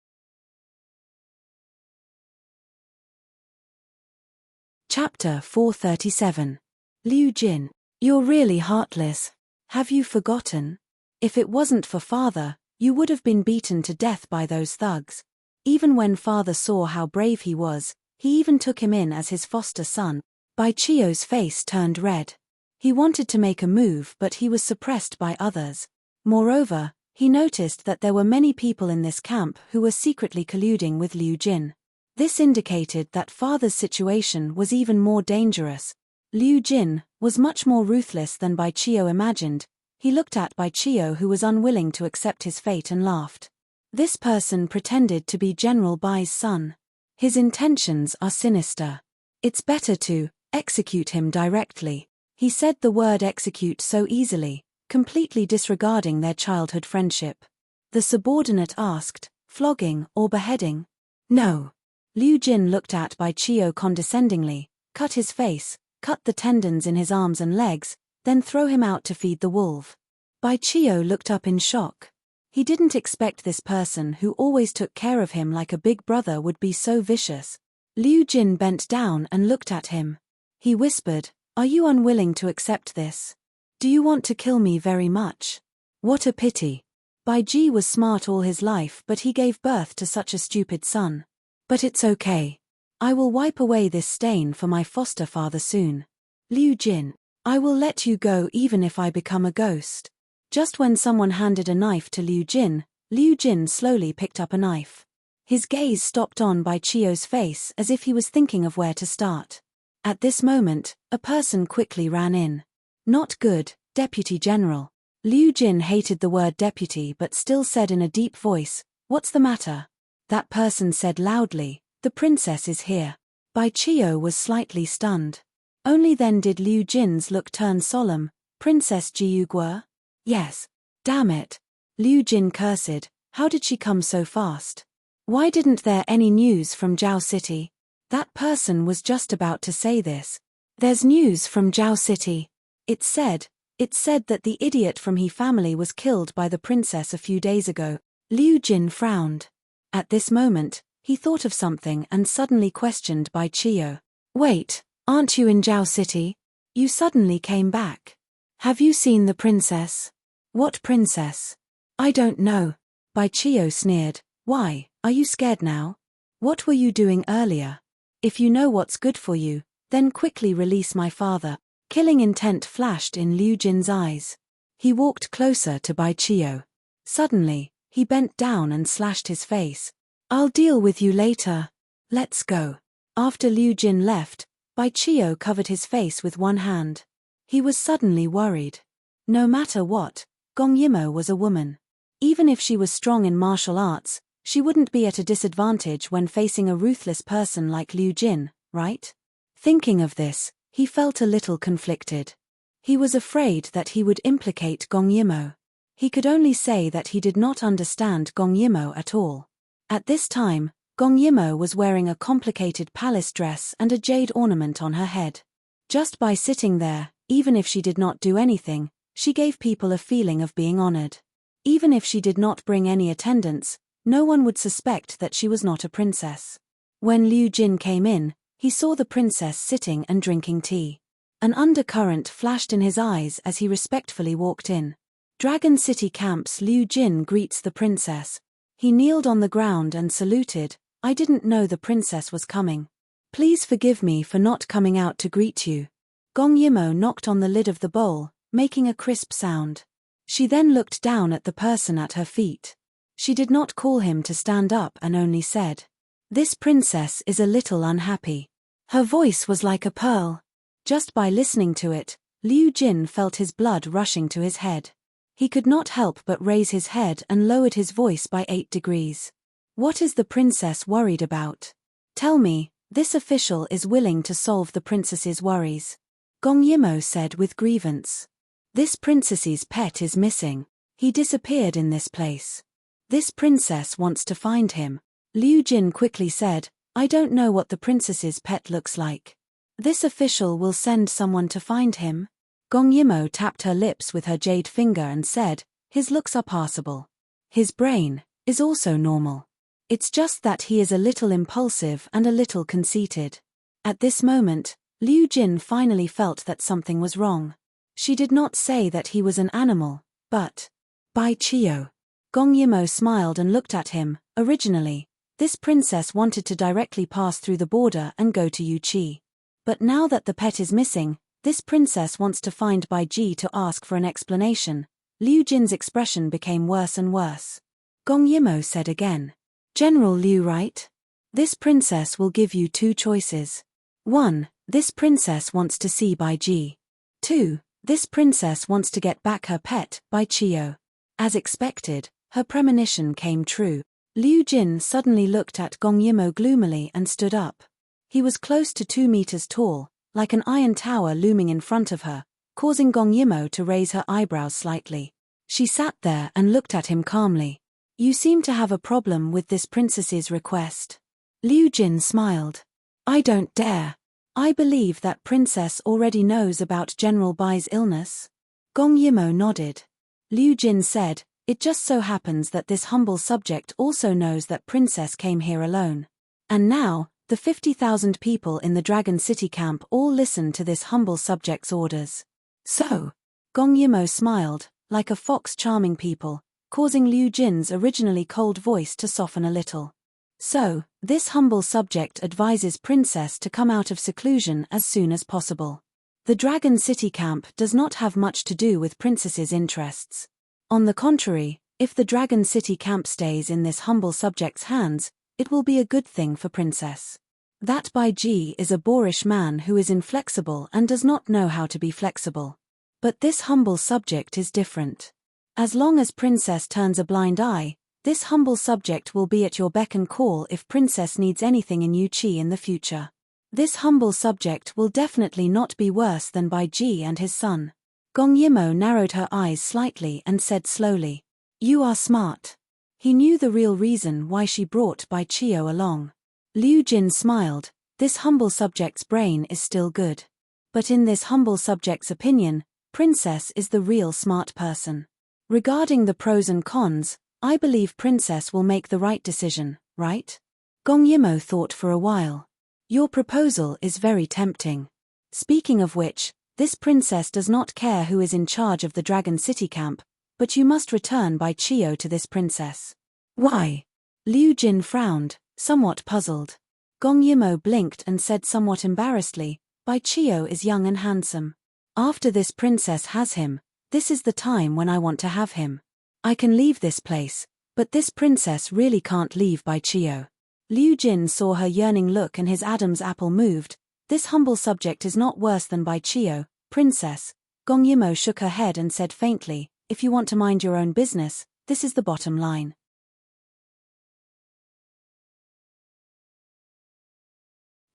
Chapter 437. Liu Jin. You're really heartless. Have you forgotten? If it wasn't for father, you would have been beaten to death by those thugs. Even when father saw how brave he was, he even took him in as his foster son. Bai Chio's face turned red. He wanted to make a move, but he was suppressed by others. Moreover, he noticed that there were many people in this camp who were secretly colluding with Liu Jin. This indicated that father's situation was even more dangerous. Liu Jin was much more ruthless than Bai Chio imagined. He looked at Bai Chio, who was unwilling to accept his fate, and laughed. This person pretended to be General Bai's son. His intentions are sinister. It's better to execute him directly. He said the word execute so easily, completely disregarding their childhood friendship. The subordinate asked, flogging or beheading? No. Liu Jin looked at Bai Chio condescendingly, cut his face, cut the tendons in his arms and legs, then throw him out to feed the wolf. Bai Chio looked up in shock. He didn't expect this person who always took care of him like a big brother would be so vicious. Liu Jin bent down and looked at him. He whispered, "Are you unwilling to accept this? Do you want to kill me very much? What a pity." Bai Ji was smart all his life, but he gave birth to such a stupid son. But it's okay. I will wipe away this stain for my foster father soon. Liu Jin, I will let you go even if I become a ghost. Just when someone handed a knife to Liu Jin slowly picked up a knife. His gaze stopped on Bai Chio's face as if he was thinking of where to start. At this moment, a person quickly ran in. Not good, Deputy General. Liu Jin hated the word deputy but still said in a deep voice, "What's the matter?" That person said loudly, "The princess is here." Bai Chio was slightly stunned. Only then did Liu Jin's look turn solemn. "Princess Jiu Guo?" "Yes." "Damn it." Liu Jin cursed, "How did she come so fast? Why didn't there any news from Zhao City?" That person was just about to say this. "There's news from Zhao City. It said that the idiot from He family was killed by the princess a few days ago." Liu Jin frowned. At this moment, he thought of something and suddenly questioned Bai Chio. "Wait, aren't you in Zhao City? You suddenly came back. Have you seen the princess?" "What princess?" "I don't know." Bai Chio sneered. "Why, are you scared now? What were you doing earlier? If you know what's good for you, then quickly release my father." Killing intent flashed in Liu Jin's eyes. He walked closer to Bai Chio. Suddenly, he bent down and slashed his face. "I'll deal with you later. Let's go." After Liu Jin left, Bai Chio covered his face with one hand. He was suddenly worried. No matter what, Gong Yimo was a woman. Even if she was strong in martial arts, she wouldn't be at a disadvantage when facing a ruthless person like Liu Jin, right? Thinking of this, he felt a little conflicted. He was afraid that he would implicate Gong Yimo. He could only say that he did not understand Gong Yimo at all. At this time, Gong Yimo was wearing a complicated palace dress and a jade ornament on her head. Just by sitting there, even if she did not do anything, she gave people a feeling of being honored. Even if she did not bring any attendants, no one would suspect that she was not a princess. When Liu Jin came in, he saw the princess sitting and drinking tea. An undercurrent flashed in his eyes as he respectfully walked in. Dragon City Camp's Liu Jin greets the princess. He kneeled on the ground and saluted. "I didn't know the princess was coming. Please forgive me for not coming out to greet you." Gong Yimo knocked on the lid of the bowl, making a crisp sound. She then looked down at the person at her feet. She did not call him to stand up and only said, "This princess is a little unhappy." Her voice was like a pearl. Just by listening to it, Liu Jin felt his blood rushing to his head. He could not help but raise his head and lowered his voice by 8 degrees. "What is the princess worried about? Tell me, this official is willing to solve the princess's worries." Gong Yimo said with grievance. "This princess's pet is missing. He disappeared in this place. This princess wants to find him." Liu Jin quickly said, "I don't know what the princess's pet looks like. This official will send someone to find him?" Gong Yimo tapped her lips with her jade finger and said, "His looks are passable. His brain is also normal. It's just that he is a little impulsive and a little conceited." At this moment, Liu Jin finally felt that something was wrong. She did not say that he was an animal, but... Bai Qiu. Gong Yimou smiled and looked at him. Originally, this princess wanted to directly pass through the border and go to Yuqi. But now that the pet is missing, this princess wants to find Bai Ji to ask for an explanation. Liu Jin's expression became worse and worse. Gong Yimou said again. General Liu, right? This princess will give you 2 choices. 1. This princess wants to see Bai Ji. 2. This princess wants to get back her pet, Bai Qiu. As expected, her premonition came true. Liu Jin suddenly looked at Gong Yimou gloomily and stood up. He was close to 2 meters tall, like an iron tower looming in front of her, causing Gong Yimou to raise her eyebrows slightly. She sat there and looked at him calmly. You seem to have a problem with this princess's request. Liu Jin smiled. I don't dare. I believe that princess already knows about General Bai's illness. Gong Yimou nodded. Liu Jin said, it just so happens that this humble subject also knows that princess came here alone. And now, the 50,000 people in the Dragon City camp all listen to this humble subject's orders. So, Gong Yimou smiled, like a fox charming people, causing Liu Jin's originally cold voice to soften a little. So, this humble subject advises princess to come out of seclusion as soon as possible. The Dragon City camp does not have much to do with princess's interests. On the contrary, if the Dragon City camp stays in this humble subject's hands, it will be a good thing for princess. That Bai Ji is a boorish man who is inflexible and does not know how to be flexible. But this humble subject is different. As long as princess turns a blind eye, this humble subject will be at your beck and call if princess needs anything in Yuqi in the future. This humble subject will definitely not be worse than Bai Ji and his son. Gong Yimou narrowed her eyes slightly and said slowly, You are smart. He knew the real reason why she brought Bai Qiu along. Liu Jin smiled, this humble subject's brain is still good. But in this humble subject's opinion, princess is the real smart person. Regarding the pros and cons, I believe princess will make the right decision, right? Gong Yimou thought for a while. Your proposal is very tempting. Speaking of which, this princess does not care who is in charge of the Dragon City camp, but you must return Bai Qiu to this princess. Why? Liu Jin frowned, somewhat puzzled. Gong Yimou blinked and said somewhat embarrassedly, Bai Qiu is young and handsome. After this princess has him, this is the time when I want to have him. I can leave this place, but this princess really can't leave Bai Qiu. Liu Jin saw her yearning look and his Adam's apple moved. This humble subject is not worse than Bai Qiu, princess. Gong Yimou shook her head and said faintly, if you want to mind your own business, this is the bottom line.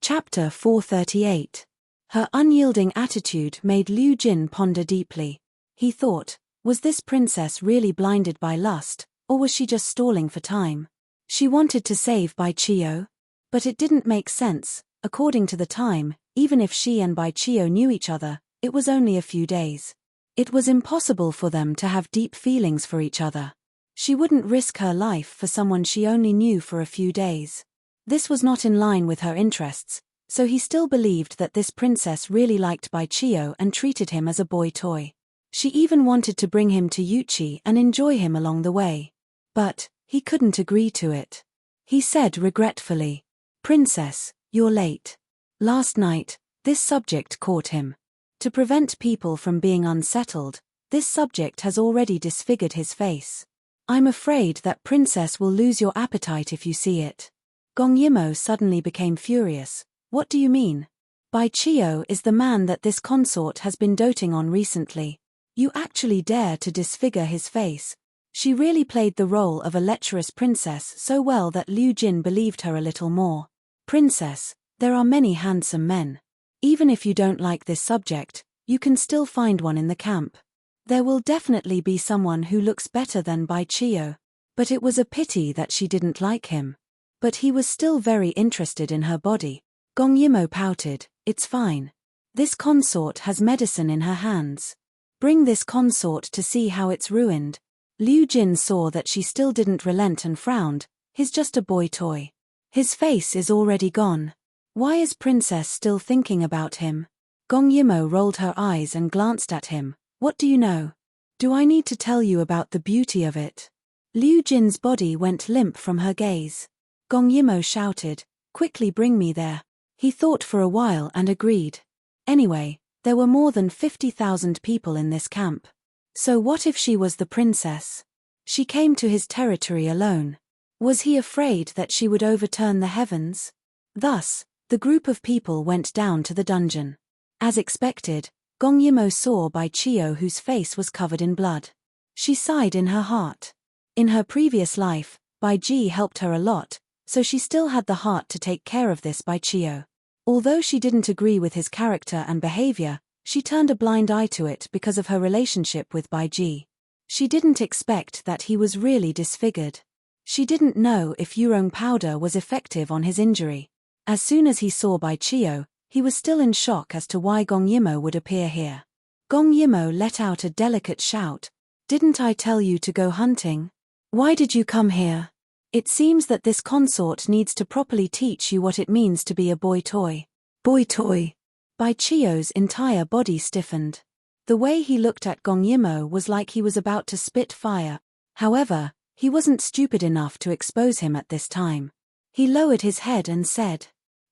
Chapter 438. Her unyielding attitude made Liu Jin ponder deeply. He thought, was this princess really blinded by lust, or was she just stalling for time? She wanted to save Bai Qiu. But it didn't make sense, according to the time, even if she and Bai Qiu knew each other, it was only a few days. It was impossible for them to have deep feelings for each other. She wouldn't risk her life for someone she only knew for a few days. This was not in line with her interests, so he still believed that this princess really liked Bai Qiu and treated him as a boy toy. She even wanted to bring him to Yuqi and enjoy him along the way. But he couldn't agree to it. He said regretfully, Princess, you're late. Last night, this subject caught him. To prevent people from being unsettled, this subject has already disfigured his face. I'm afraid that princess will lose your appetite if you see it. Gong Yimou suddenly became furious. What do you mean? Bai Qiu is the man that this consort has been doting on recently. You actually dare to disfigure his face. She really played the role of a lecherous princess so well that Liu Jin believed her a little more. Princess, there are many handsome men. Even if you don't like this subject, you can still find one in the camp. There will definitely be someone who looks better than Bai Qiu. But it was a pity that she didn't like him. But he was still very interested in her body. Gong Yimou pouted, it's fine. This consort has medicine in her hands. Bring this consort to see how it's ruined. Liu Jin saw that she still didn't relent and frowned. He's just a boy toy. His face is already gone. Why is Princess still thinking about him? Gong Yimo rolled her eyes and glanced at him. What do you know? Do I need to tell you about the beauty of it? Liu Jin's body went limp from her gaze. Gong Yimo shouted, quickly bring me there. He thought for a while and agreed. Anyway, there were more than 50,000 people in this camp. So what if she was the princess? She came to his territory alone. Was he afraid that she would overturn the heavens? Thus, the group of people went down to the dungeon. As expected, Gong Yimo saw Bai Chio, whose face was covered in blood. She sighed in her heart. In her previous life, Bai Ji helped her a lot, so she still had the heart to take care of this Bai Chio. Although she didn't agree with his character and behavior, she turned a blind eye to it because of her relationship with Bai Ji. She didn't expect that he was really disfigured. She didn't know if Yurong powder was effective on his injury. As soon as he saw Bai Chio, he was still in shock as to why Gong Yimo would appear here. Gong Yimo let out a delicate shout. Didn't I tell you to go hunting? Why did you come here? It seems that this consort needs to properly teach you what it means to be a boy toy. Boy toy. Bai Chio's entire body stiffened. The way he looked at Gong Yimo was like he was about to spit fire. However, he wasn't stupid enough to expose him at this time. He lowered his head and said,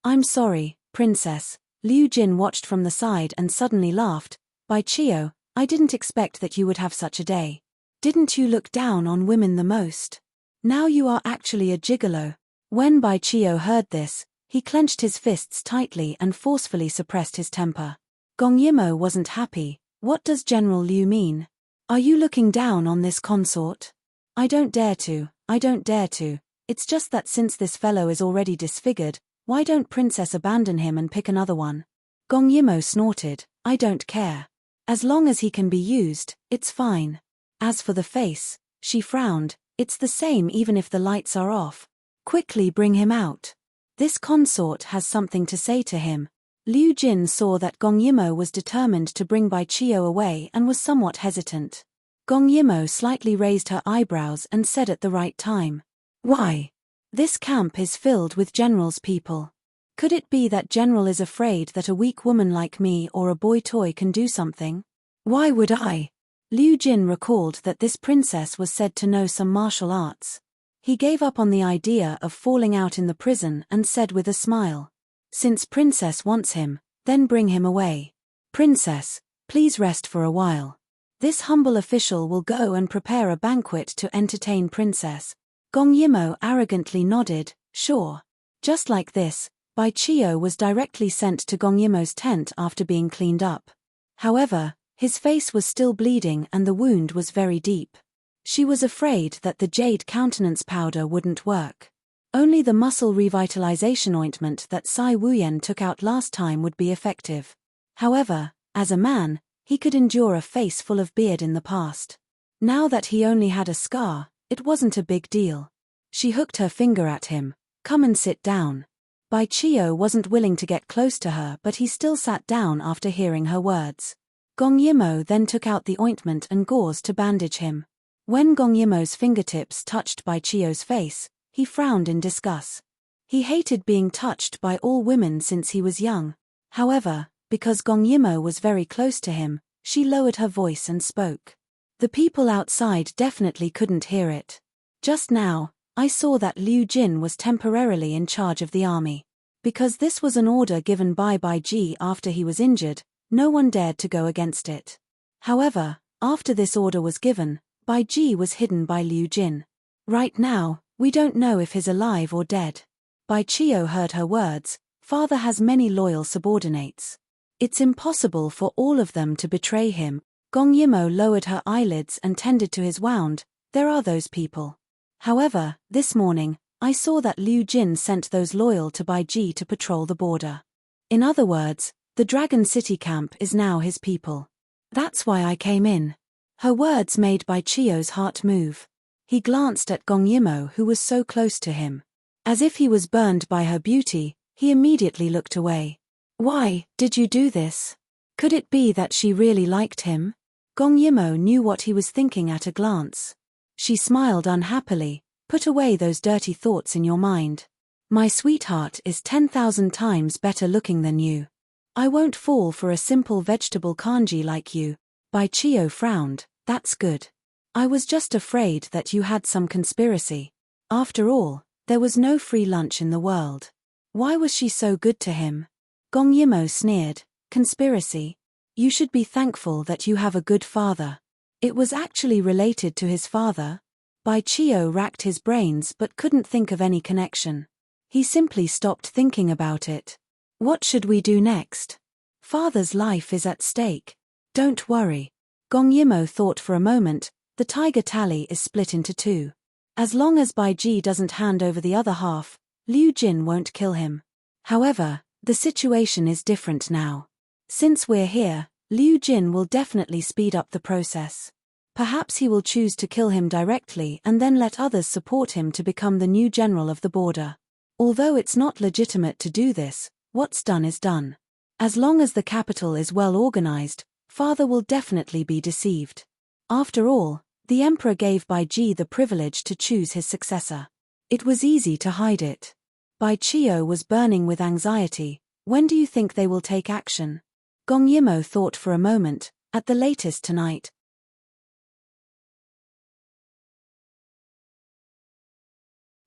I'm sorry, Princess. Liu Jin watched from the side and suddenly laughed. Bai Chio, I didn't expect that you would have such a day. Didn't you look down on women the most? Now you are actually a gigolo. When Bai Chio heard this, he clenched his fists tightly and forcefully suppressed his temper. Gong Yimo wasn't happy. What does General Liu mean? Are you looking down on this consort? I don't dare to. It's just that since this fellow is already disfigured, why don't Princess abandon him and pick another one? Gong Yimo snorted, I don't care. As long as he can be used, it's fine. As for the face, she frowned, it's the same even if the lights are off. Quickly bring him out. This consort has something to say to him. Liu Jin saw that Gong Yimo was determined to bring Bai Chio away and was somewhat hesitant. Gong Yimo slightly raised her eyebrows and said at the right time, why? This camp is filled with General's people. Could it be that General is afraid that a weak woman like me or a boy toy can do something? Why would I? Liu Jin recalled that this princess was said to know some martial arts. He gave up on the idea of falling out in the prison and said with a smile, since Princess wants him, then bring him away. Princess, please rest for a while. This humble official will go and prepare a banquet to entertain Princess. Gong Yimo arrogantly nodded, sure. Just like this, Bai Chio was directly sent to Gong Yimo's tent after being cleaned up. However, his face was still bleeding and the wound was very deep. She was afraid that the jade countenance powder wouldn't work. Only the muscle revitalization ointment that Sai Wuyen took out last time would be effective. However, as a man, he could endure a face full of beard in the past. Now that he only had a scar, it wasn't a big deal. She hooked her finger at him, come and sit down. Bai Chio wasn't willing to get close to her but he still sat down after hearing her words. Gong Yimo then took out the ointment and gauze to bandage him. When Gong Yimo's fingertips touched Bai Chio's face, he frowned in disgust. He hated being touched by all women since he was young. However, because Gong Yimo was very close to him, she lowered her voice and spoke. The people outside definitely couldn't hear it. Just now, I saw that Liu Jin was temporarily in charge of the army. Because this was an order given by Bai Ji after he was injured, no one dared to go against it. However, after this order was given, Bai Ji was hidden by Liu Jin. Right now, we don't know if he's alive or dead. Bai Chio heard her words, father has many loyal subordinates. It's impossible for all of them to betray him. Gong Yimo lowered her eyelids and tended to his wound, there are those people. However, this morning, I saw that Liu Jin sent those loyal to Bai Ji to patrol the border. In other words, the Dragon City camp is now his people. That's why I came in. Her words made Bai Chio's heart move. He glanced at Gong Yimo who was so close to him. As if he was burned by her beauty, he immediately looked away. Why did you do this? Could it be that she really liked him? Gong Yimo knew what he was thinking at a glance. She smiled unhappily, put away those dirty thoughts in your mind. My sweetheart is 10,000 times better looking than you. I won't fall for a simple vegetable kanji like you. Bai Chio frowned. That's good. I was just afraid that you had some conspiracy. After all, there was no free lunch in the world. Why was she so good to him? Gong Yimo sneered. Conspiracy? You should be thankful that you have a good father. It was actually related to his father. Bai Chio racked his brains but couldn't think of any connection. He simply stopped thinking about it. What should we do next? Father's life is at stake. Don't worry. Gong Yimo thought for a moment. The tiger tally is split into two. As long as Bai Ji doesn't hand over the other half, Liu Jin won't kill him. However, the situation is different now. Since we're here, Liu Jin will definitely speed up the process. Perhaps he will choose to kill him directly and then let others support him to become the new general of the border. Although it's not legitimate to do this, what's done is done. As long as the capital is well organized, father will definitely be deceived. After all, the emperor gave Bai Ji the privilege to choose his successor. It was easy to hide it. Bai Chio was burning with anxiety. When do you think they will take action? Gong Yimo thought for a moment. At the latest tonight.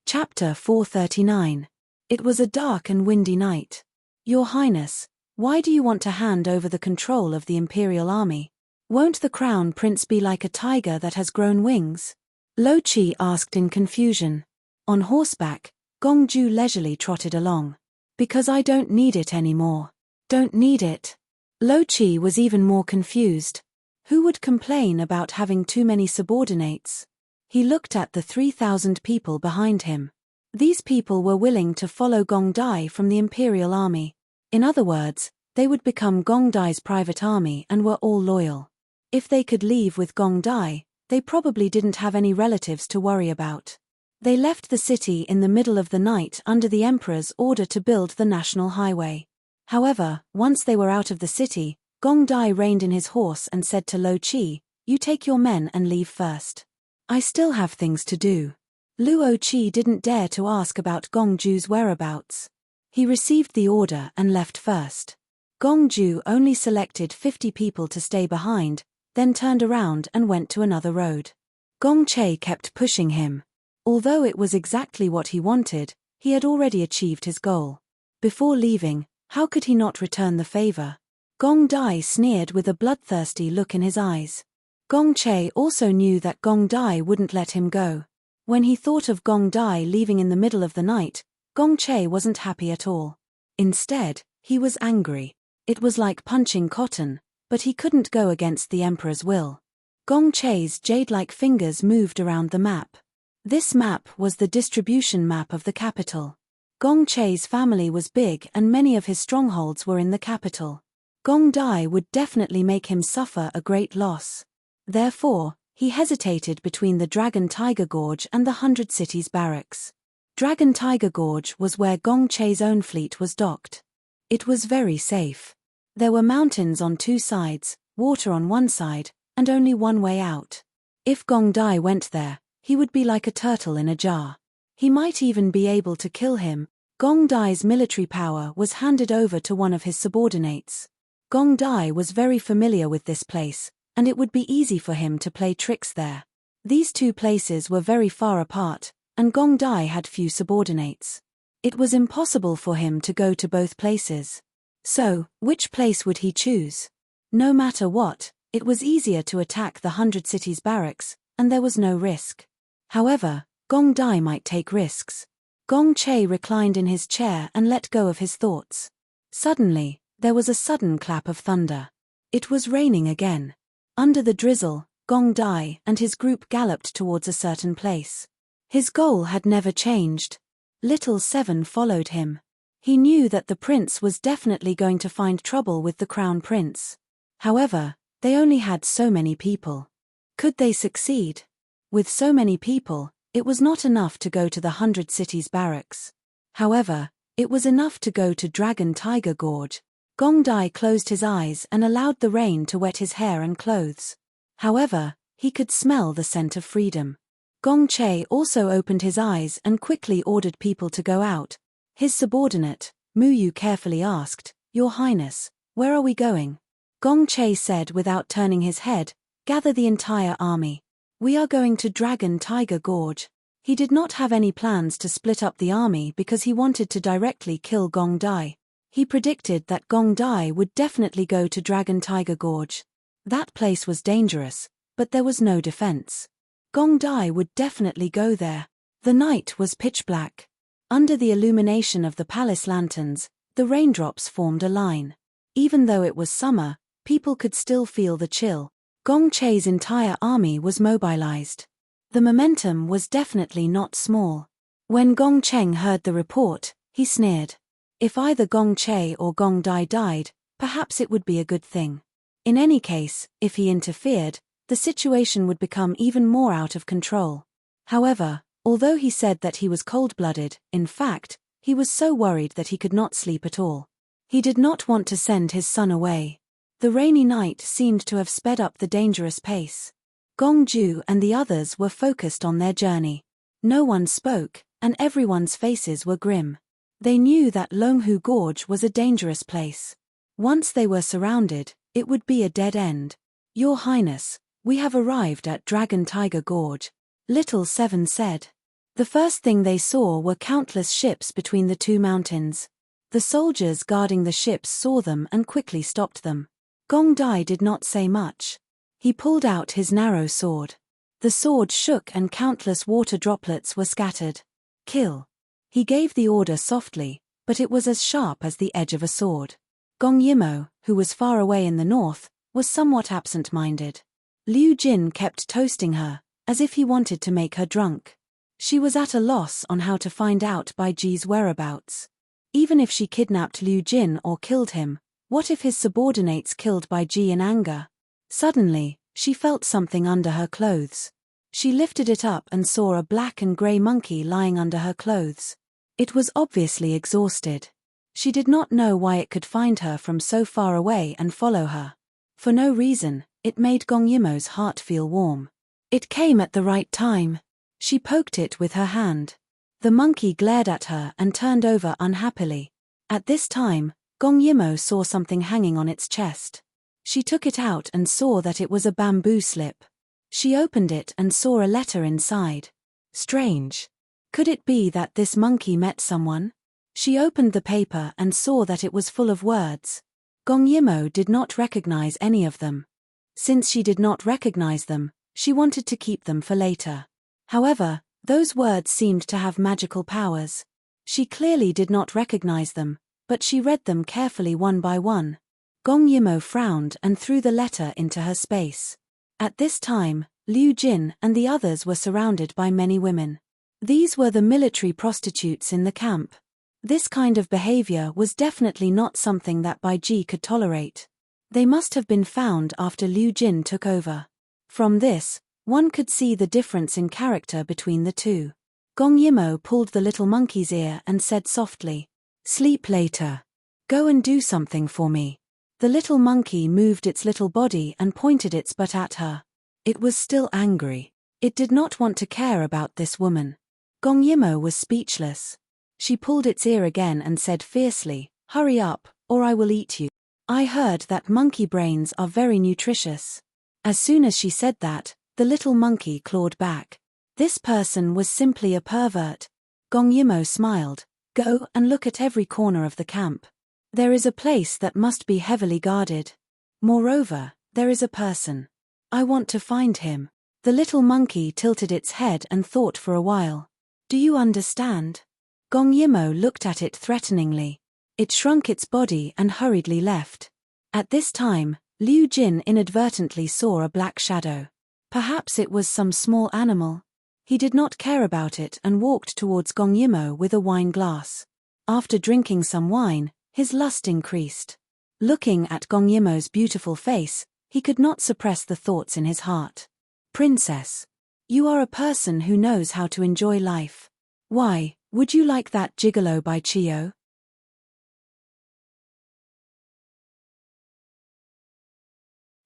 Chapter 439. It was a dark and windy night. Your Highness, why do you want to hand over the control of the imperial army? Won't the crown prince be like a tiger that has grown wings? Lo Chi asked in confusion. On horseback, Gong Ju leisurely trotted along. Because I don't need it anymore. Don't need it. Lo Chi was even more confused. Who would complain about having too many subordinates? He looked at the 3,000 people behind him. These people were willing to follow Gong Dai from the imperial army. In other words, they would become Gong Dai's private army and were all loyal. If they could leave with Gong Dai, they probably didn't have any relatives to worry about. They left the city in the middle of the night under the emperor's order to build the national highway. However, once they were out of the city, Gong Dai reined in his horse and said to Lo Chi, "You take your men and leave first. I still have things to do." Luo Chi didn't dare to ask about Gong Ju's whereabouts. He received the order and left first. Gong Ju only selected 50 people to stay behind, then turned around and went to another road. Gong Che kept pushing him. Although it was exactly what he wanted, he had already achieved his goal. Before leaving, how could he not return the favor? Gong Dai sneered with a bloodthirsty look in his eyes. Gong Che also knew that Gong Dai wouldn't let him go. When he thought of Gong Dai leaving in the middle of the night, Gong Che wasn't happy at all. Instead, he was angry. It was like punching cotton, but he couldn't go against the emperor's will. Gong Che's jade-like fingers moved around the map. This map was the distribution map of the capital. Gong Che's family was big and many of his strongholds were in the capital. Gong Dai would definitely make him suffer a great loss. Therefore, he hesitated between the Dragon Tiger Gorge and the 100 Cities barracks. Dragon Tiger Gorge was where Gong Che's own fleet was docked. It was very safe. There were mountains on two sides, water on one side, and only one way out. If Gong Dai went there, he would be like a turtle in a jar. He might even be able to kill him. Gong Dai's military power was handed over to one of his subordinates. Gong Dai was very familiar with this place, and it would be easy for him to play tricks there. These two places were very far apart, and Gong Dai had few subordinates. It was impossible for him to go to both places. So, which place would he choose? No matter what, it was easier to attack the 100 Cities barracks, and there was no risk. However, Gong Dai might take risks. Gong Che reclined in his chair and let go of his thoughts. Suddenly, there was a sudden clap of thunder. It was raining again. Under the drizzle, Gong Dai and his group galloped towards a certain place. His goal had never changed. Little Seven followed him. He knew that the prince was definitely going to find trouble with the crown prince. However, they only had so many people. Could they succeed? With so many people, it was not enough to go to the 100 Cities barracks. However, it was enough to go to Dragon Tiger Gorge. Gong Dai closed his eyes and allowed the rain to wet his hair and clothes. However, he could smell the scent of freedom. Gong Che also opened his eyes and quickly ordered people to go out, His subordinate, Mu Yu, carefully asked, "Your Highness, where are we going?" Gong Che said without turning his head, "Gather the entire army. We are going to Dragon Tiger Gorge." He did not have any plans to split up the army because he wanted to directly kill Gong Dai. He predicted that Gong Dai would definitely go to Dragon Tiger Gorge. That place was dangerous, but there was no defense. Gong Dai would definitely go there. The night was pitch black. Under the illumination of the palace lanterns, the raindrops formed a line. Even though it was summer, people could still feel the chill. Gong Che's entire army was mobilized. The momentum was definitely not small. When Gong Cheng heard the report, he sneered. If either Gong Che or Gong Dai died, perhaps it would be a good thing. In any case, if he interfered, the situation would become even more out of control. However, although he said that he was cold-blooded, in fact, he was so worried that he could not sleep at all. He did not want to send his son away. The rainy night seemed to have sped up the dangerous pace. Gong Ju and the others were focused on their journey. No one spoke, and everyone's faces were grim. They knew that Longhu Gorge was a dangerous place. Once they were surrounded, it would be a dead end. "Your Highness, we have arrived at Dragon Tiger Gorge," Little Seven said. The first thing they saw were countless ships between the two mountains. The soldiers guarding the ships saw them and quickly stopped them. Gong Dai did not say much. He pulled out his narrow sword. The sword shook and countless water droplets were scattered. "Kill." He gave the order softly, but it was as sharp as the edge of a sword. Gong Yimo, who was far away in the north, was somewhat absent-minded. Liu Jin kept toasting her, as if he wanted to make her drunk. She was at a loss on how to find out Bai Ji's whereabouts. Even if she kidnapped Liu Jin or killed him, what if his subordinates killed Bai Ji in anger? Suddenly, she felt something under her clothes. She lifted it up and saw a black and grey monkey lying under her clothes. It was obviously exhausted. She did not know why it could find her from so far away and follow her. For no reason, it made Gong Yimo's heart feel warm. It came at the right time. She poked it with her hand. The monkey glared at her and turned over unhappily. At this time, Gong Yimo saw something hanging on its chest. She took it out and saw that it was a bamboo slip. She opened it and saw a letter inside. Strange. Could it be that this monkey met someone? She opened the paper and saw that it was full of words. Gong Yimo did not recognize any of them. Since she did not recognize them, she wanted to keep them for later. However, those words seemed to have magical powers. She clearly did not recognize them, but she read them carefully one by one. Gong Yimo frowned and threw the letter into her space. At this time, Liu Jin and the others were surrounded by many women. These were the military prostitutes in the camp. This kind of behavior was definitely not something that Bai Ji could tolerate. They must have been found after Liu Jin took over. From this, one could see the difference in character between the two. Gong Yimo pulled the little monkey's ear and said softly, "Sleep later. Go and do something for me." The little monkey moved its little body and pointed its butt at her. It was still angry. It did not want to care about this woman. Gong Yimo was speechless. She pulled its ear again and said fiercely, "Hurry up, or I will eat you. I heard that monkey brains are very nutritious." As soon as she said that, the little monkey clawed back. This person was simply a pervert. Gong Yimo smiled. "Go and look at every corner of the camp. There is a place that must be heavily guarded. Moreover, there is a person. I want to find him." The little monkey tilted its head and thought for a while. "Do you understand?" Gong Yimo looked at it threateningly. It shrunk its body and hurriedly left. At this time, Liu Jin inadvertently saw a black shadow. Perhaps it was some small animal. He did not care about it and walked towards Gong Yimo with a wine glass. After drinking some wine, his lust increased. Looking at Gong Yimo's beautiful face, he could not suppress the thoughts in his heart. "Princess, you are a person who knows how to enjoy life. Why, would you like that gigolo by Chio?"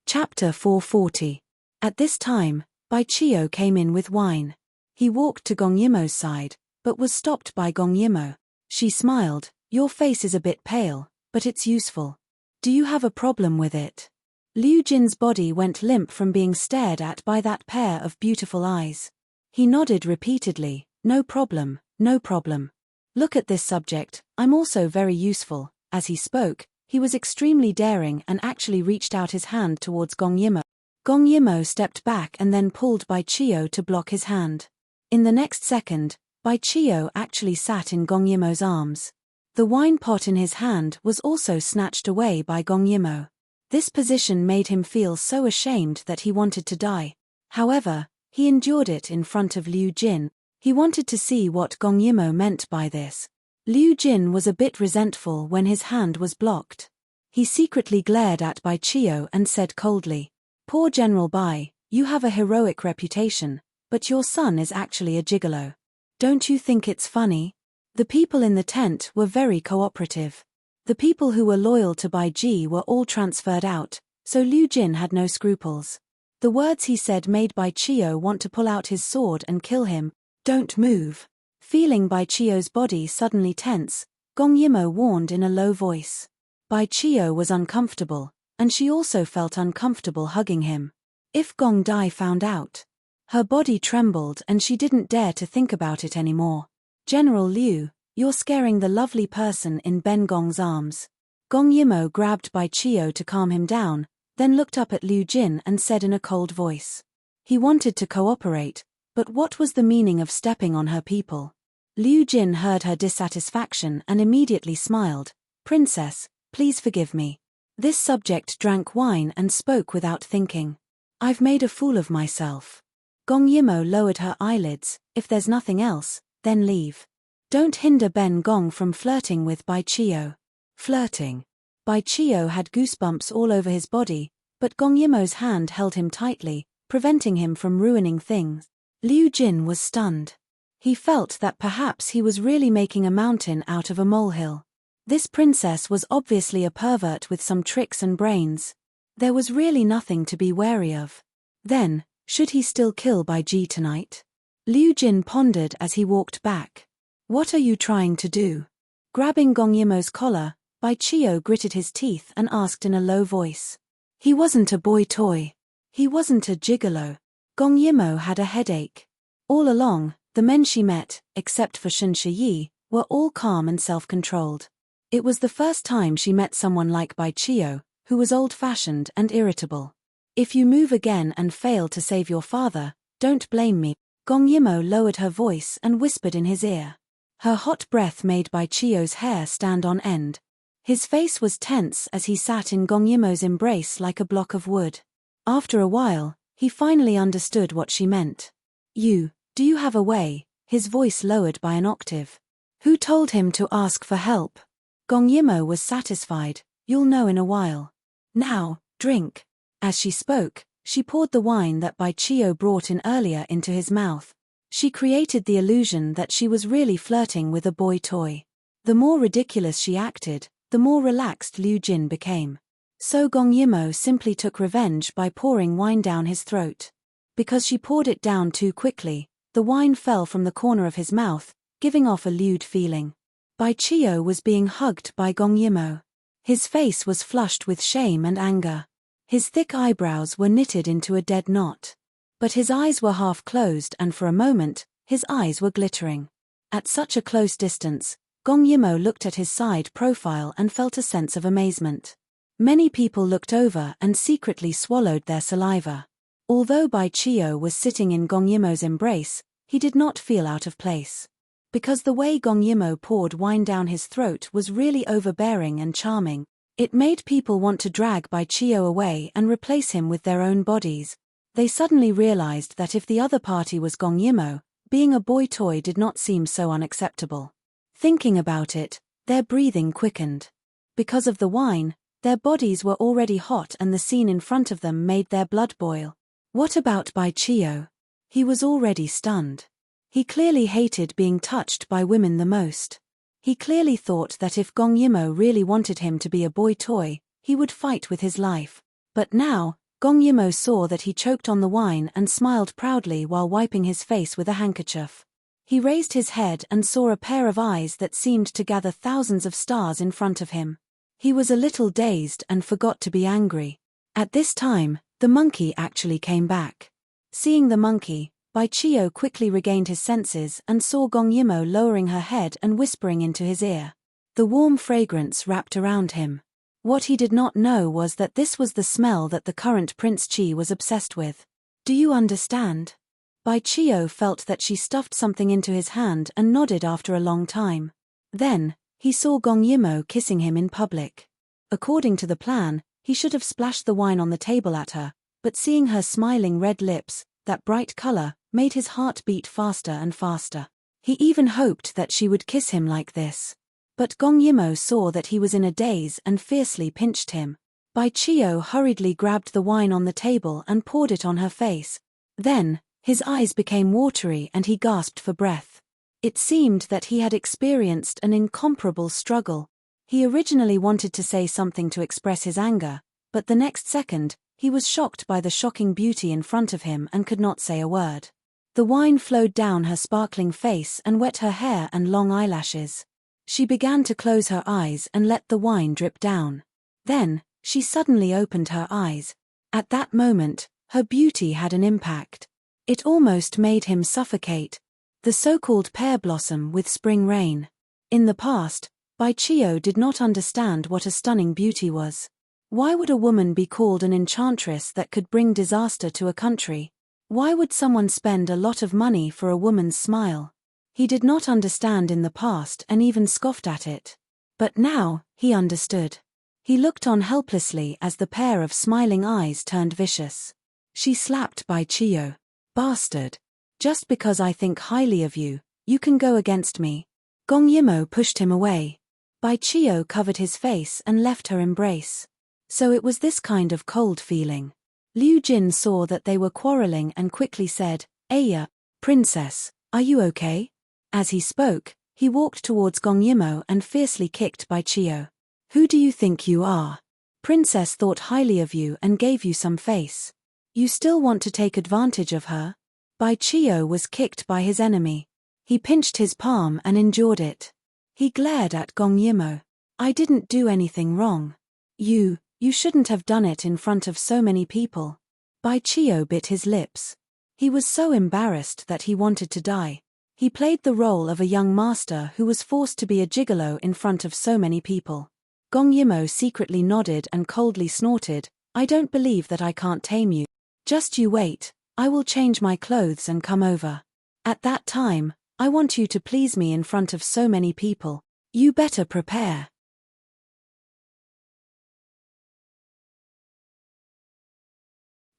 Chapter 440. At this time, Bai Chio came in with wine. He walked to Gong Yimo's side, but was stopped by Gong Yimo. She smiled. Your face is a bit pale, but it's useful. Do you have a problem with it? Liu Jin's body went limp from being stared at by that pair of beautiful eyes. He nodded repeatedly. No problem, no problem. Look at this subject, I'm also very useful. As he spoke, he was extremely daring and actually reached out his hand towards Gong Yimo. Gong Yimo stepped back and then pulled Bai Chio to block his hand. In the next second, Bai Chio actually sat in Gong Yimo's arms. The wine pot in his hand was also snatched away by Gong Yimo. This position made him feel so ashamed that he wanted to die. However, he endured it in front of Liu Jin. He wanted to see what Gong Yimo meant by this. Liu Jin was a bit resentful when his hand was blocked. He secretly glared at Bai Chio and said coldly, "Poor General Bai, you have a heroic reputation, but your son is actually a gigolo. Don't you think it's funny?" The people in the tent were very cooperative. The people who were loyal to Bai Ji were all transferred out, so Liu Jin had no scruples. The words he said made Bai Chio want to pull out his sword and kill him. "Don't move." Feeling Bai Chio's body suddenly tense, Gong Yimo warned in a low voice. Bai Chio was uncomfortable, and she also felt uncomfortable hugging him. If Gong Dai found out? Her body trembled and she didn't dare to think about it anymore. "General Liu, you're scaring the lovely person in Ben Gong's arms." Gong Yimo grabbed Bai Chio to calm him down, then looked up at Liu Jin and said in a cold voice. He wanted to cooperate, but what was the meaning of stepping on her people? Liu Jin heard her dissatisfaction and immediately smiled. "Princess, please forgive me." This subject drank wine and spoke without thinking. "I've made a fool of myself." Gong Yimo lowered her eyelids. "If there's nothing else, then leave. Don't hinder Ben Gong from flirting with Bai Chio." Flirting. Bai Chio had goosebumps all over his body, but Gong Yimo's hand held him tightly, preventing him from ruining things. Liu Jin was stunned. He felt that perhaps he was really making a mountain out of a molehill. This princess was obviously a pervert with some tricks and brains. There was really nothing to be wary of. Then, should he still kill Bai Ji tonight? Liu Jin pondered as he walked back. "What are you trying to do?" Grabbing Gong Yimo's collar, Bai Chio gritted his teeth and asked in a low voice. He wasn't a boy toy. He wasn't a gigolo. Gong Yimo had a headache. All along, the men she met, except for Shen Shiyi, were all calm and self-controlled. It was the first time she met someone like Bai Chio, who was old-fashioned and irritable. "If you move again and fail to save your father, don't blame me." Gong Yimo lowered her voice and whispered in his ear. Her hot breath made Bai Chio's hair stand on end. His face was tense as he sat in Gong Yimo's embrace like a block of wood. After a while, he finally understood what she meant. Do you have a way?" His voice lowered by an octave. Who told him to ask for help? Gong Yimo was satisfied. "You'll know in a while. Now, drink." As she spoke, she poured the wine that Bai Chio brought in earlier into his mouth. She created the illusion that she was really flirting with a boy toy. The more ridiculous she acted, the more relaxed Liu Jin became. So Gong Yimo simply took revenge by pouring wine down his throat. Because she poured it down too quickly, the wine fell from the corner of his mouth, giving off a lewd feeling. Bai Chio was being hugged by Gong Yimo. His face was flushed with shame and anger. His thick eyebrows were knitted into a dead knot. But his eyes were half closed and for a moment, his eyes were glittering. At such a close distance, Gong Yimo looked at his side profile and felt a sense of amazement. Many people looked over and secretly swallowed their saliva. Although Bai Chio was sitting in Gong Yimo's embrace, he did not feel out of place. Because the way Gong Yimo poured wine down his throat was really overbearing and charming, it made people want to drag Bai Chio away and replace him with their own bodies. They suddenly realized that if the other party was Gong Yimo, being a boy toy did not seem so unacceptable. Thinking about it, their breathing quickened. Because of the wine, their bodies were already hot and the scene in front of them made their blood boil. What about Bai Chio? He was already stunned. He clearly hated being touched by women the most. He clearly thought that if Gong Yimo really wanted him to be a boy toy, he would fight with his life. But now, Gong Yimo saw that he choked on the wine and smiled proudly while wiping his face with a handkerchief. He raised his head and saw a pair of eyes that seemed to gather thousands of stars in front of him. He was a little dazed and forgot to be angry. At this time, the monkey actually came back. Seeing the monkey, Baichio quickly regained his senses and saw Gong Yimo lowering her head and whispering into his ear. The warm fragrance wrapped around him. What he did not know was that this was the smell that the current Prince Chi was obsessed with. Do you understand? Baichio felt that she stuffed something into his hand and nodded after a long time. Then, he saw Gong Yimo kissing him in public. According to the plan, he should have splashed the wine on the table at her, but seeing her smiling red lips, that bright color, made his heart beat faster and faster. He even hoped that she would kiss him like this. But Gong Yimo saw that he was in a daze and fiercely pinched him. Baichio hurriedly grabbed the wine on the table and poured it on her face. Then, his eyes became watery and he gasped for breath. It seemed that he had experienced an incomparable struggle. He originally wanted to say something to express his anger, but the next second, he was shocked by the shocking beauty in front of him and could not say a word. The wine flowed down her sparkling face and wet her hair and long eyelashes. She began to close her eyes and let the wine drip down. Then, she suddenly opened her eyes. At that moment, her beauty had an impact. It almost made him suffocate. The so-called pear blossom with spring rain. In the past, Baichio did not understand what a stunning beauty was. Why would a woman be called an enchantress that could bring disaster to a country? Why would someone spend a lot of money for a woman's smile? He did not understand in the past and even scoffed at it. But now, he understood. He looked on helplessly as the pair of smiling eyes turned vicious. She slapped Baichio. Bastard. Just because I think highly of you, you can go against me. Gong Yimo pushed him away. Baichio covered his face and left her embrace. So it was this kind of cold feeling. Liu Jin saw that they were quarreling and quickly said, "Aya, princess, are you okay?" As he spoke, he walked towards Gong Yimo and fiercely kicked Baichio. "Who do you think you are? Princess thought highly of you and gave you some face. You still want to take advantage of her?" Baichio was kicked by his enemy. He pinched his palm and endured it. He glared at Gong Yimo. "I didn't do anything wrong. You shouldn't have done it in front of so many people." Baichio bit his lips. He was so embarrassed that he wanted to die. He played the role of a young master who was forced to be a gigolo in front of so many people. Gong Yimo secretly nodded and coldly snorted, "I don't believe that I can't tame you. Just you wait, I will change my clothes and come over. At that time, I want you to please me in front of so many people. You better prepare."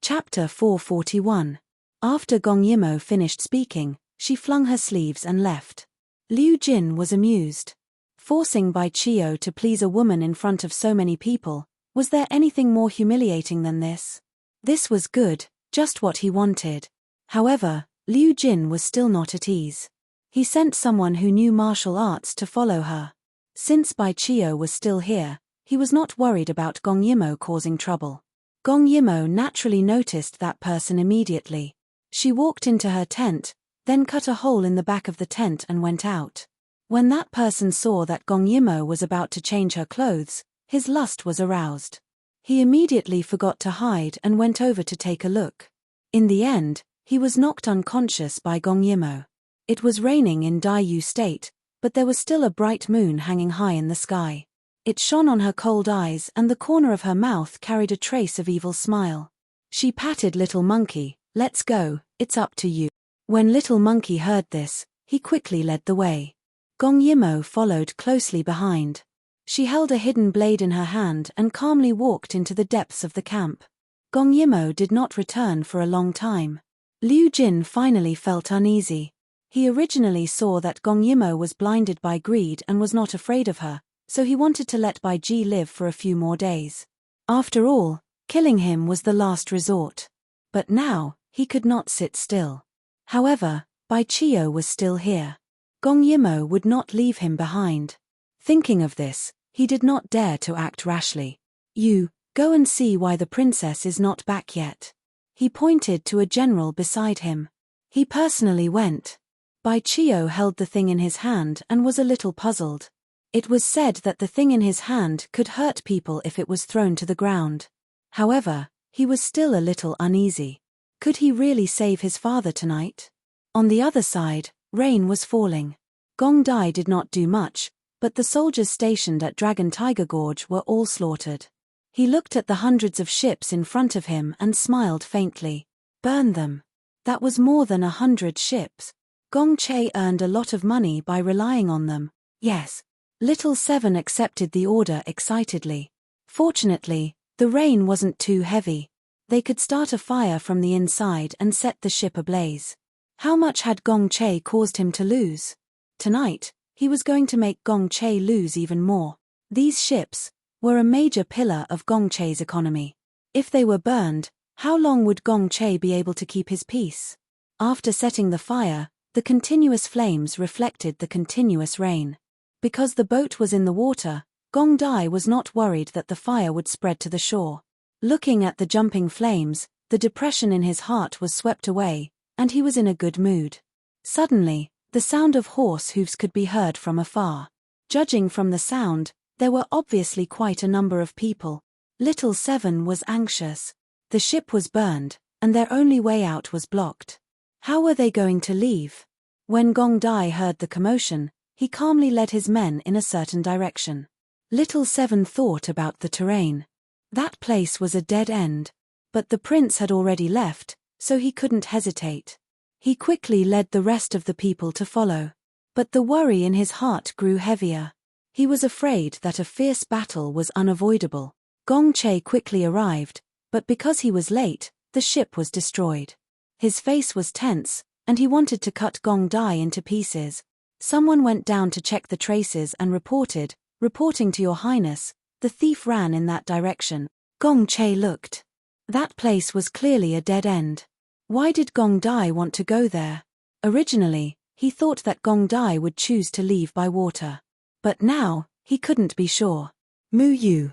Chapter 441. After Gong Yimo finished speaking, she flung her sleeves and left. Liu Jin was amused. Forcing Baichio to please a woman in front of so many people, was there anything more humiliating than this? This was good, just what he wanted. However, Liu Jin was still not at ease. He sent someone who knew martial arts to follow her. Since Baichio was still here, he was not worried about Gong Yimo causing trouble. Gong Yimo naturally noticed that person immediately. She walked into her tent, then cut a hole in the back of the tent and went out. When that person saw that Gong Yimo was about to change her clothes, his lust was aroused. He immediately forgot to hide and went over to take a look. In the end, he was knocked unconscious by Gong Yimo. It was raining in Dayu State, but there was still a bright moon hanging high in the sky. It shone on her cold eyes and the corner of her mouth carried a trace of evil smile. She patted Little Monkey, "Let's go, it's up to you." When Little Monkey heard this, he quickly led the way. Gong Yimo followed closely behind. She held a hidden blade in her hand and calmly walked into the depths of the camp. Gong Yimo did not return for a long time. Liu Jin finally felt uneasy. He originally saw that Gong Yimo was blinded by greed and was not afraid of her, so he wanted to let Bai Ji live for a few more days. After all, killing him was the last resort. But now, he could not sit still. However, Baichio was still here. Gong Yimo would not leave him behind. Thinking of this, he did not dare to act rashly. "You, go and see why the princess is not back yet." He pointed to a general beside him. He personally went. Bai Chio held the thing in his hand and was a little puzzled. It was said that the thing in his hand could hurt people if it was thrown to the ground. However, he was still a little uneasy. Could he really save his father tonight? On the other side, rain was falling. Gong Dai did not do much, but the soldiers stationed at Dragon Tiger Gorge were all slaughtered. He looked at the hundreds of ships in front of him and smiled faintly. Burn them. That was more than 100 ships. Gong Che earned a lot of money by relying on them. Yes. Little Seven accepted the order excitedly. Fortunately, the rain wasn't too heavy. They could start a fire from the inside and set the ship ablaze. How much had Gong Che caused him to lose? Tonight, he was going to make Gong Che lose even more. These ships were a major pillar of Gong Che's economy. If they were burned, how long would Gong Che be able to keep his peace? After setting the fire, the continuous flames reflected the continuous rain. Because the boat was in the water, Gong Dai was not worried that the fire would spread to the shore. Looking at the jumping flames, the depression in his heart was swept away, and he was in a good mood. Suddenly, the sound of horse hooves could be heard from afar. Judging from the sound, there were obviously quite a number of people. Little Seven was anxious. The ship was burned, and their only way out was blocked. How were they going to leave? When Gong Dai heard the commotion, he calmly led his men in a certain direction. Little Seven thought about the terrain. That place was a dead end. But the prince had already left, so he couldn't hesitate. He quickly led the rest of the people to follow. But the worry in his heart grew heavier. He was afraid that a fierce battle was unavoidable. Gong Che quickly arrived, but because he was late, the ship was destroyed. His face was tense, and he wanted to cut Gong Dai into pieces. Someone went down to check the traces and reporting to your highness, the thief ran in that direction. Gong Che looked. That place was clearly a dead end. Why did Gong Dai want to go there? Originally, he thought that Gong Dai would choose to leave by water. But now, he couldn't be sure. Mu Yu.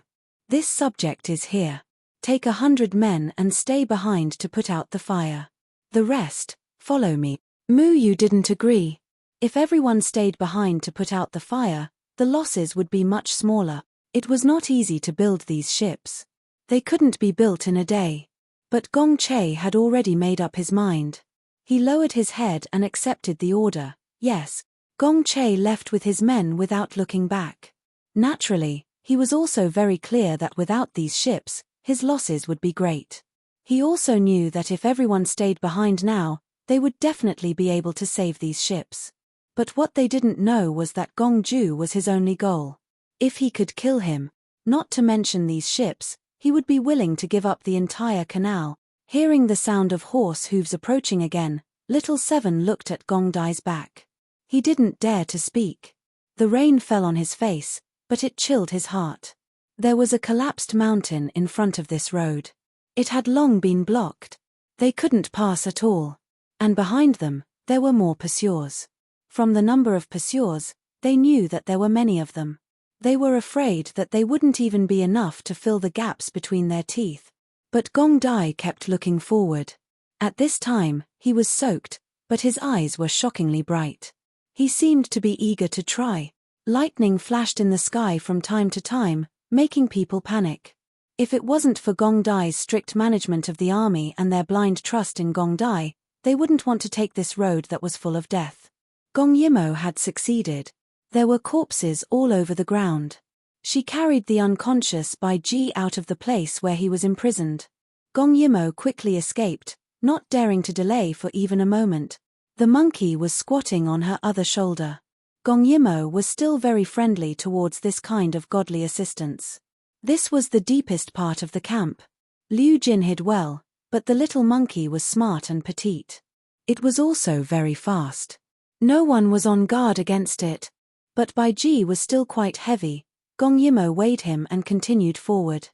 This subject is here. Take 100 men and stay behind to put out the fire. The rest, follow me. Mu Yu didn't agree. If everyone stayed behind to put out the fire, the losses would be much smaller. It was not easy to build these ships. They couldn't be built in a day. But Gong Che had already made up his mind. He lowered his head and accepted the order. Yes, Gong Che left with his men without looking back. Naturally, he was also very clear that without these ships, his losses would be great. He also knew that if everyone stayed behind now, they would definitely be able to save these ships. But what they didn't know was that Gong Ju was his only goal. If he could kill him, not to mention these ships, he would be willing to give up the entire canal. Hearing the sound of horse hooves approaching again, Little Seven looked at Gong Dai's back. He didn't dare to speak. The rain fell on his face, but it chilled his heart. There was a collapsed mountain in front of this road. It had long been blocked. They couldn't pass at all. And behind them, there were more pursuers. From the number of pursuers, they knew that there were many of them. They were afraid that they wouldn't even be enough to fill the gaps between their teeth. But Gong Dai kept looking forward. At this time, he was soaked, but his eyes were shockingly bright. He seemed to be eager to try. Lightning flashed in the sky from time to time, making people panic. If it wasn't for Gong Dai's strict management of the army and their blind trust in Gong Dai, they wouldn't want to take this road that was full of death. Gong Yimo had succeeded. There were corpses all over the ground. She carried the unconscious Bai Ji out of the place where he was imprisoned. Gong Yimo quickly escaped, not daring to delay for even a moment. The monkey was squatting on her other shoulder. Gong Yimo was still very friendly towards this kind of godly assistance. This was the deepest part of the camp. Liu Jin hid well, but the little monkey was smart and petite. It was also very fast. No one was on guard against it. But Bai Ji was still quite heavy. Gong Yimo weighed him and continued forward.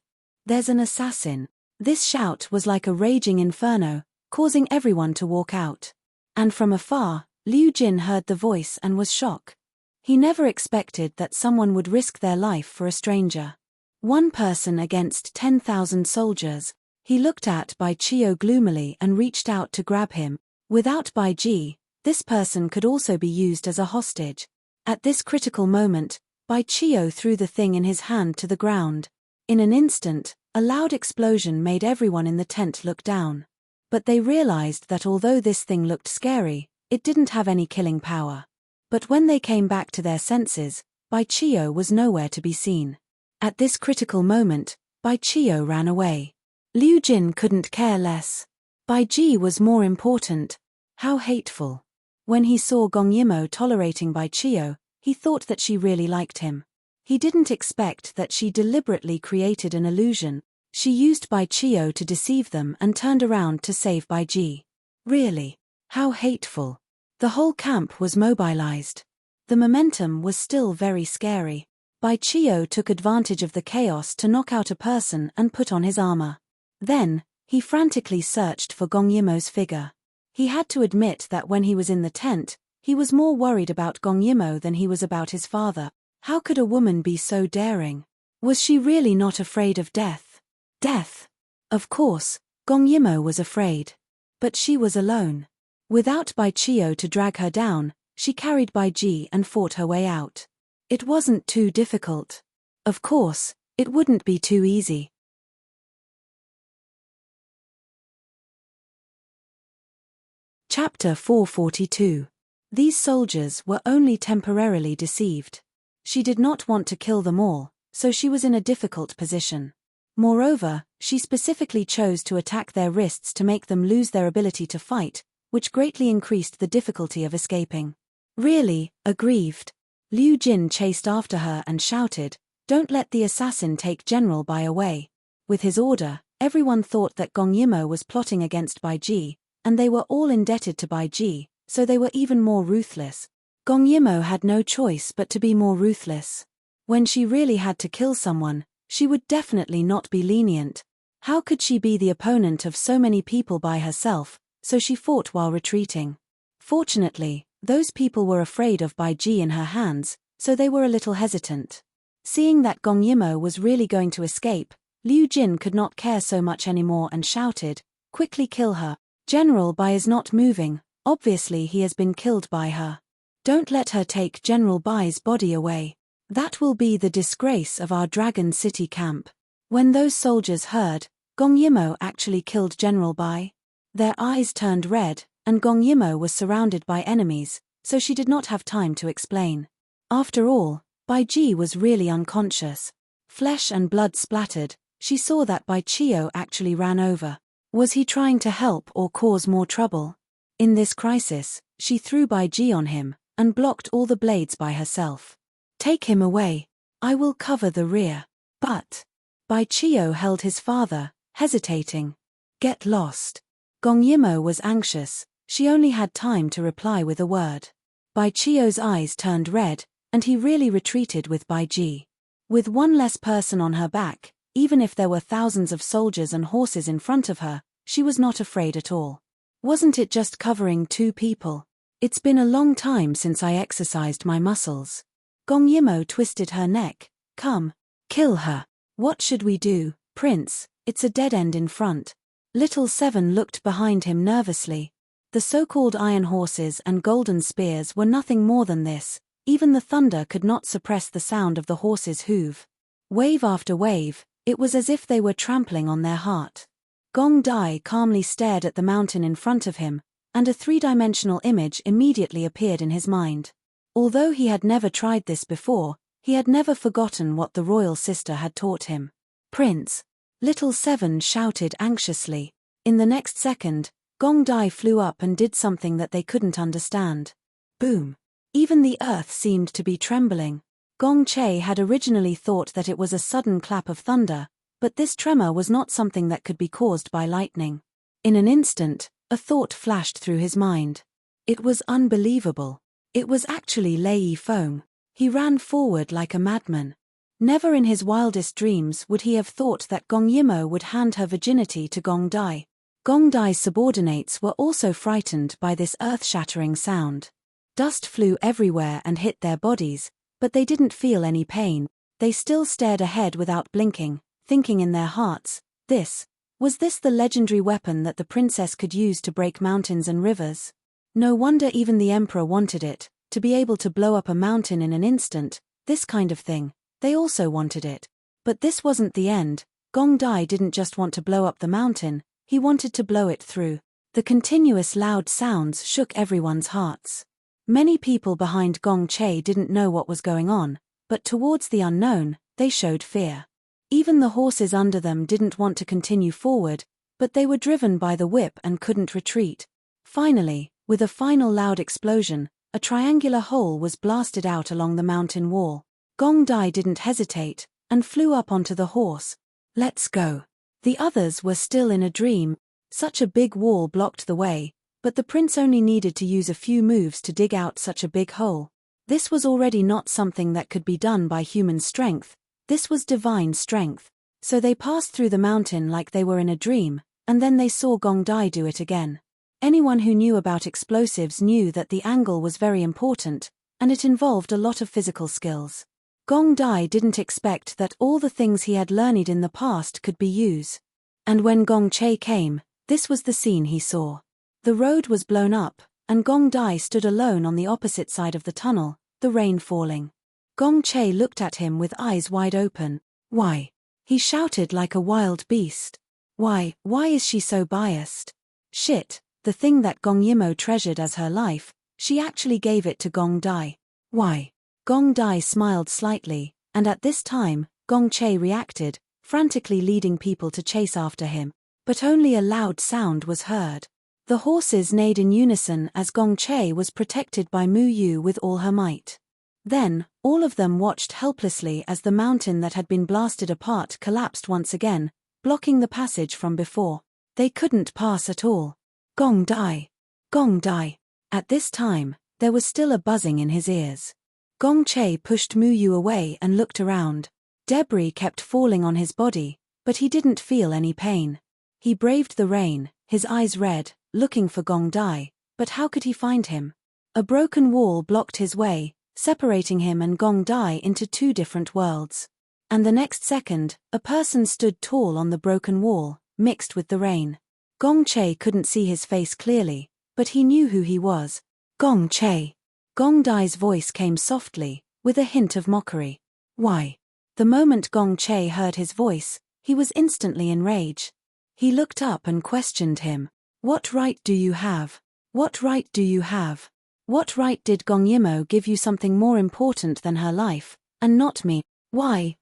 There's an assassin. This shout was like a raging inferno, causing everyone to walk out. And from afar, Liu Jin heard the voice and was shocked. He never expected that someone would risk their life for a stranger. One person against 10,000 soldiers. He looked at Bai Chio gloomily and reached out to grab him. Without Bai Ji, This person could also be used as a hostage. At this critical moment, Bai Chio threw the thing in his hand to the ground. In an instant, a loud explosion made everyone in the tent look down. But they realized that although this thing looked scary, it didn't have any killing power. But when they came back to their senses, Bai Chio was nowhere to be seen. At this critical moment, Bai Chio ran away. Liu Jin couldn't care less. Bai Ji was more important. How hateful. When he saw Gong Yimo tolerating Bai Chio, he thought that she really liked him. He didn't expect that she deliberately created an illusion. She used Bai Chio to deceive them and turned around to save Bai Ji. Really? How hateful. The whole camp was mobilized. The momentum was still very scary. Bai Chio took advantage of the chaos to knock out a person and put on his armor. Then, he frantically searched for Gong Yimo's figure. He had to admit that when he was in the tent, he was more worried about Gong Yimo than he was about his father. How could a woman be so daring? Was she really not afraid of death? Death? Of course, Gong Yimo was afraid. But she was alone. Without Bai Chio to drag her down, she carried Bai Ji and fought her way out. It wasn't too difficult. Of course, it wouldn't be too easy. Chapter 442. These soldiers were only temporarily deceived. She did not want to kill them all, so she was in a difficult position. Moreover, she specifically chose to attack their wrists to make them lose their ability to fight, which greatly increased the difficulty of escaping. Really, aggrieved. Liu Jin chased after her and shouted, "Don't let the assassin take General Bai away." With his order, everyone thought that Gong Yimo was plotting against Bai Ji, and they were all indebted to Bai Ji, so they were even more ruthless. Gong Yimo had no choice but to be more ruthless. When she really had to kill someone, she would definitely not be lenient. How could she be the opponent of so many people by herself, so she fought while retreating. Fortunately, those people were afraid of Bai Ji in her hands, so they were a little hesitant. Seeing that Gong Yimo was really going to escape, Liu Jin could not care so much anymore and shouted, "Quickly kill her. General Bai is not moving, obviously he has been killed by her. Don't let her take General Bai's body away. That will be the disgrace of our Dragon City camp." When those soldiers heard, Gong Yimo actually killed General Bai, their eyes turned red, and Gong Yimo was surrounded by enemies, so she did not have time to explain. After all, Bai Ji was really unconscious. Flesh and blood splattered, she saw that Bai Chio actually ran over. Was he trying to help or cause more trouble? In this crisis, she threw Bai Ji on him, and blocked all the blades by herself. "Take him away. I will cover the rear." But Bai Chio held his father, hesitating. "Get lost." Gong Yimo was anxious, she only had time to reply with a word. Bai Chio's eyes turned red, and he really retreated with Bai Ji. With one less person on her back, even if there were thousands of soldiers and horses in front of her, she was not afraid at all. Wasn't it just covering 2 people? It's been a long time since I exercised my muscles. Gong Yimo twisted her neck. "Come. Kill her." "What should we do, Prince? It's a dead end in front." Little Seven looked behind him nervously. The so-called iron horses and golden spears were nothing more than this. Even the thunder could not suppress the sound of the horses' hoof. Wave after wave, it was as if they were trampling on their heart. Gong Dai calmly stared at the mountain in front of him, and a 3-dimensional image immediately appeared in his mind. Although he had never tried this before, he had never forgotten what the royal sister had taught him. "Prince!" Little Seven shouted anxiously. In the next second, Gong Dai flew up and did something that they couldn't understand. Boom! Even the earth seemed to be trembling. Gong Che had originally thought that it was a sudden clap of thunder, but this tremor was not something that could be caused by lightning. In an instant, a thought flashed through his mind. It was unbelievable. It was actually Lei Yifeng. He ran forward like a madman. Never in his wildest dreams would he have thought that Gong Yimo would hand her virginity to Gong Dai. Gong Dai's subordinates were also frightened by this earth-shattering sound. Dust flew everywhere and hit their bodies, but they didn't feel any pain. They still stared ahead without blinking, thinking in their hearts, was this the legendary weapon that the princess could use to break mountains and rivers? No wonder even the emperor wanted it, to be able to blow up a mountain in an instant, this kind of thing. They also wanted it. But this wasn't the end. Gong Dai didn't just want to blow up the mountain, he wanted to blow it through. The continuous loud sounds shook everyone's hearts. Many people behind Gong Che didn't know what was going on, but towards the unknown, they showed fear. Even the horses under them didn't want to continue forward, but they were driven by the whip and couldn't retreat. Finally, with a final loud explosion, a triangular hole was blasted out along the mountain wall. Gong Dai didn't hesitate, and flew up onto the horse. Let's go. The others were still in a dream. Such a big wall blocked the way, but the prince only needed to use a few moves to dig out such a big hole. This was already not something that could be done by human strength, this was divine strength. So they passed through the mountain like they were in a dream, and then they saw Gong Dai do it again. Anyone who knew about explosives knew that the angle was very important, and it involved a lot of physical skills. Gong Dai didn't expect that all the things he had learned in the past could be used. And when Gong Che came, this was the scene he saw. The road was blown up, and Gong Dai stood alone on the opposite side of the tunnel, the rain falling. Gong Che looked at him with eyes wide open. Why? He shouted like a wild beast. Why is she so biased? Shit, the thing that Gong Yimo treasured as her life, she actually gave it to Gong Dai. Why? Gong Dai smiled slightly, and at this time, Gong Che reacted, frantically leading people to chase after him. But only a loud sound was heard. The horses neighed in unison as Gong Che was protected by Mu Yu with all her might. Then, all of them watched helplessly as the mountain that had been blasted apart collapsed once again, blocking the passage from before. They couldn't pass at all. Gong Dai! Gong Dai! At this time, there was still a buzzing in his ears. Gong Che pushed Mu Yu away and looked around. Debris kept falling on his body, but he didn't feel any pain. He braved the rain, his eyes red, looking for Gong Dai, but how could he find him? A broken wall blocked his way, separating him and Gong Dai into two different worlds. And the next second, a person stood tall on the broken wall, mixed with the rain. Gong Che couldn't see his face clearly, but he knew who he was. Gong Che. Gong Dai's voice came softly, with a hint of mockery. Why? The moment Gong Che heard his voice, he was instantly enraged. He looked up and questioned him. What right do you have? What right do you have? What right did Gong Yimo give you something more important than her life, and not me? Why?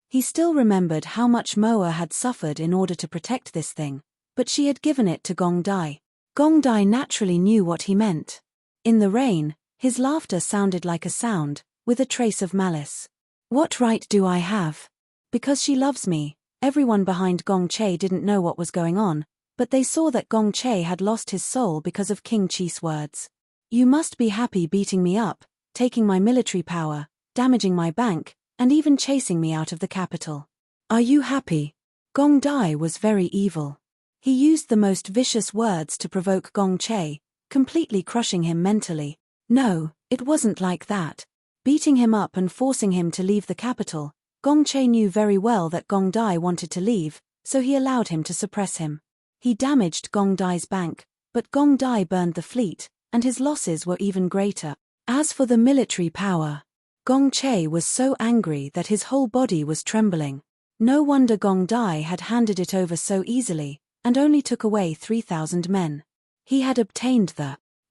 He still remembered how much Moa had suffered in order to protect this thing, but she had given it to Gong Dai. Gong Dai naturally knew what he meant. In the rain, his laughter sounded like a sound, with a trace of malice. What right do I have? Because she loves me. Everyone behind Gong Che didn't know what was going on, but they saw that Gong Che had lost his soul because of King Chi's words. You must be happy beating me up, taking my military power, damaging my bank, and even chasing me out of the capital. Are you happy? Gong Dai was very evil. He used the most vicious words to provoke Gong Che, completely crushing him mentally. No, it wasn't like that. Beating him up and forcing him to leave the capital, Gong Che knew very well that Gong Dai wanted to leave, so he allowed him to suppress him. He damaged Gong Dai's bank, but Gong Dai burned the fleet, and his losses were even greater. As for the military power, Gong Che was so angry that his whole body was trembling. No wonder Gong Dai had handed it over so easily, and only took away 3,000 men. He had obtained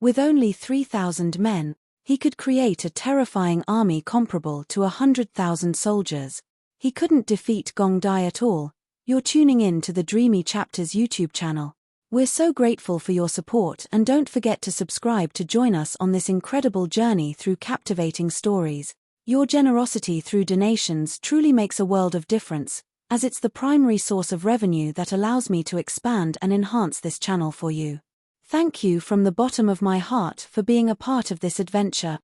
with only 3,000 men, he could create a terrifying army comparable to 100,000 soldiers. He couldn't defeat Gong Dai at all. You're tuning in to the Dreamy Chapters YouTube channel. We're so grateful for your support, and don't forget to subscribe to join us on this incredible journey through captivating stories. Your generosity through donations truly makes a world of difference, as it's the primary source of revenue that allows me to expand and enhance this channel for you. Thank you from the bottom of my heart for being a part of this adventure.